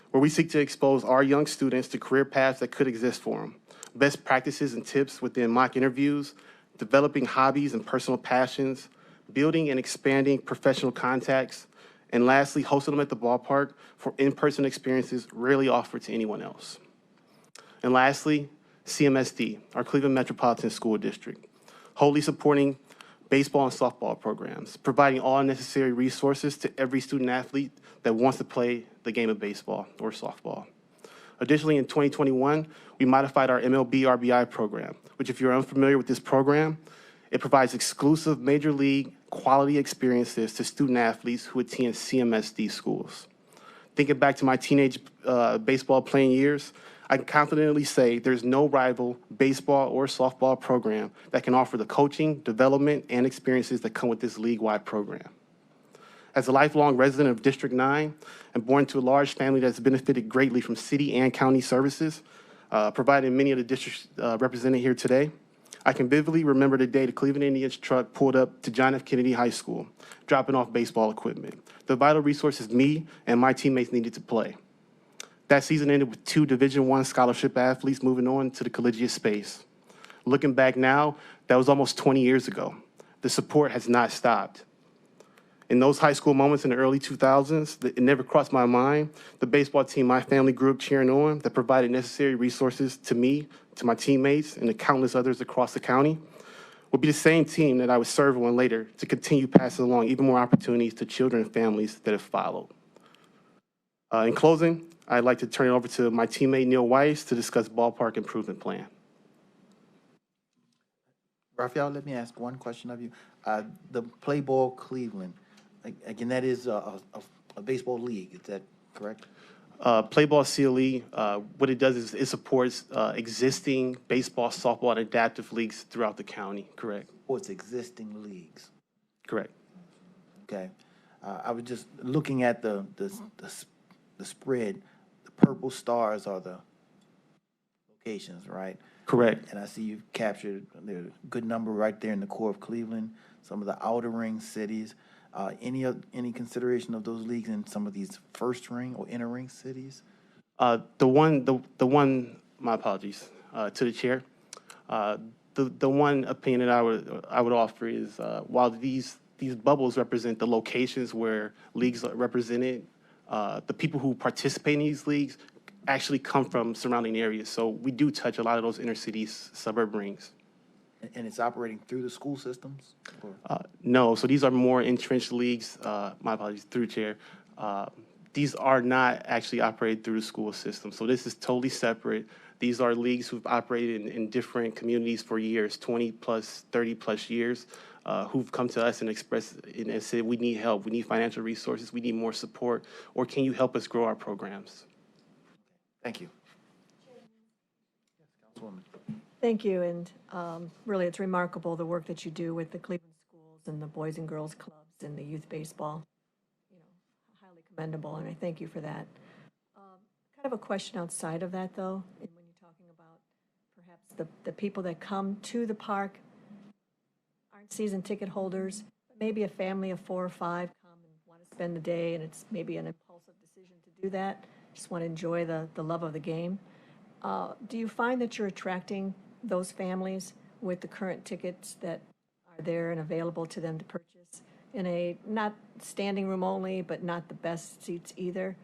where we seek to expose our young students to career paths that could exist for them, best practices and tips within mock interviews, developing hobbies and personal passions, building and expanding professional contacts, and lastly, hosting them at the ballpark for in-person experiences rarely offered to anyone else. And lastly, CMSD, our Cleveland Metropolitan School District, wholly supporting baseball and softball programs, providing all necessary resources to every student athlete that wants to play the game of baseball or softball. Additionally, in 2021, we modified our MLB RBI program, which, if you're unfamiliar with this program, it provides exclusive major league quality experiences to student athletes who attend CMSD schools. Thinking back to my teenage baseball playing years, I can confidently say there's no rival baseball or softball program that can offer the coaching, development, and experiences that come with this league-wide program. As a lifelong resident of District 9 and born to a large family that's benefited greatly from city and county services, providing many of the districts represented here today, I can vividly remember the day the Cleveland Indians truck pulled up to John F. Kennedy High School, dropping off baseball equipment, the vital resources me and my teammates needed to play. That season ended with 2 Division I scholarship athletes moving on to the collegiate space. Looking back now, that was almost 20 years ago. The support has not stopped. In those high school moments in the early 2000s, it never crossed my mind the baseball team my family grew up cheering on that provided necessary resources to me, to my teammates, and to countless others across the county would be the same team that I would serve on later to continue passing along even more opportunities to children and families that have followed. In closing, I'd like to turn it over to my teammate Neil Weiss to discuss ballpark improvement plan. Raphael, let me ask one question of you. The Play Ball Cleveland, again, that is a baseball league, is that correct? Play Ball CLE, what it does is it supports existing baseball, softball, and adaptive leagues throughout the county, correct? Or it's existing leagues? Correct. Okay. I was just looking at the spread. The purple stars are the locations, right? Correct. And I see you've captured a good number right there in the core of Cleveland, some of the outer ring cities. Any consideration of those leagues in some of these first ring or inner ring cities? The one. My apologies to the chair. The one opinion that I would offer is while these bubbles represent the locations where leagues are represented, the people who participate in these leagues actually come from surrounding areas. So we do touch a lot of those inner cities, suburb rings. And it's operating through the school systems? No, so these are more entrenched leagues. My apologies, through the chair. These are not actually operated through the school system. So this is totally separate. These are leagues who've operated in different communities for years, 20 plus, 30 plus years, who've come to us and expressed and said, we need help, we need financial resources, we need more support, or can you help us grow our programs? Thank you. Councilwoman. Thank you, and really, it's remarkable the work that you do with the Cleveland schools and the Boys and Girls Clubs and the youth baseball. Highly commendable, and I thank you for that. Kind of a question outside of that, though, and when you're talking about perhaps the people that come to the park aren't season ticket holders, but maybe a family of 4 or 5 come and want to spend the day, and it's maybe an impulsive decision to do that, just want to enjoy the love of the game. Do you find that you're attracting those families with the current tickets that are there and available to them to purchase in a not standing room only, but not the best seats either?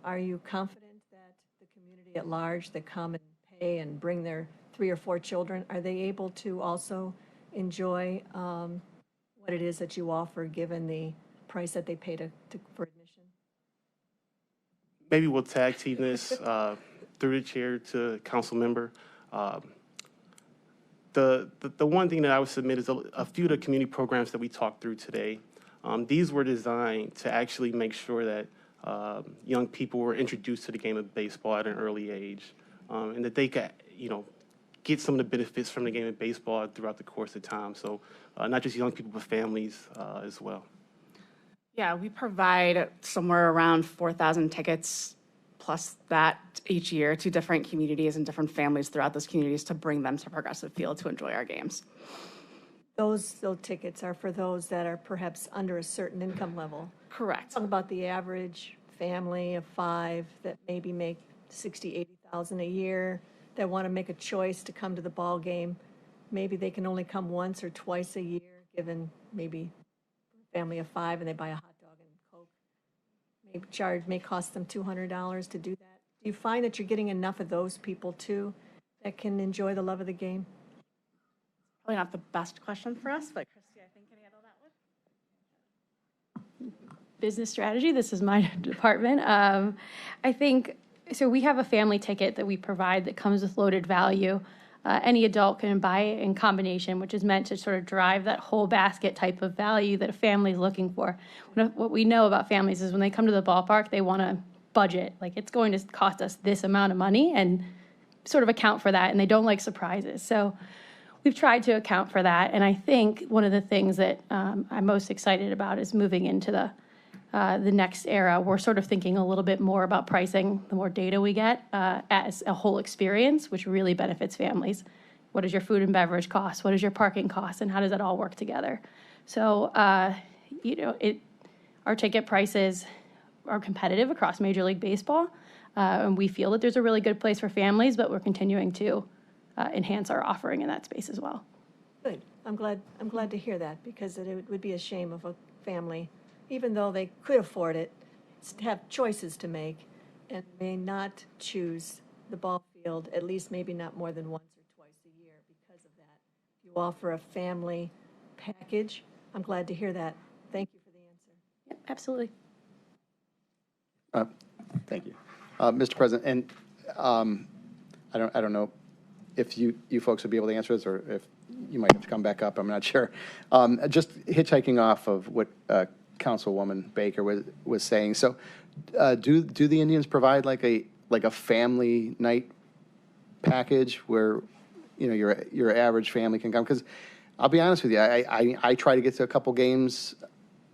Are you confident that the community at large that come and pay and bring their 3 or 4 children, are they able to also enjoy what it is that you offer given the price that they pay for admission? Maybe we'll tag team this through the chair to council member. The one thing that I would submit is a few of the community programs that we talked through today. These were designed to actually make sure that young people were introduced to the game of baseball at an early age, and that they could, get some of the benefits from the game of baseball throughout the course of time. So not just young people, but families as well. Yeah, we provide somewhere around 4,000 tickets plus that each year to different communities and different families throughout those communities to bring them to Progressive Field to enjoy our games. Those tickets are for those that are perhaps under a certain income level. Correct. Talk about the average family of 5 that maybe make $60,000, $80,000 a year that want to make a choice to come to the ball game. Maybe they can only come once or twice a year, given maybe a family of 5 and they buy a hot dog and Coke. May cost them $200 to do that. Do you find that you're getting enough of those people too that can enjoy the love of the game? Probably not the best question for us, but Christy, business strategy. This is my department. I think, so we have a family ticket that we provide that comes with loaded value. Any adult can buy it in combination, which is meant to sort of drive that whole basket type of value that a family is looking for. What we know about families is when they come to the ballpark, they want to budget. Like, it's going to cost us this amount of money and sort of account for that, and they don't like surprises. So we've tried to account for that, and I think one of the things that I'm most excited about is moving into the next era. We're sort of thinking a little bit more about pricing the more data we get as a whole experience, which really benefits families. What does your food and beverage cost? What does your parking cost? And how does that all work together? So, our ticket prices are competitive across Major League Baseball, and we feel that there's a really good place for families, but we're continuing to enhance our offering in that space as well. Good. I'm glad to hear that, because it would be a shame of a family, even though they could afford it, to have choices to make and may not choose the ball field, at least maybe not more than once or twice a year because of that. You offer a family package. I'm glad to hear that. Thank you for the answer. Yep, absolutely. Thank you. Mr. President, and I don't know if you folks would be able to answer this, or if you might have to come back up, I'm not sure. Just hitchhiking off of what Councilwoman Baker was saying. So do the Indians provide like a family night package where, your average family can come? Because I'll be honest with you, I try to get to a couple games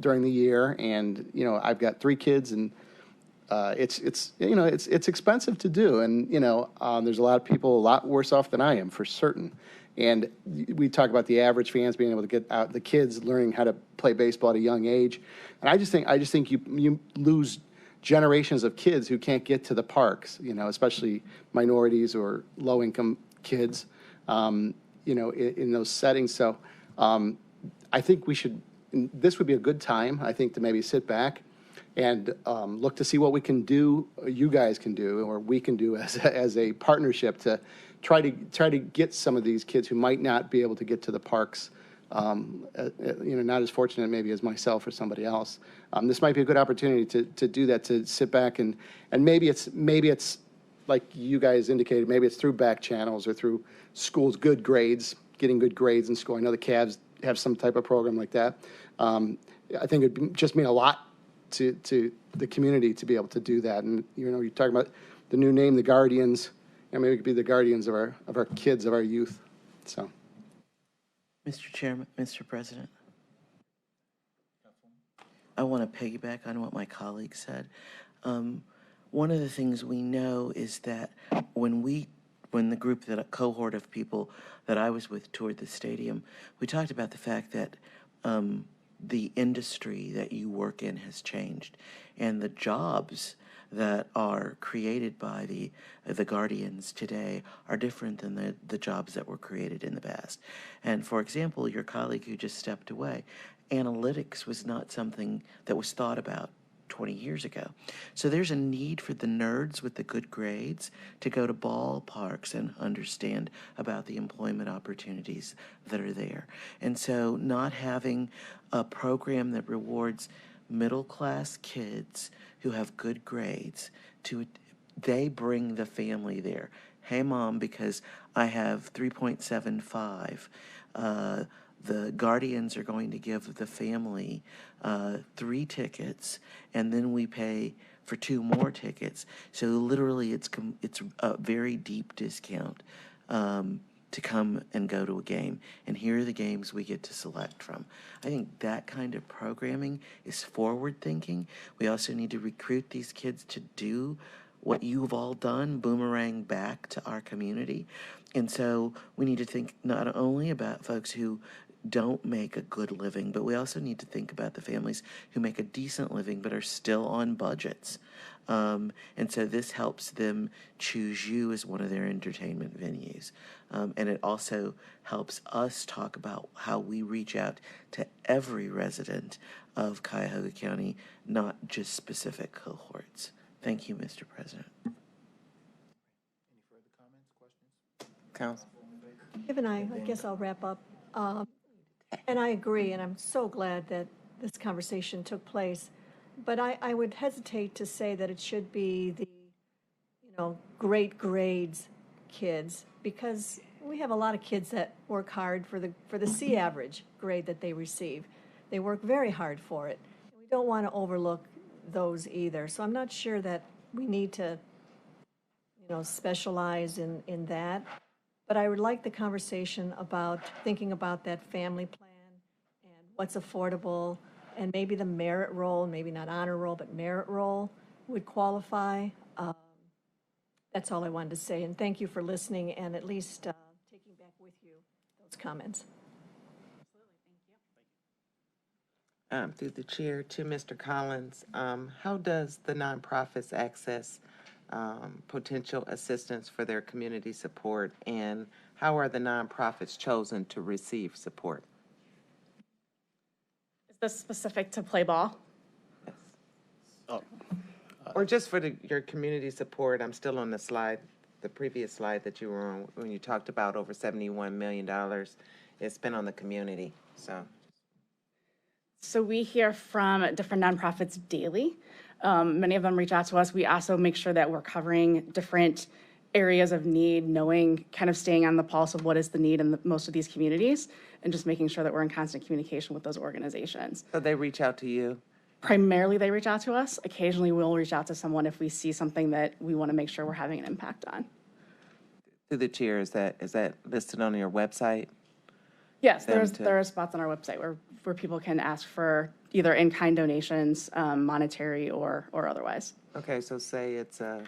during the year, and I've got 3 kids, and it's expensive to do, and there's a lot of people a lot worse off than I am, for certain. And we talk about the average fans being able to get out, the kids learning how to play baseball at a young age, and I just think you lose generations of kids who can't get to the parks, especially minorities or low income kids, in those settings. So I think this would be a good time, I think, to maybe sit back and look to see what we can do, you guys can do, or we can do as a partnership to try to get some of these kids who might not be able to get to the parks, not as fortunate maybe as myself or somebody else. This might be a good opportunity to do that, to sit back and maybe it's like you guys indicated, maybe it's through back channels or through schools, good grades, getting good grades in school. I know the Cavs have some type of program like that. I think it'd just mean a lot to the community to be able to do that. And you're talking about the new name, the Guardians. Maybe we could be the guardians of our kids, of our youth. So, Mr. Chairman, Mr. President, I want to piggyback on what my colleague said. One of the things we know is that when the group, that a cohort of people that I was with toured the stadium, we talked about the fact that the industry that you work in has changed, and the jobs that are created by the Guardians today are different than the jobs that were created in the past. And for example, your colleague who just stepped away, analytics was not something that was thought about 20 years ago. So there's a need for the nerds with the good grades to go to ballparks and understand about the employment opportunities that are there. And so not having a program that rewards middle-class kids who have good grades, they bring the family there. Hey, Mom, because I have 3.75, the Guardians are going to give the family 3 tickets, and then we pay for 2 more tickets. So literally, it's a very deep discount to come and go to a game. And here are the games we get to select from. I think that kind of programming is forward-thinking. We also need to recruit these kids to do what you've all done, boomerang back to our community. And so we need to think not only about folks who don't make a good living, but we also need to think about the families who make a decent living but are still on budgets. And so this helps them choose you as one of their entertainment venues. And it also helps us talk about how we reach out to every resident of Cuyahoga County, not just specific cohorts. Thank you, Mr. President. Any further comments, questions? Council. Given I guess I'll wrap up. And I agree, and I'm so glad that this conversation took place. But I would hesitate to say that it should be the, great grades kids, because we have a lot of kids that work hard for the C average grade that they receive. They work very hard for it. We don't want to overlook those either. So I'm not sure that we need to, specialize in that. But I would like the conversation about thinking about that family plan and what's affordable, and maybe the merit roll, maybe not honor roll, but merit roll would qualify. That's all I wanted to say, and thank you for listening and at least taking back with you those comments. Through the chair to Mr. Collins, how does the nonprofits access potential assistance for their community support, and how are the nonprofits chosen to receive support? Is this specific to play ball? Or just for your community support? I'm still on the slide, the previous slide that you were on, when you talked about over $71 million is spent on the community, So we hear from different nonprofits daily. Many of them reach out to us. We also make sure that we're covering different areas of need, knowing, kind of staying on the pulse of what is the need in most of these communities, and just making sure that we're in constant communication with those organizations. So they reach out to you? Primarily, they reach out to us. Occasionally, we'll reach out to someone if we see something that we want to make sure we're having an impact on. Through the chair, is that listed on your website? Yes, there are spots on our website where people can ask for either in-kind donations, monetary or otherwise. Okay, so say it's a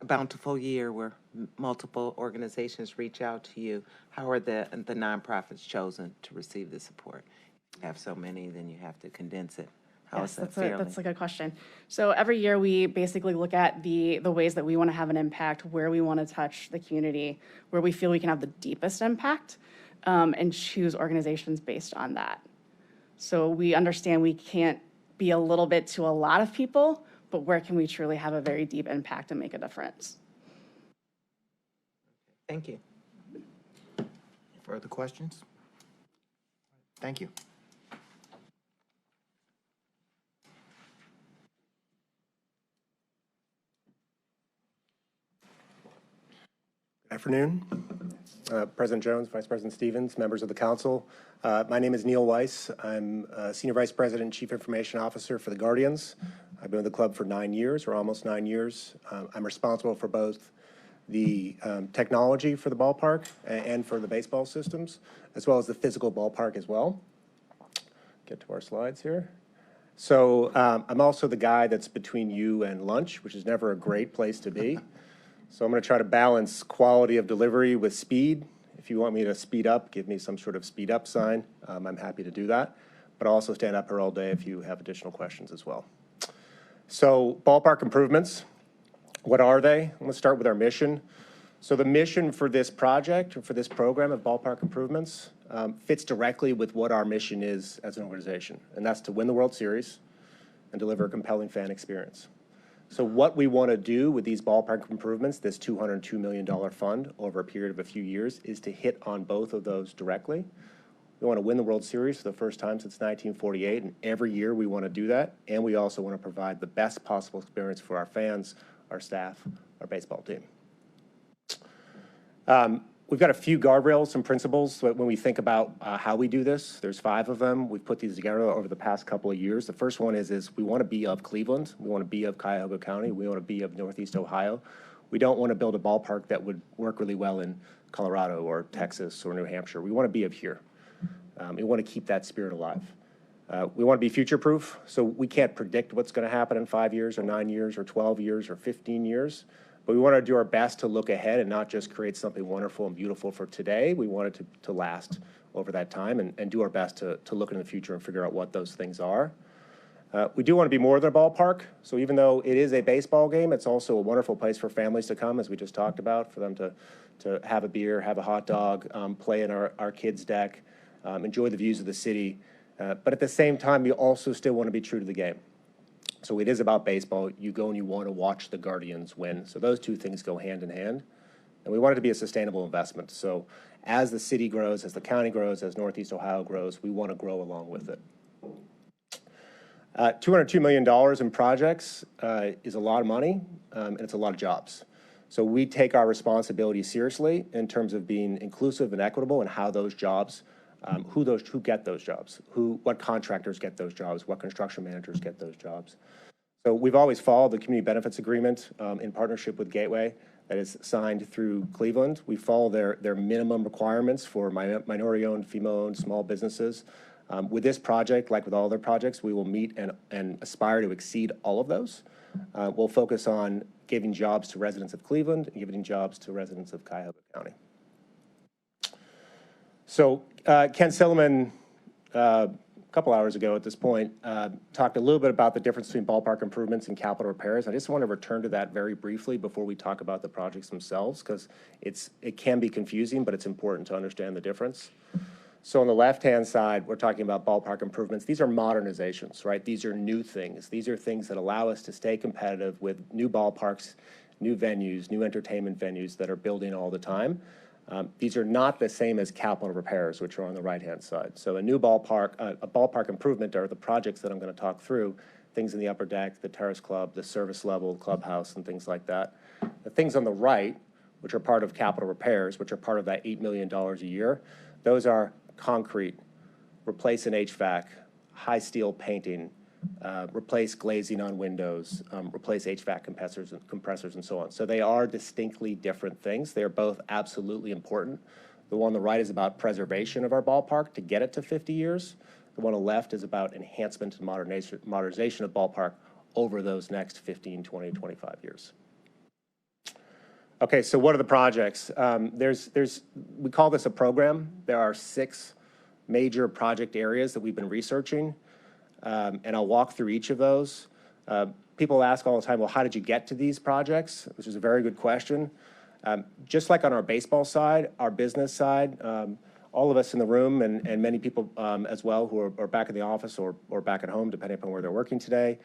bountiful year where multiple organizations reach out to you. How are the nonprofits chosen to receive the support? If you have so many, then you have to condense it. How is that fairly? That's a good question. So every year we basically look at the ways that we want to have an impact, where we want to touch the community, where we feel we can have the deepest impact, and choose organizations based on that. So we understand we can't be a little bit to a lot of people, but where can we truly have a very deep impact and make a difference? Thank you. Further questions? Thank you. Afternoon. President Jones, Vice President Stevens, members of the council. My name is Neil Weiss. I'm Senior Vice President and Chief Information Officer for the Guardians. I've been with the club for 9 years, or almost 9 years. I'm responsible for both the technology for the ballpark and for the baseball systems, as well as the physical ballpark as well. Get to our slides here. So I'm also the guy that's between you and lunch, which is never a great place to be. So I'm going to try to balance quality of delivery with speed. If you want me to speed up, give me some sort of speed up sign. I'm happy to do that. But I'll also stand up here all day if you have additional questions as well. So ballpark improvements, what are they? I'm going to start with our mission. So the mission for this project, or for this program of ballpark improvements, fits directly with what our mission is as an organization. And that's to win the World Series and deliver a compelling fan experience. So what we want to do with these ballpark improvements, this $202 million fund over a period of a few years, is to hit on both of those directly. We want to win the World Series for the first time since 1948, and every year we want to do that. And we also want to provide the best possible experience for our fans, our staff, our baseball team. We've got a few guardrails, some principles when we think about how we do this. There's 5 of them. We've put these together over the past couple of years. The first one is we want to be of Cleveland. We want to be of Cuyahoga County. We want to be of Northeast Ohio. We don't want to build a ballpark that would work really well in Colorado or Texas or New Hampshire. We want to be of here. We want to keep that spirit alive. We want to be future-proof, so we can't predict what's going to happen in 5 years or 9 years or 12 years or 15 years. But we want to do our best to look ahead and not just create something wonderful and beautiful for today. We want it to last over that time and do our best to look in the future and figure out what those things are. We do want to be more than a ballpark. So even though it is a baseball game, it's also a wonderful place for families to come, as we just talked about, for them to have a beer, have a hot dog, play in our kids' deck, enjoy the views of the city. But at the same time, you also still want to be true to the game. So it is about baseball. You go and you want to watch the Guardians win. So those two things go hand in hand. And we want it to be a sustainable investment. So As the city grows, as the county grows, as Northeast Ohio grows, we want to grow along with it. $202 million in projects is a lot of money, and it's a lot of jobs. So we take our responsibility seriously in terms of being inclusive and equitable in how those jobs, who get those jobs, what contractors get those jobs, what construction managers get those jobs. So we've always followed the community benefits agreement in partnership with Gateway that is signed through Cleveland. We follow their minimum requirements for minority-owned, female-owned small businesses. With this project, like with all other projects, we will meet and aspire to exceed all of those. We'll focus on giving jobs to residents of Cleveland and giving jobs to residents of Cuyahoga County. So Ken Silliman, a couple hours ago at this point, talked a little bit about the difference between ballpark improvements and capital repairs. I just want to return to that very briefly before we talk about the projects themselves, because it can be confusing, but it's important to understand the difference. So on the left-hand side, we're talking about ballpark improvements. These are modernizations, right? These are new things. These are things that allow us to stay competitive with new ballparks, new venues, new entertainment venues that are building all the time. These are not the same as capital repairs, which are on the right-hand side. So a new ballpark, a ballpark improvement are the projects that I'm going to talk through, things in the upper deck, the terrace club, the service level, clubhouse, and things like that. The things on the right, which are part of capital repairs, which are part of that $8 million a year, those are concrete, replace an HVAC, high steel painting, replace glazing on windows, replace HVAC compressors, and so on. So they are distinctly different things. They are both absolutely important. The one on the right is about preservation of our ballpark to get it to 50 years. The one on the left is about enhancement and modernization of ballpark over those next 15, 20, 25 years. Okay, so what are the projects? We call this a program. There are 6 major project areas that we've been researching, and I'll walk through each of those. People ask all the time, well, how did you get to these projects? Which is a very good question. Just like on our baseball side, our business side, all of us in the room and many people as well who are back in the office or back at home, depending upon where they're working today,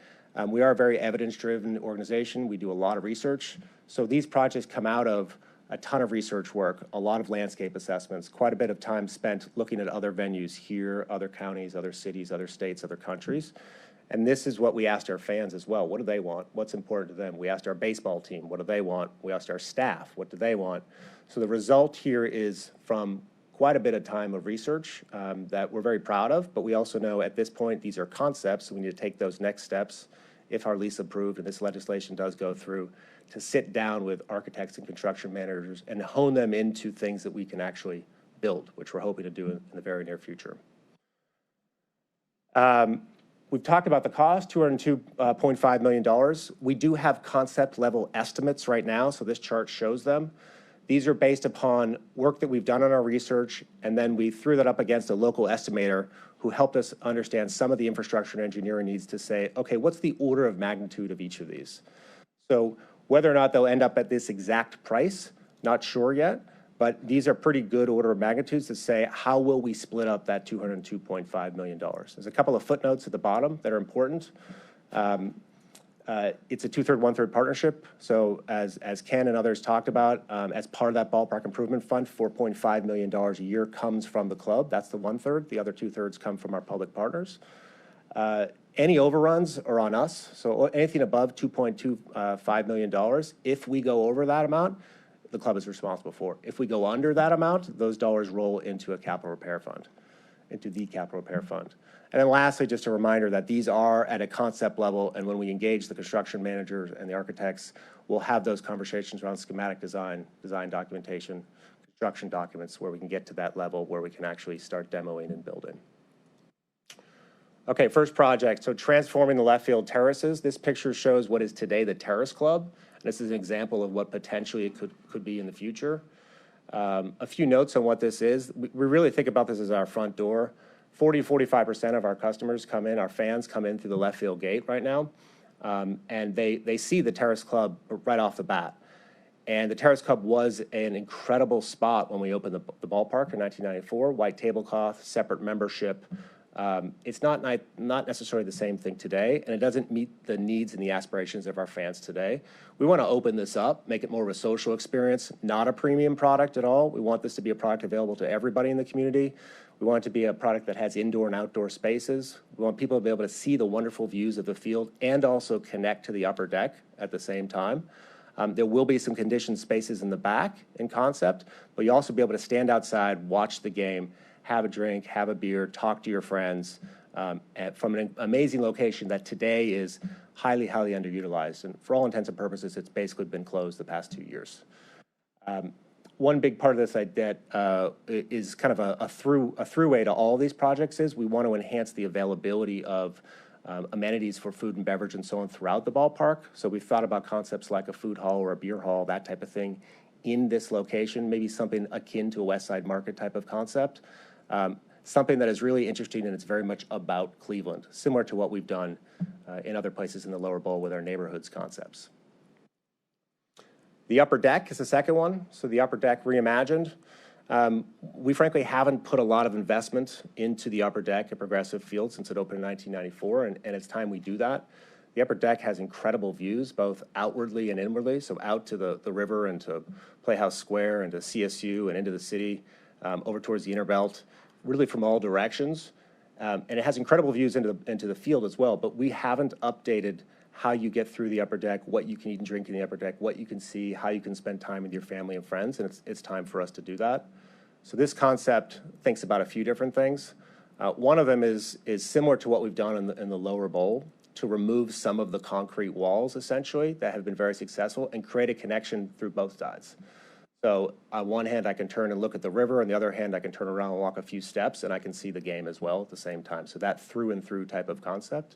we are a very evidence-driven organization. We do a lot of research. So these projects come out of a ton of research work, a lot of landscape assessments, quite a bit of time spent looking at other venues here, other counties, other cities, other states, other countries. And this is what we asked our fans as well. What do they want? What's important to them? We asked our baseball team, what do they want? We asked our staff, what do they want? So the result here is from quite a bit of time of research that we're very proud of, but we also know at this point these are concepts, so we need to take those next steps if our lease approved and this legislation does go through, to sit down with architects and construction managers and hone them into things that we can actually build, which we're hoping to do in the very near future. We've talked about the cost, $202.5 million. We do have concept level estimates right now, so this chart shows them. These are based upon work that we've done on our research, and then we threw that up against a local estimator who helped us understand some of the infrastructure and engineering needs to say, okay, what's the order of magnitude of each of these? So whether or not they'll end up at this exact price, not sure yet, but these are pretty good order of magnitudes to say, how will we split up that $202.5 million? There's a couple of footnotes at the bottom that are important. It's a 2/3, 1/3 partnership. So as Ken and others talked about, as part of that ballpark improvement fund, $4.5 million a year comes from the club. That's the 1/3. The other 2/3 come from our public partners. Any overruns are on us. So anything above $2.25 million, if we go over that amount, the club is responsible for. If we go under that amount, those dollars roll into a capital repair fund, into the capital repair fund. And then lastly, just a reminder that these are at a concept level, and when we engage the construction managers and the architects, we'll have those conversations around schematic design, design documentation, construction documents, where we can get to that level where we can actually start demoing and building. Okay, first project, so transforming the left field terraces. This picture shows what is today the Terrace Club. This is an example of what potentially it could be in the future. A few notes on what this is. We really think about this as our front door. 40–45% of our customers come in, our fans come in through the left field gate right now, and they see the Terrace Club right off the bat. And the Terrace Club was an incredible spot when we opened the ballpark in 1994. White tablecloth, separate membership, It's not necessarily the same thing today, and it doesn't meet the needs and the aspirations of our fans today. We want to open this up, make it more of a social experience, not a premium product at all. We want this to be a product available to everybody in the community. We want it to be a product that has indoor and outdoor spaces. We want people to be able to see the wonderful views of the field and also connect to the upper deck at the same time. There will be some conditioned spaces in the back in concept, but you'll also be able to stand outside, watch the game, have a drink, have a beer, talk to your friends from an amazing location that today is highly, highly underutilized. And for all intents and purposes, it's basically been closed the past 2 years. One big part of this that is kind of a throughway to all these projects is we want to enhance the availability of amenities for food and beverage and so on throughout the ballpark. So we've thought about concepts like a food hall or a beer hall, that type of thing in this location, maybe something akin to a West Side Market type of concept. Something that is really interesting and it's very much about Cleveland, similar to what we've done in other places in the lower bowl with our neighborhoods concepts. The upper deck is the second one. So the upper deck reimagined. We frankly haven't put a lot of investment into the upper deck at Progressive Field since it opened in 1994, and it's time we do that. The upper deck has incredible views, both outwardly and inwardly, so out to the river and to Playhouse Square and to CSU and into the city, over towards the Inner Belt, really from all directions. And it has incredible views into the field as well, but we haven't updated how you get through the upper deck, what you can eat and drink in the upper deck, what you can see, how you can spend time with your family and friends, and it's time for us to do that. So this concept thinks about a few different things. One of them is similar to what we've done in the lower bowl, to remove some of the concrete walls, essentially, that have been very successful and create a connection through both sides. So on one hand, I can turn and look at the river. On the other hand, I can turn around and walk a few steps, and I can see the game as well at the same time. So that through and through type of concept.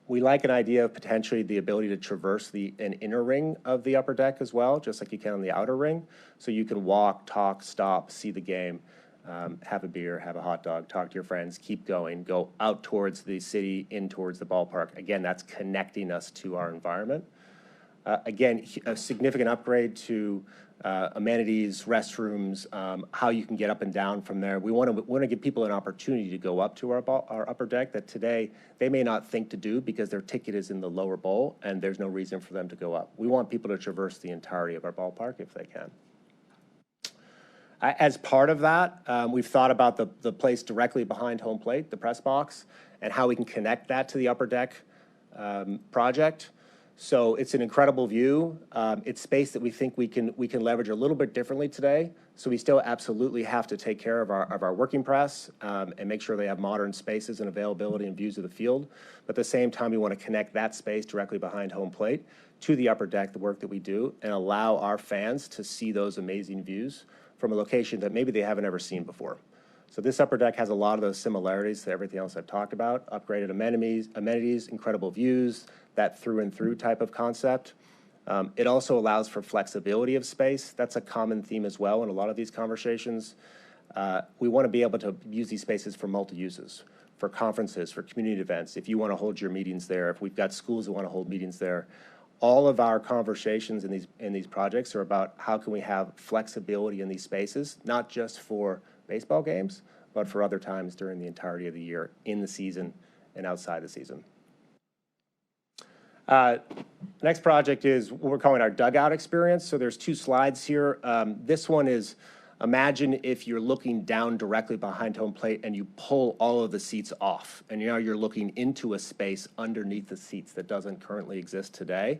We like an idea of potentially the ability to traverse an inner ring of the upper deck as well, just like you can on the outer ring. So you can walk, talk, stop, see the game, have a beer, have a hot dog, talk to your friends, keep going, go out towards the city, in towards the ballpark. Again, that's connecting us to our environment. Again, a significant upgrade to amenities, restrooms, how you can get up and down from there. We want to give people an opportunity to go up to our upper deck that today they may not think to do because their ticket is in the lower bowl and there's no reason for them to go up. We want people to traverse the entirety of our ballpark if they can. As part of that, we've thought about the place directly behind home plate, the press box, and how we can connect that to the upper deck project. So it's an incredible view. It's space that we think we can leverage a little bit differently today. So we still absolutely have to take care of our working press and make sure they have modern spaces and availability and views of the field. But at the same time, we want to connect that space directly behind home plate to the upper deck, the work that we do, and allow our fans to see those amazing views from a location that maybe they haven't ever seen before. So this upper deck has a lot of those similarities to everything else I've talked about. Upgraded amenities, incredible views, that through and through type of concept. It also allows for flexibility of space. That's a common theme as well in a lot of these conversations. We want to be able to use these spaces for multi-uses, for conferences, for community events. If you want to hold your meetings there, if we've got schools that want to hold meetings there, all of our conversations in these projects are about how can we have flexibility in these spaces, not just for baseball games, but for other times during the entirety of the year, in the season and outside the season. Next project is what we're calling our dugout experience. So there's two slides here. This one is, imagine if you're looking down directly behind home plate and you pull all of the seats off, and now you're looking into a space underneath the seats that doesn't currently exist today.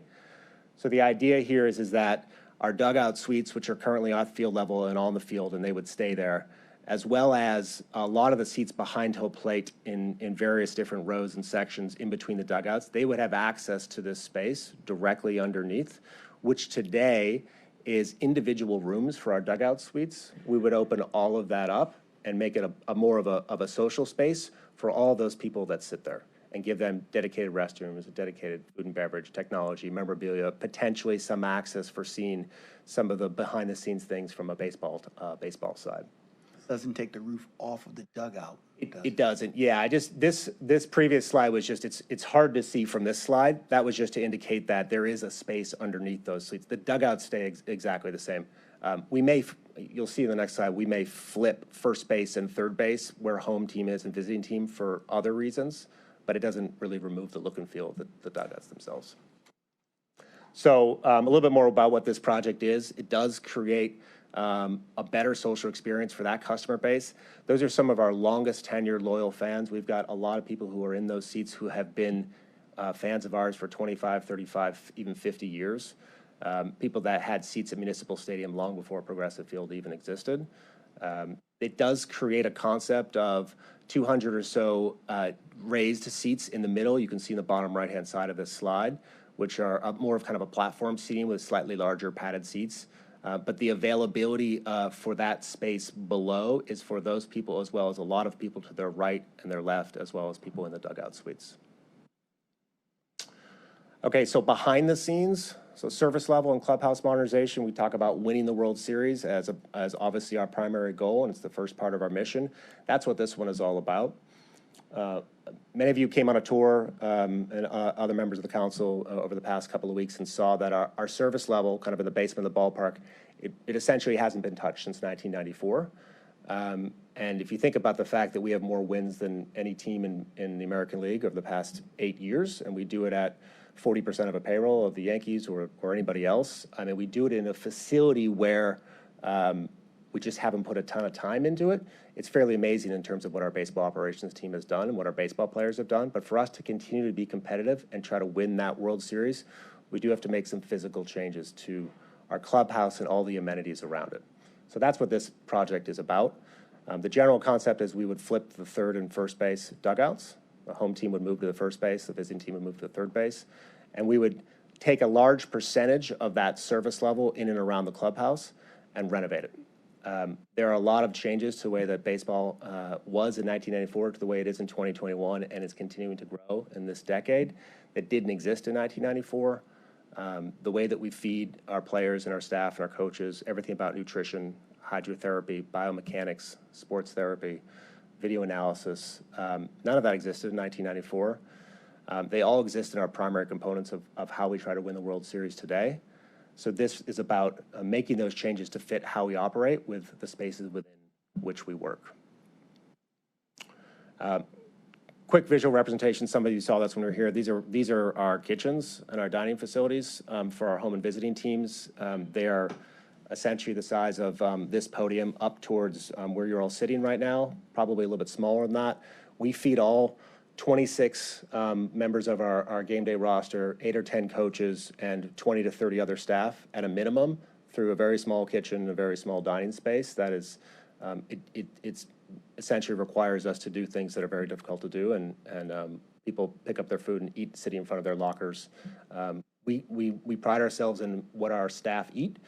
So the idea here is that our dugout suites, which are currently off field level and on the field, and they would stay there, as well as a lot of the seats behind home plate in various different rows and sections in between the dugouts, they would have access to this space directly underneath, which today is individual rooms for our dugout suites. We would open all of that up and make it a more of a social space for all those people that sit there and give them dedicated restrooms, dedicated food and beverage, technology, memorabilia, potentially some access for seeing some of the behind the scenes things from a baseball side. Doesn't take the roof off of the dugout. It doesn't. Yeah, this previous slide was just, it's hard to see from this slide. That was just to indicate that there is a space underneath those seats. The dugouts stay exactly the same. We may you'll see in the next slide, we may flip first base and third base where home team is and visiting team for other reasons, but it doesn't really remove the look and feel of the dugouts themselves. So a little bit more about what this project is. It does create a better social experience for that customer base. Those are some of our longest tenured loyal fans. We've got a lot of people who are in those seats who have been fans of ours for 25, 35, even 50 years. People that had seats at Municipal Stadium long before Progressive Field even existed. It does create a concept of 200 or so raised seats in the middle. You can see in the bottom right-hand side of this slide, which are more of kind of a platform seating with slightly larger padded seats. But the availability for that space below is for those people, as well as a lot of people to their right and their left, as well as people in the dugout suites. Okay, so behind the scenes, so surface level and clubhouse modernization, we talk about winning the World Series as obviously our primary goal, and it's the first part of our mission. That's what this one is all about. Many of you came on a tour, and other members of the council over the past couple of weeks, and saw that our service level, kind of in the basement of the ballpark, it essentially hasn't been touched since 1994. And if you think about the fact that we have more wins than any team in the American League over the past 8 years, and we do it at 40% of a payroll of the Yankees or anybody else, I mean, we do it in a facility where we just haven't put a ton of time into it. It's fairly amazing in terms of what our baseball operations team has done and what our baseball players have done. But for us to continue to be competitive and try to win that World Series, we do have to make some physical changes to our clubhouse and all the amenities around it. So that's what this project is about. The general concept is we would flip the third and first base dugouts. The home team would move to the first base, the visiting team would move to the third base, and we would take a large percentage of that service level in and around the clubhouse and renovate it. There are a lot of changes to the way that baseball was in 1994 to the way it is in 2021 and is continuing to grow in this decade that didn't exist in 1994. The way that we feed our players and our staff and our coaches, everything about nutrition, hydrotherapy, biomechanics, sports therapy, video analysis, none of that existed in 1994. They all exist in our primary components of how we try to win the World Series today. So this is about making those changes to fit how we operate with the spaces within which we work. Quick visual representation. Some of you saw this when we were here. These are our kitchens and our dining facilities for our home and visiting teams. They are essentially the size of this podium up towards where you're all sitting right now, probably a little bit smaller than that. We feed all 26 members of our game day roster, 8 or 10 coaches, and 20 to 30 other staff at a minimum through a very small kitchen and a very small dining space. That is, it's essentially requires us to do things that are very difficult to do, and people pick up their food and eat sitting in front of their lockers. We pride ourselves in what our staff eat,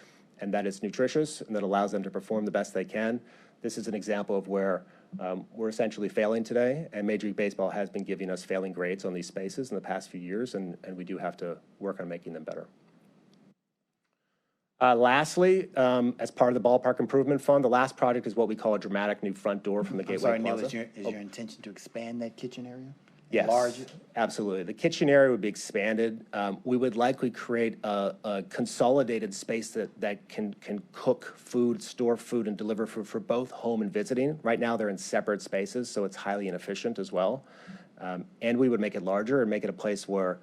and that is nutritious and that allows them to perform the best they can. This is an example of where we're essentially failing today, and Major League Baseball has been giving us failing grades on these spaces in the past few years, and we do have to work on making them better. Lastly, as part of the Ballpark Improvement Fund, the last project is what we call a dramatic new front door from the Gateway Plaza. Neil, is your intention to expand that kitchen area? Yes, Enlarge it? absolutely. The kitchen area would be expanded. We would likely create a consolidated space that can cook food, store food, and deliver food for both home and visiting. Right now, they're in separate spaces, so it's highly inefficient as well. And we would make it larger and make it a place where,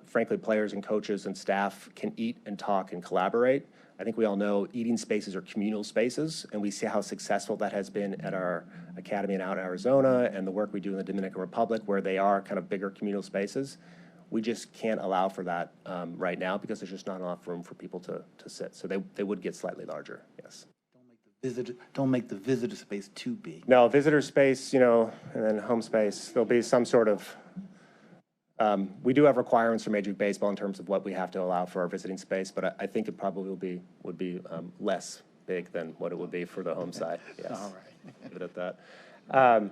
frankly, players and coaches and staff can eat and talk and collaborate. I think we all know eating spaces are communal spaces, and we see how successful that has been at our academy out in Arizona and the work we do in the Dominican Republic, where they are kind of bigger communal spaces. We just can't allow for that right now because there's just not enough room for people to sit. So they would get slightly larger, yes. Don't make the visitor space too big. No, visitor space, and then home space, there'll be some sort of we do have requirements for Major League Baseball in terms of what we have to allow for our visiting space, but I think it probably would be less big than what it would be for the home side. Yes. All right. Leave it at that.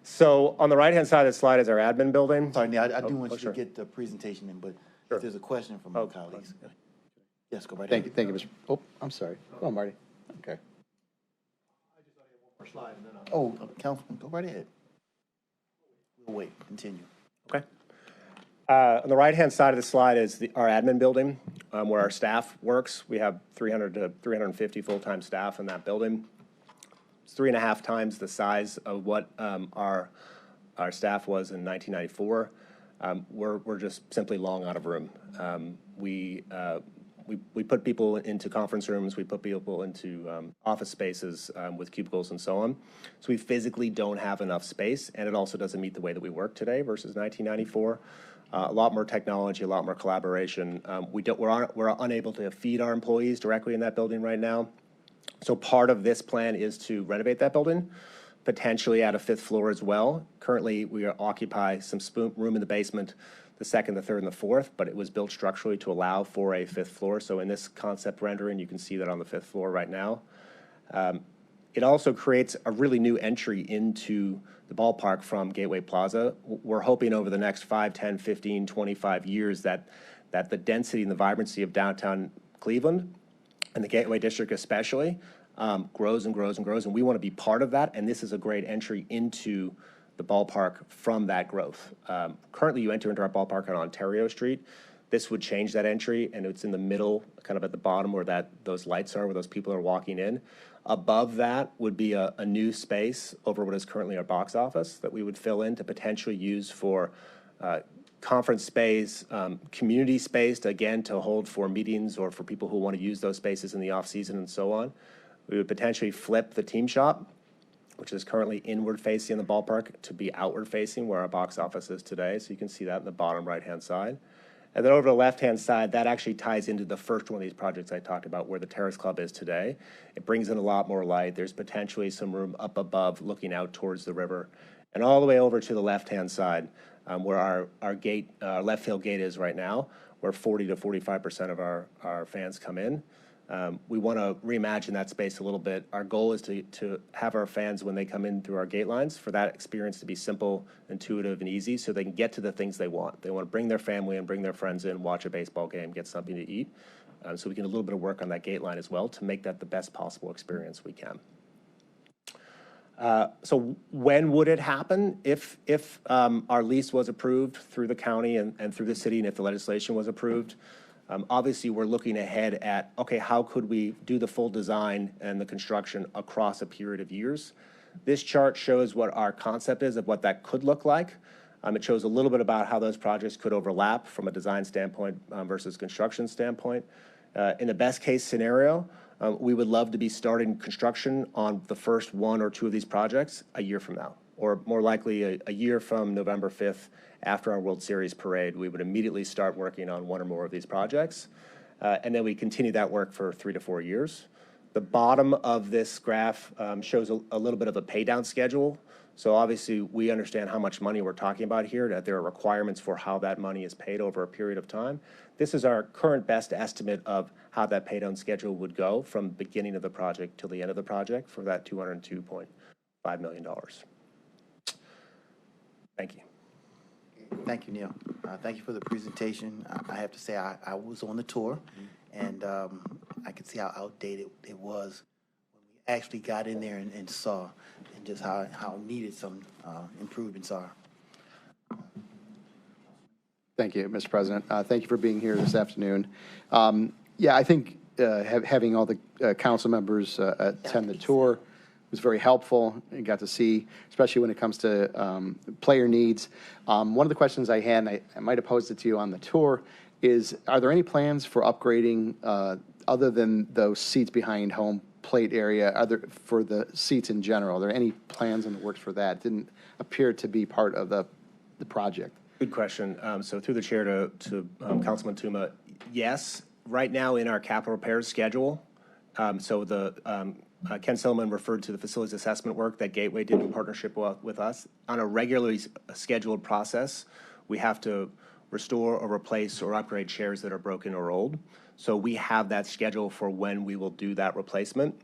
So on the right-hand side of the slide is our admin building. Sorry, Neil, I do want you sure. to get the presentation in, but if there's a question from my colleagues. Yes, go right Thank ahead. you, Mr. Oh, I'm sorry. Go on, Marty. Okay. Oh, Councilman, go right ahead. We'll wait, continue. Okay. On the right-hand side of the slide is our admin building. where our staff works. We have 300 to 350 full-time staff in that building. It's 3.5 times the size of what our staff was in 1994. We're just simply long out of room. We put people into conference rooms, we put people into office spaces with cubicles and so on. So we physically don't have enough space, and it also doesn't meet the way that we work today versus 1994. A lot more technology, a lot more collaboration. We're unable to feed our employees directly in that building right now. So part of this plan is to renovate that building, potentially add a 5th floor as well. Currently, we occupy some room in the basement, the 2nd, the 3rd, and the 4th, but it was built structurally to allow for a 5th floor. So in this concept rendering, you can see that on the 5th floor right now. It also creates a really new entry into the ballpark from Gateway Plaza. We're hoping over the next 5, 10, 15, 25 years that the density and the vibrancy of downtown Cleveland, and the Gateway District especially, grows and grows and grows, and we want to be part of that, and this is a great entry into the ballpark from that growth. Currently, you enter into our ballpark on Ontario Street. This would change that entry, and it's in the middle, kind of at the bottom where those lights are, where those people are walking in. Above that would be a new space over what is currently our box office that we would fill in to potentially use for conference space, community space, again, to hold for meetings or for people who want to use those spaces in the off-season and so on. We would potentially flip the team shop, which is currently inward-facing in the ballpark, to be outward-facing where our box office is today. So you can see that in the bottom right-hand side. And then over the left-hand side, that actually ties into the first one of these projects I talked about, where the Terrace Club is today. It brings in a lot more light. There's potentially some room up above looking out towards the river. And all the way over to the left-hand side, where our gate, left field gate is right now, where 40 to 45% of our fans come in. We want to reimagine that space a little bit. Our goal is to have our fans, when they come in through our gate lines, for that experience to be simple, intuitive, and easy, so they can get to the things they want. They want to bring their family and bring their friends in, watch a baseball game, get something to eat. So we can do a little bit of work on that gate line as well to make that the best possible experience we can. So when would it happen? If our lease was approved through the county and through the city, and if the legislation was approved, obviously, we're looking ahead at, okay, how could we do the full design and the construction across a period of years? This chart shows what our concept is of what that could look like. It shows a little bit about how those projects could overlap from a design standpoint versus construction standpoint. In the best case scenario, we would love to be starting construction on the first 1 or 2 of these projects a year from now, or more likely a year from November 5th, after our World Series parade. We would immediately start working on 1 or more of these projects, and then we continue that work for 3 to 4 years. The bottom of this graph shows a little bit of a pay down schedule. So obviously, we understand how much money we're talking about here, that there are requirements for how that money is paid over a period of time. This is our current best estimate of how that pay down schedule would go from the beginning of the project till the end of the project for that $202.5 million. Thank you. Thank you, Neil. Thank you for the presentation. I have to say, I was on the tour, and I could see how outdated it was when we actually got in there and saw, and just how needed some improvements are. Thank you, Mr. President. Thank you for being here this afternoon. Yeah, I think having all the council members attend the tour was very helpful. You got to see, especially when it comes to player needs. One of the questions I had, and I might have posed it to you on the tour, is are there any plans for upgrading, other than those seats behind home plate area, for the seats in general? Are there any plans in the works for that? It didn't appear to be part of the project. Good question. So through the chair to Councilman Tuma, yes. Right now in our capital repairs schedule, so Ken Silliman referred to the facilities assessment work that Gateway did in partnership with us. On a regularly scheduled process, we have to restore or replace or upgrade chairs that are broken or old. So we have that schedule for when we will do that replacement.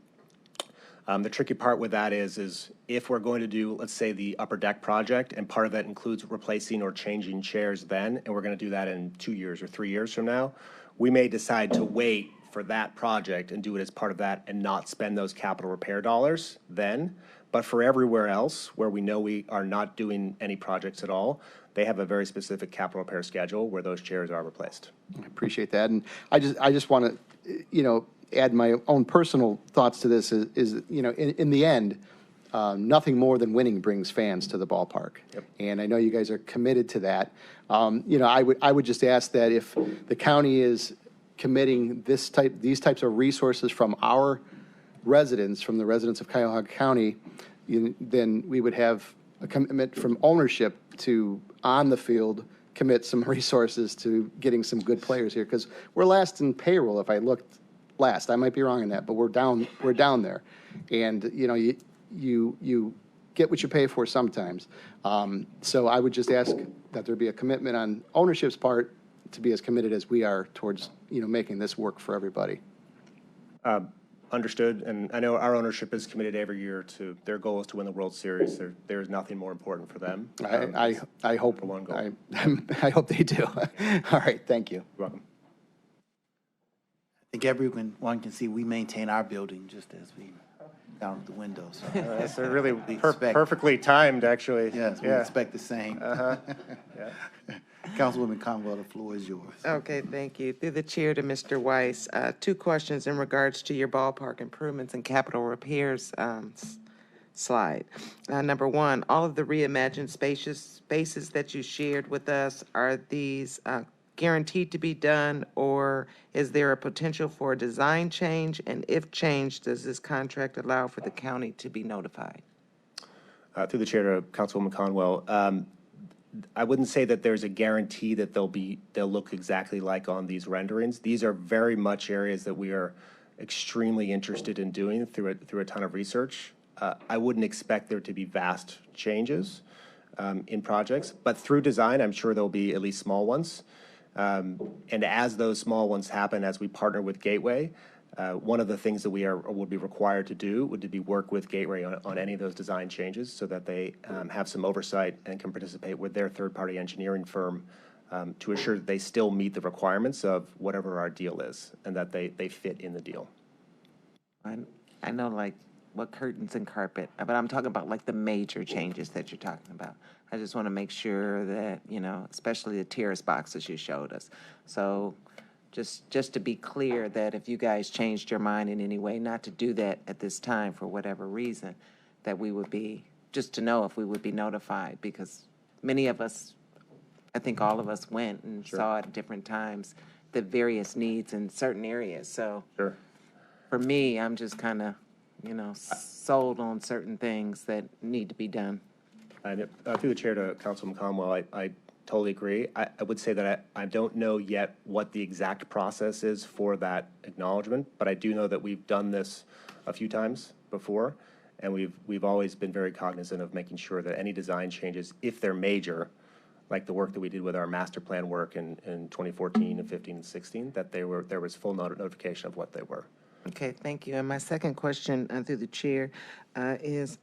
The tricky part with that is if we're going to do, let's say, the upper deck project, and part of that includes replacing or changing chairs then, and we're going to do that in 2 years or 3 years from now, we may decide to wait for that project and do it as part of that and not spend those capital repair dollars then. But for everywhere else where we know we are not doing any projects at all, they have a very specific capital repair schedule where those chairs are replaced. I appreciate that. And I just want to, add my own personal thoughts to this is in the end, nothing more than winning brings fans to the ballpark. Yep. And I know you guys are committed to that. I would just ask that if the county is committing these types of resources from our residents, from the residents of Cuyahoga County, then we would have a commitment from ownership to, on the field, commit some resources to getting some good players here, because we're last in payroll. If I looked last, I might be wrong in that, but we're down there. And, you get what you pay for sometimes. So I would just ask that there be a commitment on ownership's part to be as committed as we are towards, making this work for everybody. Understood, and I know our ownership is committed every year to, their goal is to win the World Series. There is nothing more important for them. I hope, one goal. I hope they do. All right, thank you. You're welcome. I think everyone can see we maintain our building just as we down at the window. So That's a really expect- perfectly timed, actually. yes, we expect the same. Yeah. Councilwoman Conwell, the floor is yours. Okay, thank you. Through the chair to Mr. Weiss, 2 questions in regards to your ballpark improvements and capital repairs slide. Number 1, all of the reimagined spaces that you shared with us, are these guaranteed to be done, or is there a potential for a design change? And if changed, does this contract allow for the county to be notified? Through the chair to Councilwoman Conwell, I wouldn't say that there's a guarantee that they'll look exactly like on these renderings. These are very much areas that we are extremely interested in doing through a ton of research. I wouldn't expect there to be vast changes in projects, but through design, I'm sure there'll be at least small ones. And as those small ones happen, as we partner with Gateway, one of the things that we would be required to do would be work with Gateway on any of those design changes so that they have some oversight and can participate with their third-party engineering firm to assure that they still meet the requirements of whatever our deal is and that they fit in the deal. I know, like, what curtains and carpet, but I'm talking about, like, the major changes that you're talking about. I just want to make sure that, especially the terrace boxes you showed us. So just to be clear that if you guys changed your mind in any way not to do that at this time for whatever reason, that we would be, just to know if we would be notified, because many of us, I think all of us went and saw at different times the various needs in certain areas. So for me, I'm just kind of, sold on certain things that need to be done. Through the chair to Councilman Conwell, I totally agree. I would say that I don't know yet what the exact process is for that acknowledgement, but I do know that we've done this a few times before, and we've always been very cognizant of making sure that any design changes, if they're major, like the work that we did with our master plan work in 2014 and 15 and 16, that there was full notification of what they were. Okay, thank you. And my second question through the chair is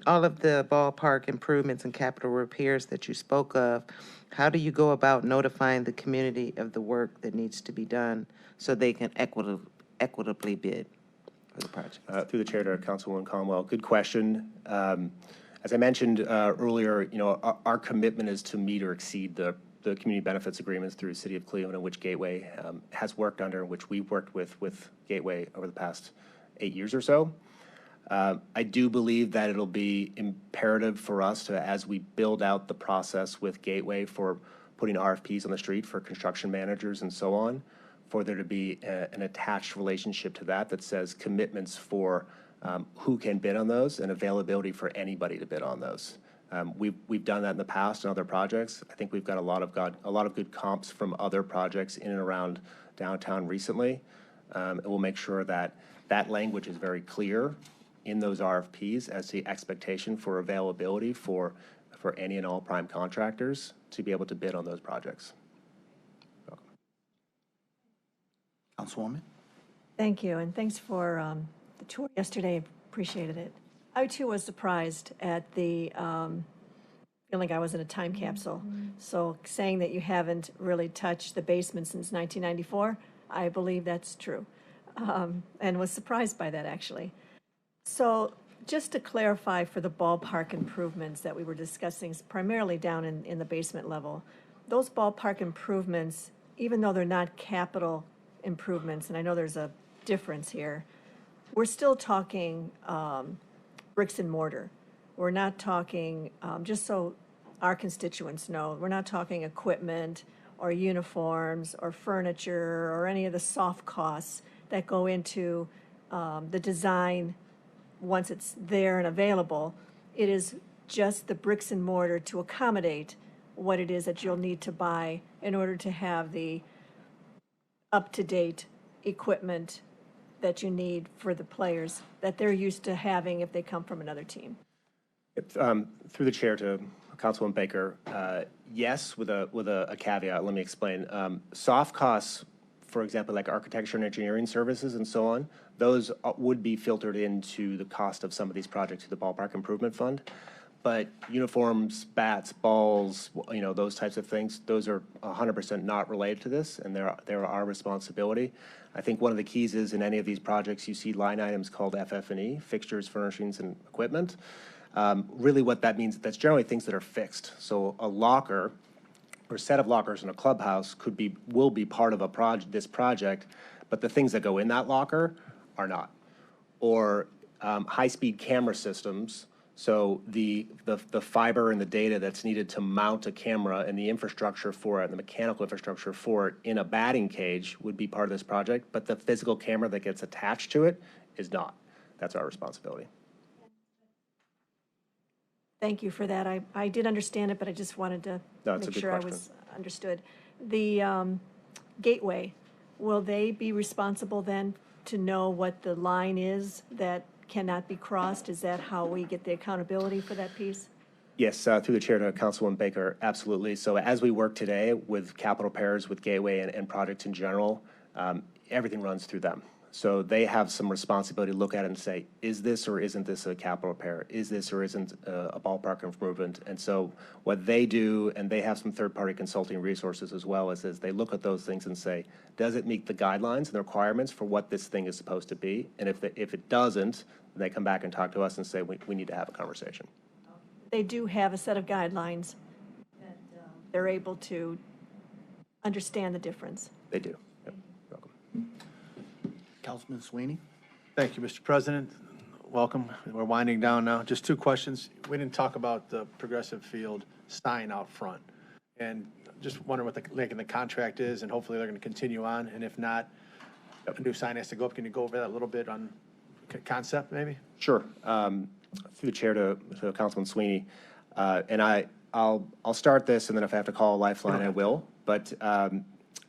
all of the ballpark improvements and capital repairs that you spoke of, how do you go about notifying the community of the work that needs to be done so they can equitably bid for the project? Through the chair to Councilwoman Conwell, good question. As I mentioned earlier, our commitment is to meet or exceed the community benefits agreements through City of Cleveland, in which Gateway has worked under, which we've worked with Gateway over the past 8 years or so. I do believe that it'll be imperative for us to, as we build out the process with Gateway for putting RFPs on the street for construction managers and so on, for there to be an attached relationship to that says commitments for who can bid on those and availability for anybody to bid on those. We've done that in the past on other projects. I think we've got a lot of good comps from other projects in and around downtown recently. And we'll make sure that that language is very clear in those RFPs as the expectation for availability for any and all prime contractors to be able to bid on those projects. Councilwoman? Thank you, and thanks for the tour yesterday. Appreciated it. I, too, was surprised at the feeling like I was in a time capsule. So saying that you haven't really touched the basement since 1994, I believe that's true. and was surprised by that, actually. So just to clarify for the ballpark improvements that we were discussing, primarily down in the basement level, those ballpark improvements, even though they're not capital improvements, and I know there's a difference here, we're still talking bricks and mortar. We're not talking, just so our constituents know, we're not talking equipment or uniforms or furniture or any of the soft costs that go into the design once it's there and available. It is just the bricks and mortar to accommodate what it is that you'll need to buy in order to have the up-to-date equipment that you need for the players that they're used to having if they come from another team. Through the chair to Councilwoman Baker, yes, with a caveat. Let me explain. Soft costs, for example, like architecture and engineering services and so on, those would be filtered into the cost of some of these projects through the Ballpark Improvement Fund. But uniforms, bats, balls, those types of things, those are 100% not related to this, and they're our responsibility. I think one of the keys is in any of these projects, you see line items called FF&E, fixtures, furnishings, and equipment. Really what that means, that's generally things that are fixed. So a locker or set of lockers in a clubhouse will be part of this project, but the things that go in that locker are not. Or high-speed camera systems. So the fiber and the data that's needed to mount a camera and the infrastructure for it, the mechanical infrastructure for it in a batting cage would be part of this project, but the physical camera that gets attached to it is not. That's our responsibility. Thank you for that. I did understand it, but I just wanted to make sure I was understood. The Gateway, will they be responsible then to know what the line is that cannot be crossed? Is that how we get the accountability for that piece? Yes, through the chair to Councilwoman Baker, absolutely. So as we work today with capital pairs, with Gateway and projects in general, everything runs through them. So they have some responsibility to look at it and say, is this or isn't this a capital pair? Is this or isn't a ballpark improvement? And so what they do, and they have some third-party consulting resources as well, is they look at those things and say, does it meet the guidelines and the requirements for what this thing is supposed to be? And if it doesn't, they come back and talk to us and say, we need to have a conversation. They do have a set of guidelines that they're able to understand the difference. They do. Councilman Sweeney? Thank you, Mr. President. Welcome. We're winding down now. Just two questions. We didn't talk about the Progressive Field sign out front. And just wondering what the link in the contract is, and hopefully they're going to continue on. And if not, a new sign has to go up. Can you go over that a little bit on concept, maybe? Sure. Through the chair to Councilman Sweeney. And I'll start this, and then if I have to call a lifeline, I will. But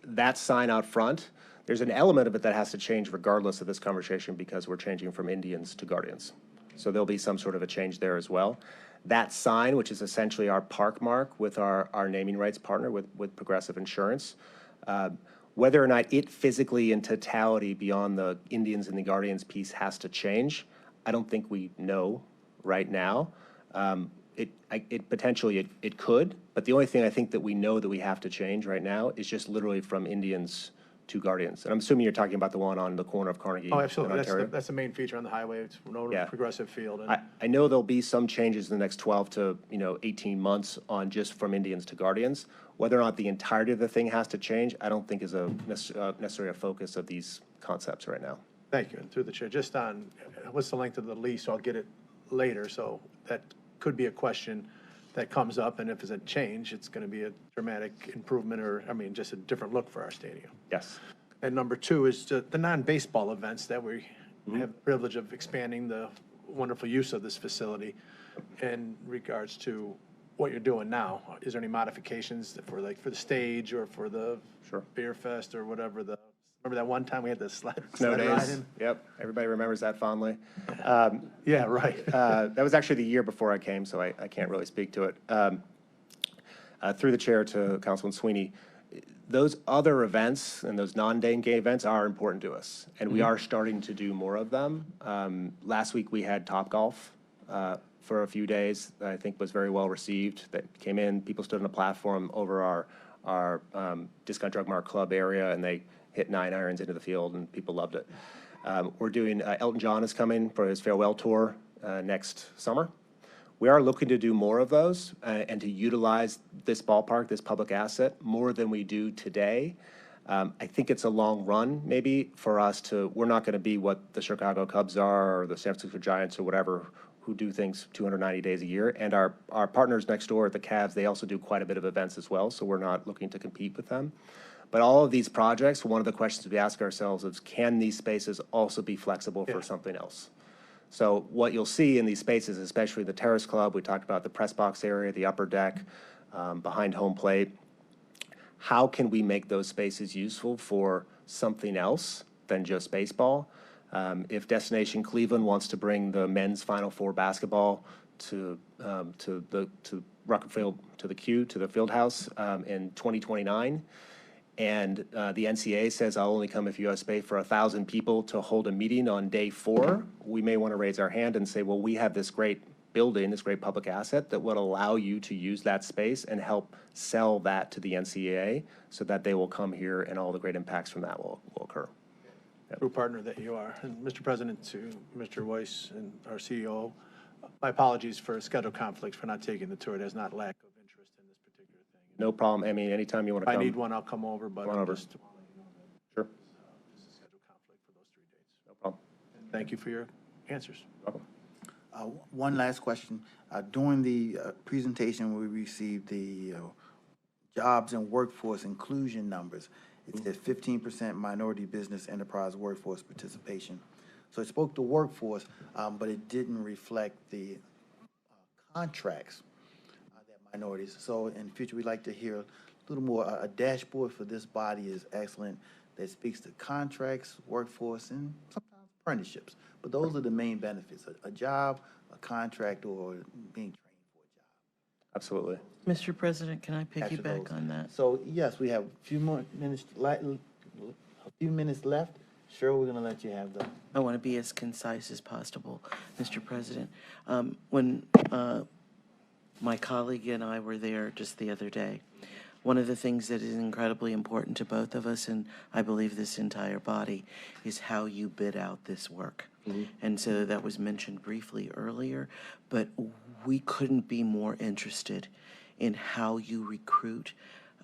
that sign out front, there's an element of it that has to change regardless of this conversation because we're changing from Indians to Guardians. So there'll be some sort of a change there as well. That sign, which is essentially our park mark with our naming rights partner with Progressive Insurance, whether or not it physically in totality beyond the Indians and the Guardians piece has to change, I don't think we know right now. It potentially could, but the only thing I think that we know that we have to change right now is just literally from Indians to Guardians. And I'm assuming you're talking about the one on the corner of Carnegie. Oh, absolutely. and Ontario. That's the main feature on the highway. It's no Progressive Field. And I know there'll be some changes in the next 12 to 18 months on just from Indians to Guardians. Whether or not the entirety of the thing has to change, I don't think is necessarily a focus of these concepts right now. Thank you. And through the chair, just on what's the length of the lease? I'll get it later. So that could be a question that comes up, and if it's a change, it's going to be a dramatic improvement just a different look for our stadium. Yes. And number two is the non-baseball events that we have the privilege of expanding the wonderful use of this facility in regards to what you're doing now. Is there any modifications for the stage or for the Beer Fest or whatever? Remember that one time we had the sled Snow ride days. in? Yep. Everybody remembers that fondly. Yeah, right. That was actually the year before I came, so I can't really speak to it. Through the chair to Councilman Sweeney, those other events and those non-day game events are important to us, and we are starting to do more of them. Last week we had Topgolf for a few days that I think was very well received. That came in, people stood on a platform over our Discount Drug Mart Club area, and they hit 9 irons into the field, and people loved it. We're doing, Elton John is coming for his farewell tour next summer. We are looking to do more of those and to utilize this ballpark, this public asset, more than we do today. I think it's a long run, maybe, for us to, we're not going to be what the Chicago Cubs are or the San Francisco Giants or whatever, who do things 290 days a year. And our partners next door at the Cavs, they also do quite a bit of events as well, so we're not looking to compete with them. But all of these projects, one of the questions we ask ourselves is, can these spaces also be flexible for something else? So what you'll see in these spaces, especially the Terrace Club, we talked about the press box area, the upper deck, behind home plate. How can we make those spaces useful for something else than just baseball? If Destination Cleveland wants to bring the men's Final Four basketball to Rucker Field, to the Q, to the field house in 2029, and the NCAA says, I'll only come if you have space for 1,000 people to hold a meeting on day 4, we may want to raise our hand and say, well, we have this great building, this great public asset that would allow you to use that space and help sell that to the NCAA so that they will come here and all the great impacts from that will occur. True partner that you are. And Mr. President, to Mr. Weiss and our CEO, my apologies for schedule conflicts for not taking the tour. There's not lack of interest in this particular thing. No problem. I mean, anytime you want to If come. I need one, I'll come over, but Come on over. just want to let you know that Sure. this is a schedule conflict for those 3 dates. No problem. And thank you for your answers. Welcome. One last question. During the presentation, we received the jobs and workforce inclusion numbers. It said 15% minority business enterprise workforce participation. So it spoke to workforce, but it didn't reflect the contracts that minorities. So in the future, we'd like to hear a little more. A dashboard for this body is excellent that speaks to contracts, workforce, and sometimes apprenticeships. But those are the main benefits, a job, a contract, or being trained for a job. Absolutely. Mr. President, can I After piggyback those. on that? So, yes, we have a few more minutes, a few minutes left. Sure, we're going to let you have the. I want to be as concise as possible, Mr. President. When my colleague and I were there just the other day, one of the things that is incredibly important to both of us, and I believe this entire body, is how you bid out this work. And so that was mentioned briefly earlier, but we couldn't be more interested in how you recruit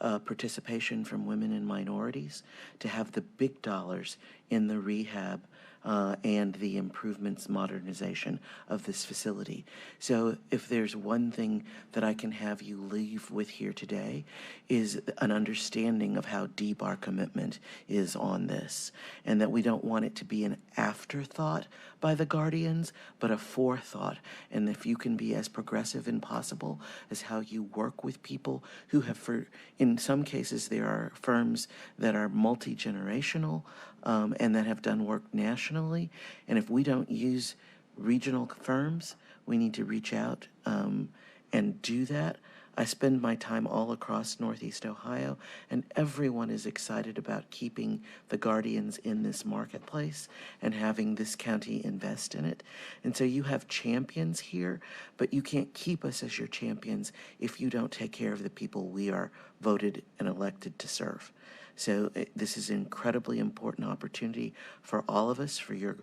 participation from women and minorities to have the big dollars in the rehab and the improvements, modernization of this facility. So if there's one thing that I can have you leave with here today is an understanding of how deep our commitment is on this, and that we don't want it to be an afterthought by the Guardians, but a forethought. And if you can be as progressive as possible as how you work with people who have, in some cases, there are firms that are multi-generational and that have done work nationally. And if we don't use regional firms, we need to reach out and do that. I spend my time all across Northeast Ohio, and everyone is excited about keeping the Guardians in this marketplace and having this county invest in it. And so you have champions here, but you can't keep us as your champions if you don't take care of the people we are voted and elected to serve. So this is an incredibly important opportunity for all of us, for your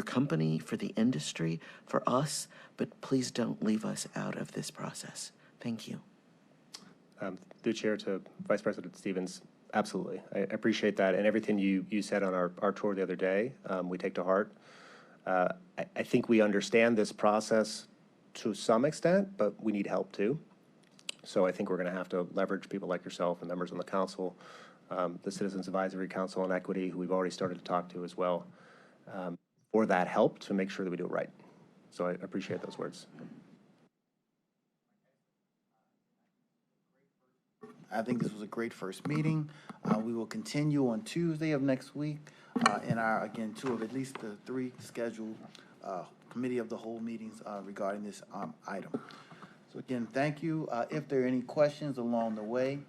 company, for the industry, for us, but please don't leave us out of this process. Thank you. Through Chair to Vice President Stevens, absolutely. I appreciate that. And everything you said on our tour the other day, we take to heart. I think we understand this process to some extent, but we need help too. So I think we're going to have to leverage people like yourself and members on the council, the Citizens Advisory Council on Equity, who we've already started to talk to as well, for that help to make sure that we do it right. So I appreciate those words. I think this was a great first meeting. We will continue on Tuesday of next week in our, again, two of at least the 3 scheduled committee of the whole meetings regarding this item. So again, thank you. If there are any questions along the way,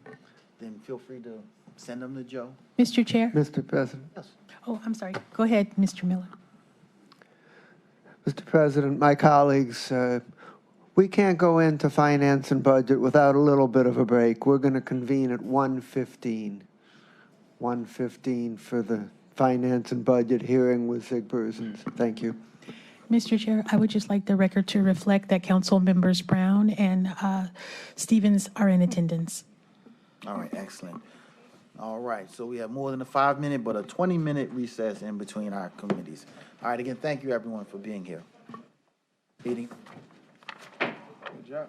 then feel free to send them to Joe. Mr. Chair? Mr. President. Yes. Oh, I'm sorry. Go ahead, Mr. Miller. Mr. President, my colleagues, we can't go into finance and budget without a little bit of a break. We're going to convene at 1:15. 1:15 for the Finance and Budget hearing with Sig Persons. Thank you. Mr. Chair, I would just like the record to reflect that Council Members Brown and Stevens are in attendance. All right, excellent. All right, so we have more than a 5-minute, but a 20-minute recess in between our committees. All right, again, thank you everyone for being here. Meeting. Good job.